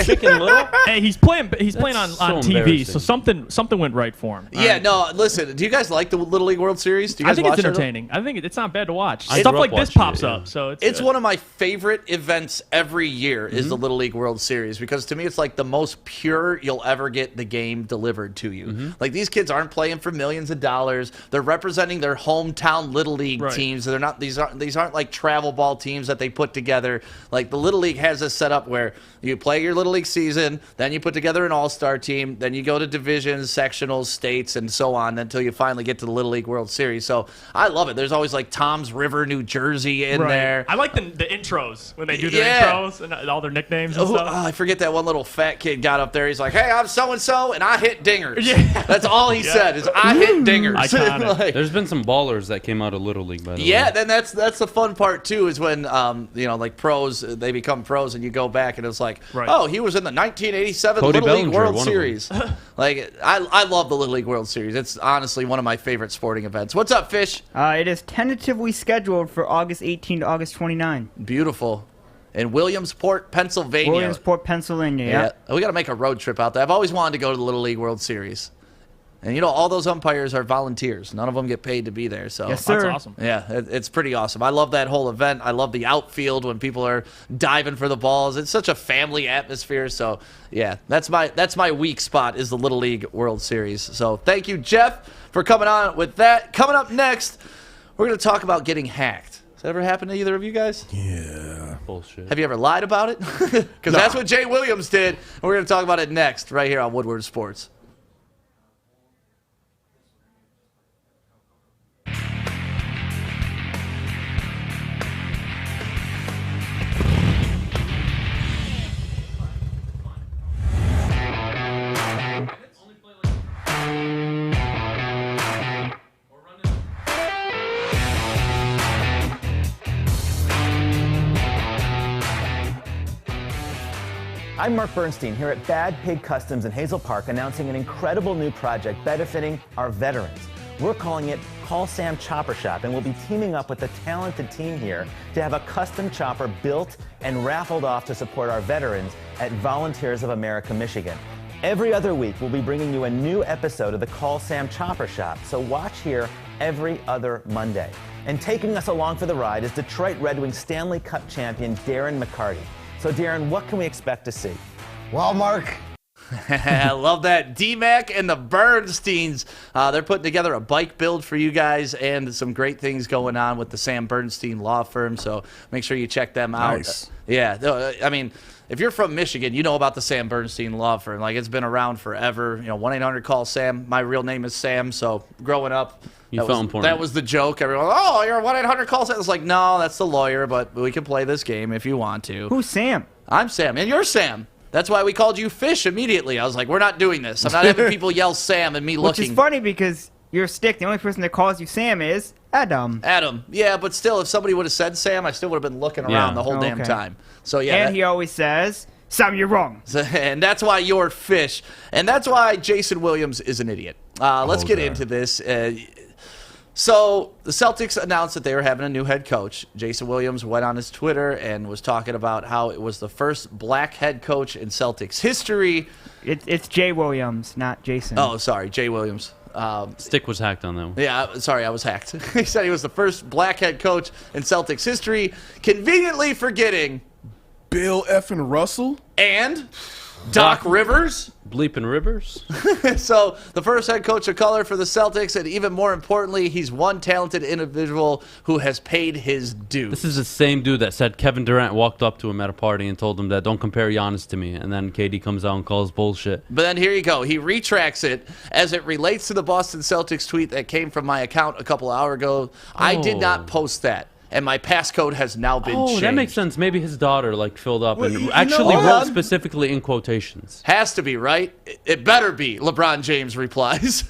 Chicken Little. Hey, he's playing on TV, so something went right for him. Yeah, no, listen, do you guys like the Little League World Series? Do you guys I think watch it's entertaining. I think it's not bad to watch. Stuff Stuff like this pops up, so it's one of my favorite events every year is the Little League World Series, because to me it's like the most pure you'll ever get the game delivered to you. Like, these kids aren't playing for millions of dollars. They're representing their hometown Little League Right. teams. They're not these aren't like travel ball teams that they put together. Like the Little League has this set up where you play your Little League season, then you put together an all-star team, then you go to divisions, sectionals, states, and so on until you finally get to the Little League World Series. So I love it. There's always like Tom's River, New Jersey in there. I like the intros when they do their Yeah. intros and all their nicknames and Oh, stuff. I forget that one little fat kid got up there. He's like, "Hey, I'm so-and-so, and I hit dingers." Yeah. That's all he said is, "I hit dingers." Iconic. Like, There's been some ballers that came out of Little League, by the way. yeah, then that's the fun part too, is when like pros, they become pros, and you go back and it's like, Right. oh, he was in the 1987 Cody Little League Bellinger, World one of them. Series. Like I love the Little League World Series. It's honestly one of my favorite sporting events. What's up, Fish? It is tentatively scheduled for August 18 to August 29. Beautiful. In Williamsport, Pennsylvania. Williamsport, Pennsylvania. Yeah, we got to make a road trip out there. I've always wanted to go to the Little League World Series. And you know, all those umpires are volunteers. None of them get paid to be there. So Yes, sir. That's awesome. yeah, it's pretty awesome. I love that whole event. I love the outfield when people are diving for the balls. It's such a family atmosphere. So yeah, that's my weak spot is the Little League World Series. So thank you, Jeff, for coming on with that. Coming up next, we're going to talk about getting hacked. Has that ever happened to either of you guys? Yeah. Bullshit. Have you ever lied about it? Because that's what Jay Williams did. And we're going to talk about it next, right here on Woodward Sports. I'm Mark Bernstein here at Bad Pig Customs in Hazel Park, announcing an incredible new project benefiting our veterans. We're calling it Call Sam Chopper Shop, and we'll be teaming up with a talented team here to have a custom chopper built and raffled off to support our veterans at Volunteers of America, Michigan. Every other week, we'll be bringing you a new episode of the Call Sam Chopper Shop, so watch here every other Monday. And taking us along for the ride is Detroit Red Wings Stanley Cup champion Darren McCarty. So, Darren, what can we expect to see? Well, Mark, I love that. D-Mac and the Bernsteins. They're putting together a bike build for you guys and some great things going on with the Sam Bernstein Law Firm. So make sure you check them out. Nice. I mean, if you're from Michigan, you know about the Sam Bernstein Law Firm. Like, it's been around forever. 1-800-CALL-SAM. My real name is Sam. So growing up, that was the joke. Everyone, oh, you're 1-800-CALL-SAM. It's like, no, that's the lawyer, but we can play this game if you want to. Who's Sam? I'm Sam, and you're Sam. That's why we called you Fish immediately. I was like, we're not doing this. I'm not having people yell Sam and me looking. Which is funny because you're a stick. The only person that calls you Sam is Adam. Adam. Yeah, but still, if somebody would have said Sam, I still would have been looking around the whole damn time. So yeah. And he always says, Sam, you're wrong. And that's why you're Fish. And that's why Jason Williams is an idiot. Let's get into this. So the Celtics announced that they were having a new head coach. Jason Williams went on his Twitter and was talking about how it was the first black head coach in Celtics history. It's Jay Williams, not Jason. Oh, sorry, Jay Williams. Stick was hacked on that one. Yeah, sorry, I was hacked. He said he was the first black head coach in Celtics history, conveniently forgetting Bill effing Russell and Doc Rivers. Bleeping Rivers. So the first head coach of color for the Celtics, and even more importantly, he's one talented individual who has paid his due. This is the same dude that said Kevin Durant walked up to him at a party and told him that don't compare Giannis to me, and then KD comes out and calls bullshit. But then here you go. He retracts it as it relates to the Boston Celtics tweet that came from my account a couple of hours ago. I did not post that. And my passcode has now been changed. Oh, that makes sense. Maybe his daughter filled up and actually wrote specifically in quotations. Has to be, right? It better be. LeBron James replies.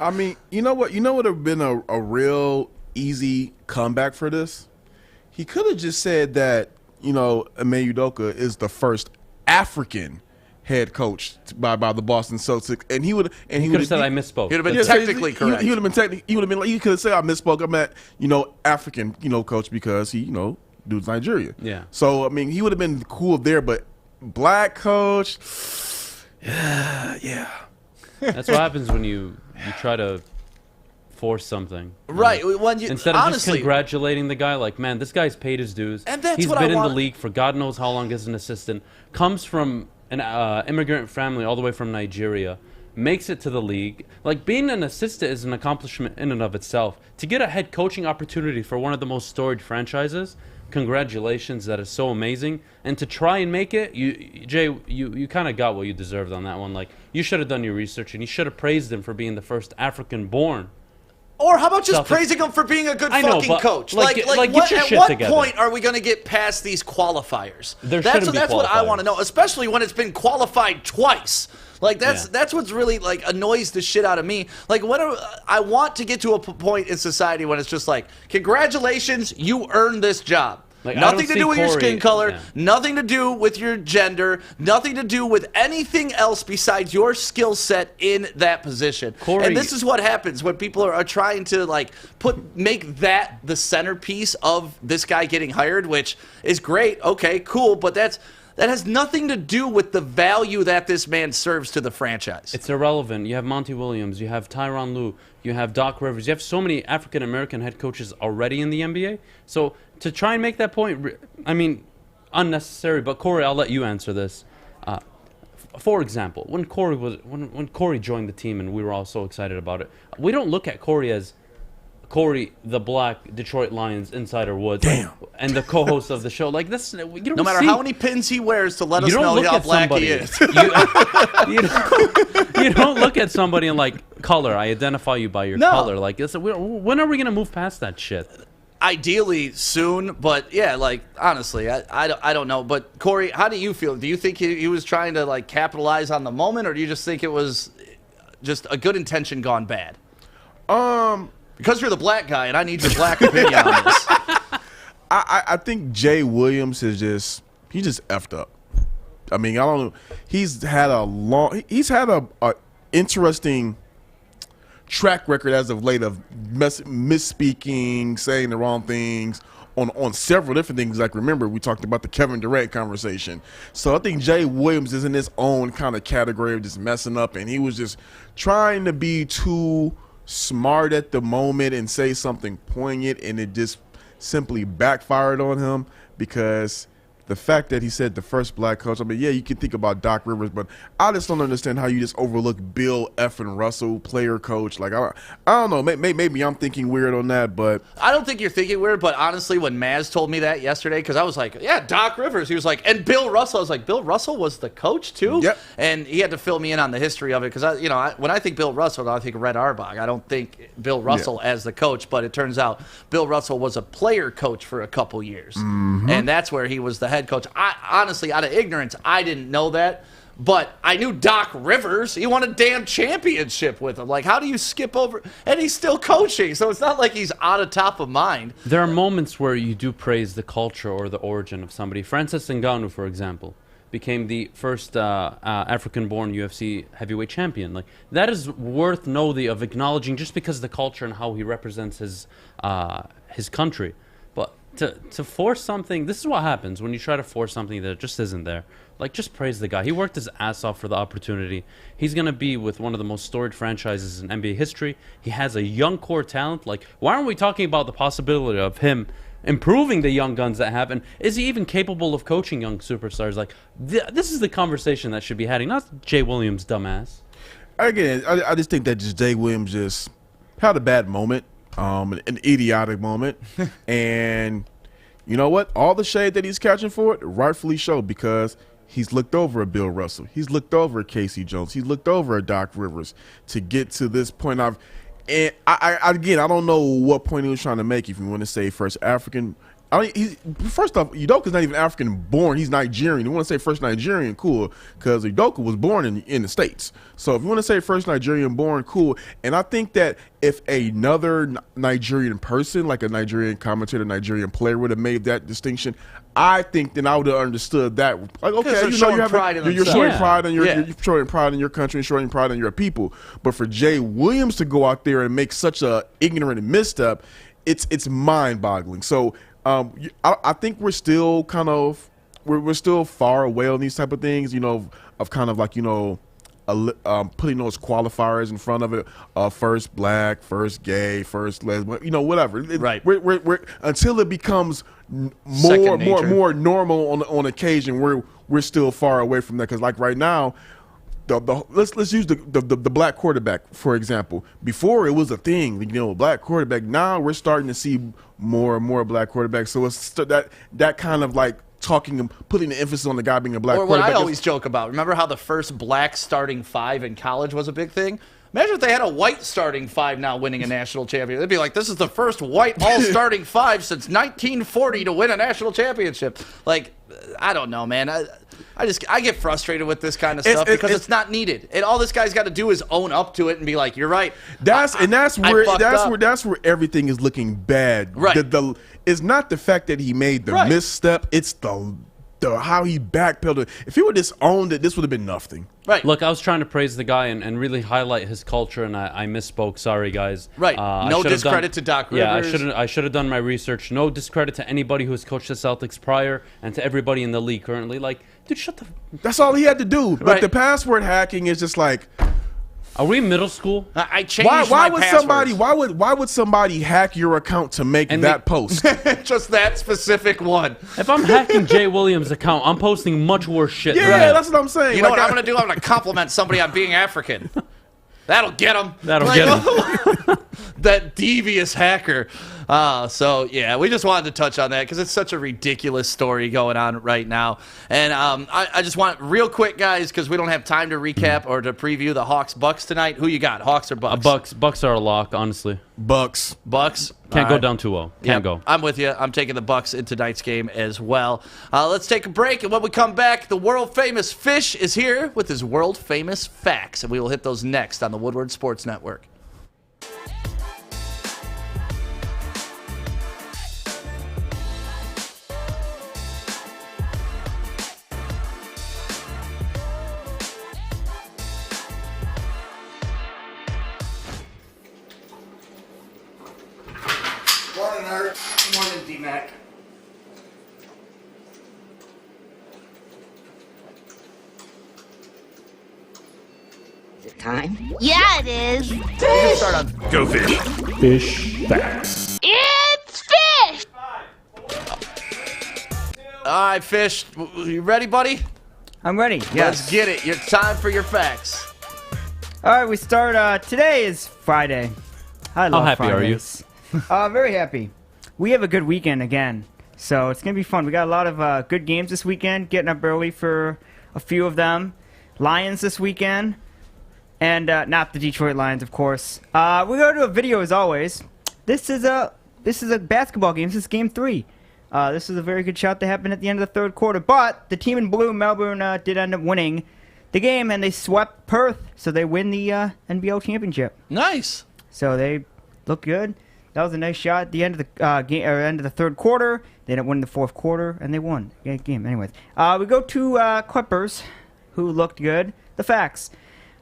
I mean, you know what? You know what would have been a real easy comeback for this? He could have just said that, Ime Udoka is the first African head coach by the Boston Celtics, and he would have said I misspoke. He would have been technically correct. He would have been like, he could have said I misspoke. I meant African coach because he dude's Nigeria. Yeah. So I mean he would have been cool there, but black coach, yeah. That's what happens when you try to force something. Right. Instead of just congratulating the guy, like, man, this guy's paid his dues. And that's He's what been I in want. the league for God knows how long as an assistant. Comes from an immigrant family all the way from Nigeria. makes it to the league. Like, being an assistant is an accomplishment in and of itself. To get a head coaching opportunity for one of the most storied franchises, congratulations, that is so amazing. And to try and make it, Jay, you kind of got what you deserved on that one. Like, you should have done your research, and you should have praised him for being the first African-born. Or how about just praising him for being a good fucking coach? Like, at what point are we going to get past these qualifiers? That's what I want to know, especially when it's been qualified twice. Like, that's what's really, like, annoys the shit out of me. Like, I want to get to a point in society when it's just like, congratulations, you earned this job. Like, nothing to do with your skin color, nothing to do with your gender, nothing to do with anything else besides your skill set in that position. Kory, and this is what happens when people are trying to, like, make that the centerpiece of this guy getting hired, which is great. Okay, cool, but that has nothing to do with the value that this man serves to the franchise. It's irrelevant. You have Monty Williams, you have Tyronn Lue, you have Doc Rivers. You have so many African-American head coaches already in the NBA. So to try and make that point, I mean, unnecessary. But Kory, I'll let you answer this. For example, when Kory joined the team and we were all so excited about it, we don't look at Kory as Kory, the black Detroit Lions insider Woods, and the co-host of the show. Like this, you don't no matter how many pins he wears to let us know how black he is. You don't look at somebody and like color. I identify you by your color. Like this, when are we gonna move past that shit? Ideally soon, but yeah, like honestly, I don't know. But Kory, how do you feel? Do you think he was trying to like capitalize on the moment, or do you just think it was just a good intention gone bad? Because you're the black guy, and I need your black opinion on this. I think Jay Williams is just effed up. I mean, I don't know. He's had a interesting track record as of late of misspeaking, saying the wrong things on several different things. Like, remember, we talked about the Kevin Durant conversation. So I think Jay Williams is in his own kind of category of just messing up, and he was just trying to be too smart at the moment and say something poignant, and it just simply backfired on him because the fact that he said the first black coach, I mean, yeah, you can think about Doc Rivers, but I just don't understand how you just overlook Bill effing Russell, player coach. Like, I don't know. Maybe I'm thinking weird on that, but I don't think you're thinking weird. But honestly, when Maz told me that yesterday, because I was like, yeah, Doc Rivers. He was like, and Bill Russell. I was like, Bill Russell was the coach too. Yep. And he had to fill me in on the history of it because when I think Bill Russell, I think Red Auerbach. I don't think Bill Russell as the coach. But it turns out Bill Russell was a player coach for a couple years, and that's where he was the head coach. I honestly, out of ignorance, I didn't know that, but I knew Doc Rivers. He won a damn championship with him. Like, how do you skip over? And he's still coaching, so it's not like he's out of top of mind. There are moments where you do praise the culture or the origin of somebody. Francis Ngannou, for example, became the first African-born UFC heavyweight champion. Like, that is worth noting of acknowledging just because of the culture and how he represents his country. To force something, this is what happens when you try to force something that just isn't there. Like, just praise the guy. He worked his ass off for the opportunity. He's going to be with one of the most storied franchises in NBA history. He has a young core talent. Like, why aren't we talking about the possibility of him improving the young guns that have? And is he even capable of coaching young superstars? Like, this is the conversation that should be having, not Jay Williams, dumbass. Again, I just think that just Jay Williams just had a bad moment. An idiotic moment. And you know what? All the shade that he's catching for it, rightfully so, because he's looked over at Bill Russell. He's looked over at Casey Jones. He's looked over at Doc Rivers to get to this point. I don't know what point he was trying to make. If you want to say first African, first off, Udoka's not even African born. He's Nigerian. You want to say first Nigerian, cool, because Udoka was born in the States. So if you want to say first Nigerian born, cool. And I think that if another Nigerian person, like a Nigerian commentator, Nigerian player, would have made that distinction, I think then I would have understood that. Like, okay, you're showing pride in your country and showing pride in your people. But for Jay Williams to go out there and make such a ignorant misstep, it's mind-boggling. So I think we're still kind of we're still far away on these type of things, of kind of like, putting those qualifiers in front of it, first black, first gay, first lesbian, whatever. Right. We're until it becomes more normal on occasion. We're still far away from that, because like right now, let's use the black quarterback for example. Before it was a thing, black quarterback. Now we're starting to see more and more black quarterbacks. So it's that kind of like putting the emphasis on the guy being a black quarterback. Or what I always joke about. Remember how the first black starting five in college was a big thing? Imagine if they had a white starting five now winning a national championship. They'd be like, this is the first white all-starting five since 1940 to win a national championship. Like, I don't know, man. I get frustrated with this kind of stuff because it's not needed. And all this guy's got to do is own up to it and be like, you're right. That's where everything is looking bad. Right. It's not the fact that he made the misstep. It's the how he backpedaled. If he would just owned it, this would have been nothing. Right. Look, I was trying to praise the guy and really highlight his culture, and I misspoke. Sorry, guys. Right. No discredit to Doc Rivers. Yeah, I should have done my research. No discredit to anybody who has coached the Celtics prior and to everybody in the league currently. Like, dude, shut the... That's all he had to do. Right. Like, the password hacking is just like... Are we in middle school? I changed my passwords. Why would somebody hack your account to make that post? Just that specific one. If I'm hacking Jay Williams' account, I'm posting much worse shit. Yeah, that's what I'm saying. You know what I'm going to do? I'm going to compliment somebody on being African. That'll get him. That'll get him. That devious hacker. So, yeah, we just wanted to touch on that because it's such a ridiculous story going on right now. And I just want, real quick, guys, because we don't have time to recap or to preview the Hawks-Bucks tonight. Who you got, Hawks or Bucks? Bucks are a lock, honestly. Bucks. Can't go down 2-0. Can't go. I'm with you. I'm taking the Bucks in tonight's game as well. Let's take a break, and when we come back, the world-famous Fish is here with his world-famous facts, and we will hit those next on the Woodward Sports Network. Morning, Art. Morning, D-Mac. Is it time? Yeah, it is. Go Fish. Fish facts. It's Fish! All right, Fish. You ready, buddy? I'm ready. Yes. Let's get it. Your time for your facts. All right, we start. Today is Friday. I love How happy Fridays. Are you? Very happy. We have a good weekend again, so it's going to be fun. We got a lot of good games this weekend, getting up early for a few of them. Lions this weekend, and not the Detroit Lions, of course. We're going to do a video as always. This is a basketball game. This is Game 3. This is a very good shot that happened at the end of the third quarter, but the team in blue, Melbourne, did end up winning the game, and they swept Perth, so they win the NBL championship. Nice. So they look good. That was a nice shot at the end of the game, or end of the third quarter. They ended up winning the fourth quarter, and they won the game. Anyways, we go to Clippers, who looked good. The facts.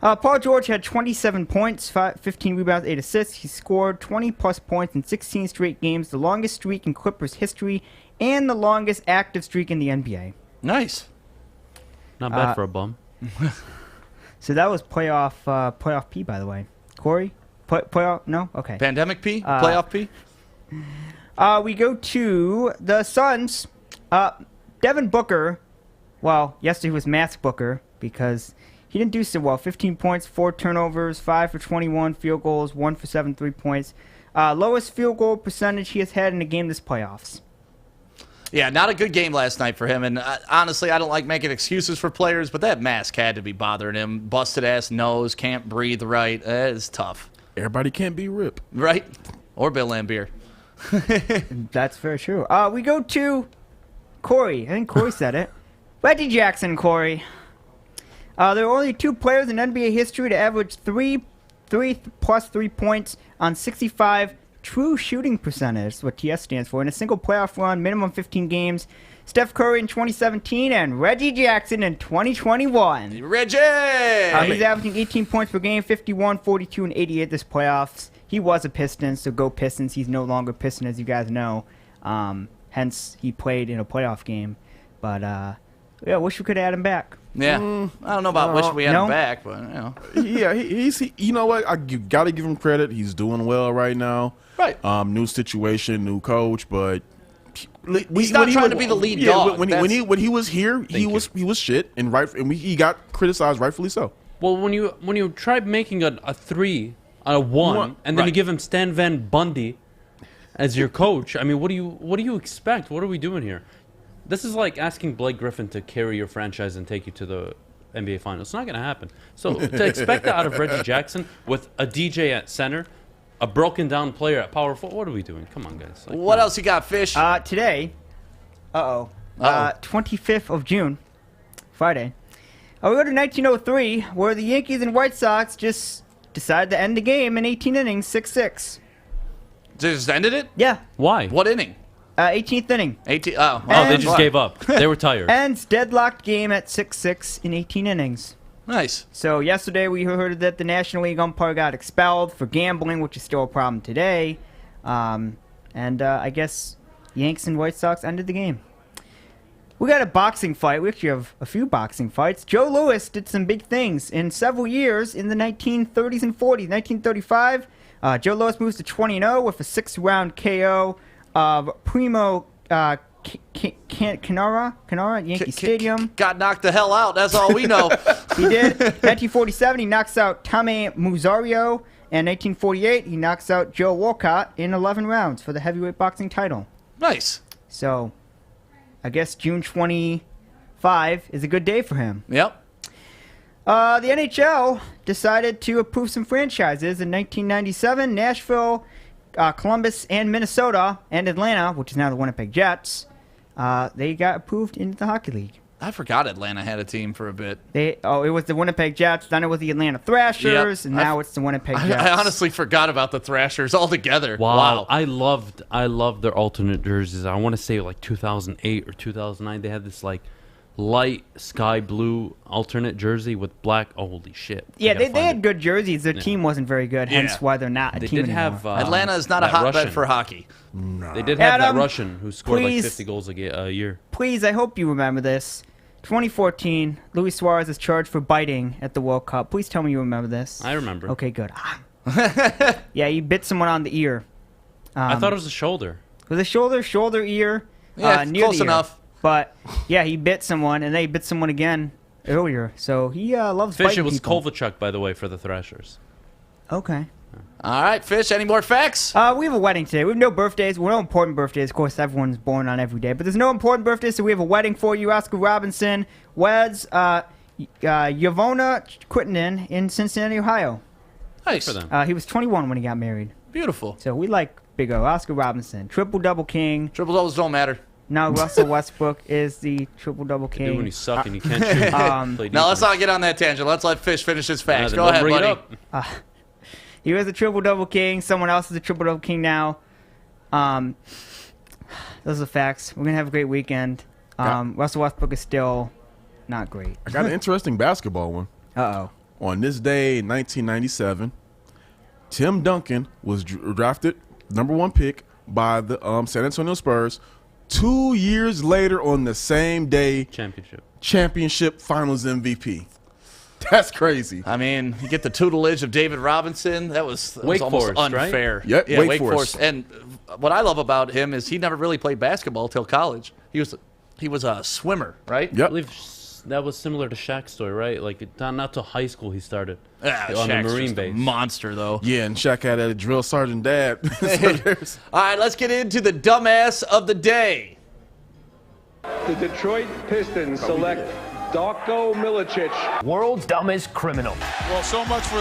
Paul George had 27 points, 15 rebounds, 8 assists. He scored 20-plus points in 16 straight games, the longest streak in Clippers history, and the longest active streak in the NBA. Nice. Not bad for a bum. So that was playoff P, by the way. Kory? Playoff? No? Okay. Pandemic P? Playoff P? We go to the Suns. Devin Booker, well, yesterday was Mask Booker because he didn't do so well. 15 points, 4 turnovers, 5 for 21 field goals, 1 for 7 3-points. Lowest field goal percentage he has had in a game this playoffs. Yeah, not a good game last night for him. And honestly, I don't like making excuses for players, but that mask had to be bothering him. Busted-ass nose, can't breathe right. It's tough. Everybody can't be Rip. Right? Or Bill Laimbeer. That's very true. We go to Kory. I think Kory said it. Reggie Jackson, Kory. There are only 2 players in NBA history to average 3 plus 3 points on 65 true shooting percentage, what TS stands for, in a single playoff run, minimum 15 games. Steph Curry in 2017 and Reggie Jackson in 2021. Reggie! He's averaging 18 points per game, 51, 42, and 88 this playoffs. He was a Piston, so go Pistons. He's no longer Piston, as you guys know. Hence, he played in a playoff game. But, yeah, wish we could add him back. Yeah, I don't know about wishing we had him back, but, you know. Yeah, you know what? You got to give him credit. He's doing well right now. Right. New situation, new coach, but he's not trying to be the lead dog. When he was here, he was shit, and he got criticized rightfully so. Well, when you try making a 3 on a 1, and then you give him Stan Van Gundy as your coach, I mean, what do you expect? What are we doing here? This is like asking Blake Griffin to carry your franchise and take you to the NBA Finals. It's not going to happen. So to expect that out of Reggie Jackson with a DJ at center, a broken down player at power forward, what are we doing? Come on, guys. Like, what else you got, Fish? Today, 25th of June, Friday. We go to 1903, where the Yankees and White Sox just decided to end the game in 18 innings, 6-6. They just ended it? Yeah. Why? What inning? 18th inning. 18. Oh, they just gave up. They were tired. Ends deadlocked game at 6-6 in 18 innings. Nice. So yesterday we heard that the National League umpire got expelled for gambling, which is still a problem today. I guess Yanks and White Sox ended the game. We got a boxing fight. We actually have a few boxing fights. Joe Louis did some big things in several years in the 1930s and 40s. 1935, Joe Louis moves to 20-0 with a 6-round KO of Primo Canara at Yankee Stadium. Got knocked the hell out. That's all we know. He did. 1947, he knocks out Tommy Musario. And 1948, he knocks out Joe Walcott in 11 rounds for the heavyweight boxing title. Nice. So, I guess June 25 is a good day for him. Yep. The NHL decided to approve some franchises in 1997. Nashville, Columbus, and Minnesota, and Atlanta, which is now the Winnipeg Jets, they got approved into the Hockey League. I forgot Atlanta had a team for a bit. It was the Winnipeg Jets, then it was the Atlanta Thrashers, and now it's the Winnipeg Jets. I honestly forgot about the Thrashers altogether. Wow. I loved their alternate jerseys. I want to say like 2008 or 2009. They had this like light sky blue alternate jersey with black. Oh, holy shit! Yeah, they had good jerseys. Their team wasn't very good, hence why they're not a team did anymore. have Atlanta is not a hotbed for hockey. No. They did have Adam, that Russian who scored please, like 50 goals a year. Please, I hope you remember this. 2014, Luis Suarez is charged for biting at the World Cup. Please tell me you remember this. I remember. Okay, good. Yeah, he bit someone on the ear. I thought it was a shoulder. Was it shoulder, ear? Yeah, near close the ear. enough. But, yeah, he bit someone, and then he bit someone again earlier. So he loves Fish, biting it was people. Kovalchuk, by the way, for the Thrashers. Okay. All right, Fish, any more facts? We have a wedding today. We have no birthdays. Well, no important birthdays. Of course, everyone's born on every day. But there's no important birthdays, so we have a wedding for you. Oscar Robinson weds Yvonna Quittenden in Cincinnati, Ohio. Nice. For them. He was 21 when he got married. Beautiful. So we like Big O. Oscar Robinson. Triple-double king. Triple-doubles don't matter. Now Russell Westbrook is the triple-double king. Do when you suck and you can't shoot. Now, let's not get on that tangent. Let's let Fish finish his facts. Go ahead, buddy. He was a triple-double king. Someone else is a triple-double king now. Those are the facts. We're going to have a great weekend. Russell Westbrook is still not great. I got an interesting basketball one. Uh-oh. On this day in 1997, Tim Duncan was drafted #1 pick by the San Antonio Spurs. 2 years later on the same day, championship finals MVP. That's crazy. I mean, you get the tutelage of David Robinson. That was almost unfair. Right? Yep, yeah, Wake Forest. And what I love about him is he never really played basketball till college. He was a swimmer, right? I believe that was similar to Shaq's story, right? Like not till high school he started on Shaq's the Marine just a base. monster, though. Yeah, and Shaq had a drill sergeant dad. All right, let's get into the dumbass of the day. The Detroit Pistons select Darko Milicic. World's dumbest criminal. Well, so much for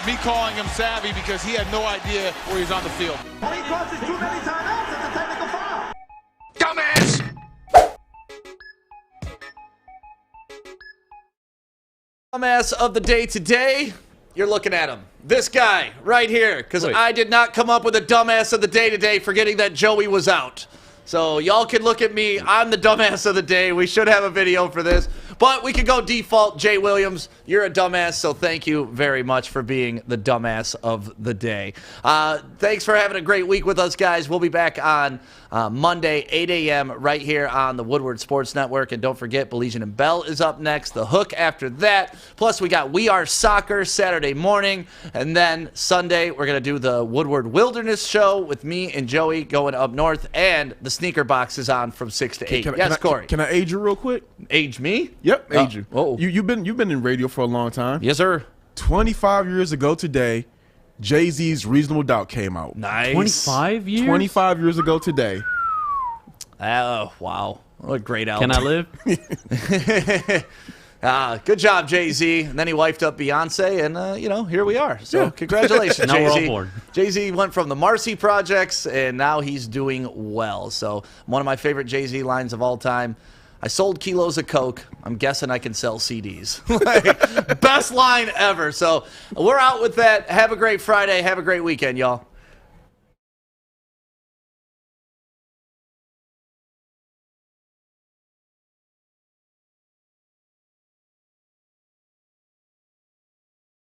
me calling him savvy because he had no idea where he's on the field. And he crosses too many timeouts. It's a technical foul. Dumbass! Dumbass of the day today. You're looking at him. This guy right here, because I did not come up with a dumbass of the day today, forgetting that Joey was out. So y'all can look at me. I'm the dumbass of the day. We should have a video for this. But we can go default. Jay Williams, you're a dumbass, so thank you very much for being the dumbass of the day. Thanks for having a great week with us, guys. We'll be back on Monday, 8 a.m. right here on the Woodward Sports Network. And don't forget, Baligian and Bell is up next. The Hook after that. Plus, we got We Are Soccer Saturday morning. And then Sunday, we're going to do the Woodward Wilderness Show with me and Joey going up north. And the Sneaker Box is on from 6 to 8. Yes, Kory. Can I age you real quick? Age me? Yep, Adrian. You've been in radio for a long time. Yes, sir. 25 years ago today, Jay-Z's Reasonable Doubt came out. Nice. 25 years? 25 years ago today. Oh, wow. What a great album. Can I live? Good job, Jay-Z. And then he wifed up Beyonce, and, here we are. So congratulations, Now we're Jay-Z. all bored. Jay-Z went from the Marcy Projects, and now he's doing well. So one of my favorite Jay-Z lines of all time, I sold kilos of Coke. I'm guessing I can sell CDs. Best line ever. So we're out with that. Have a great Friday. Have a great weekend, y'all.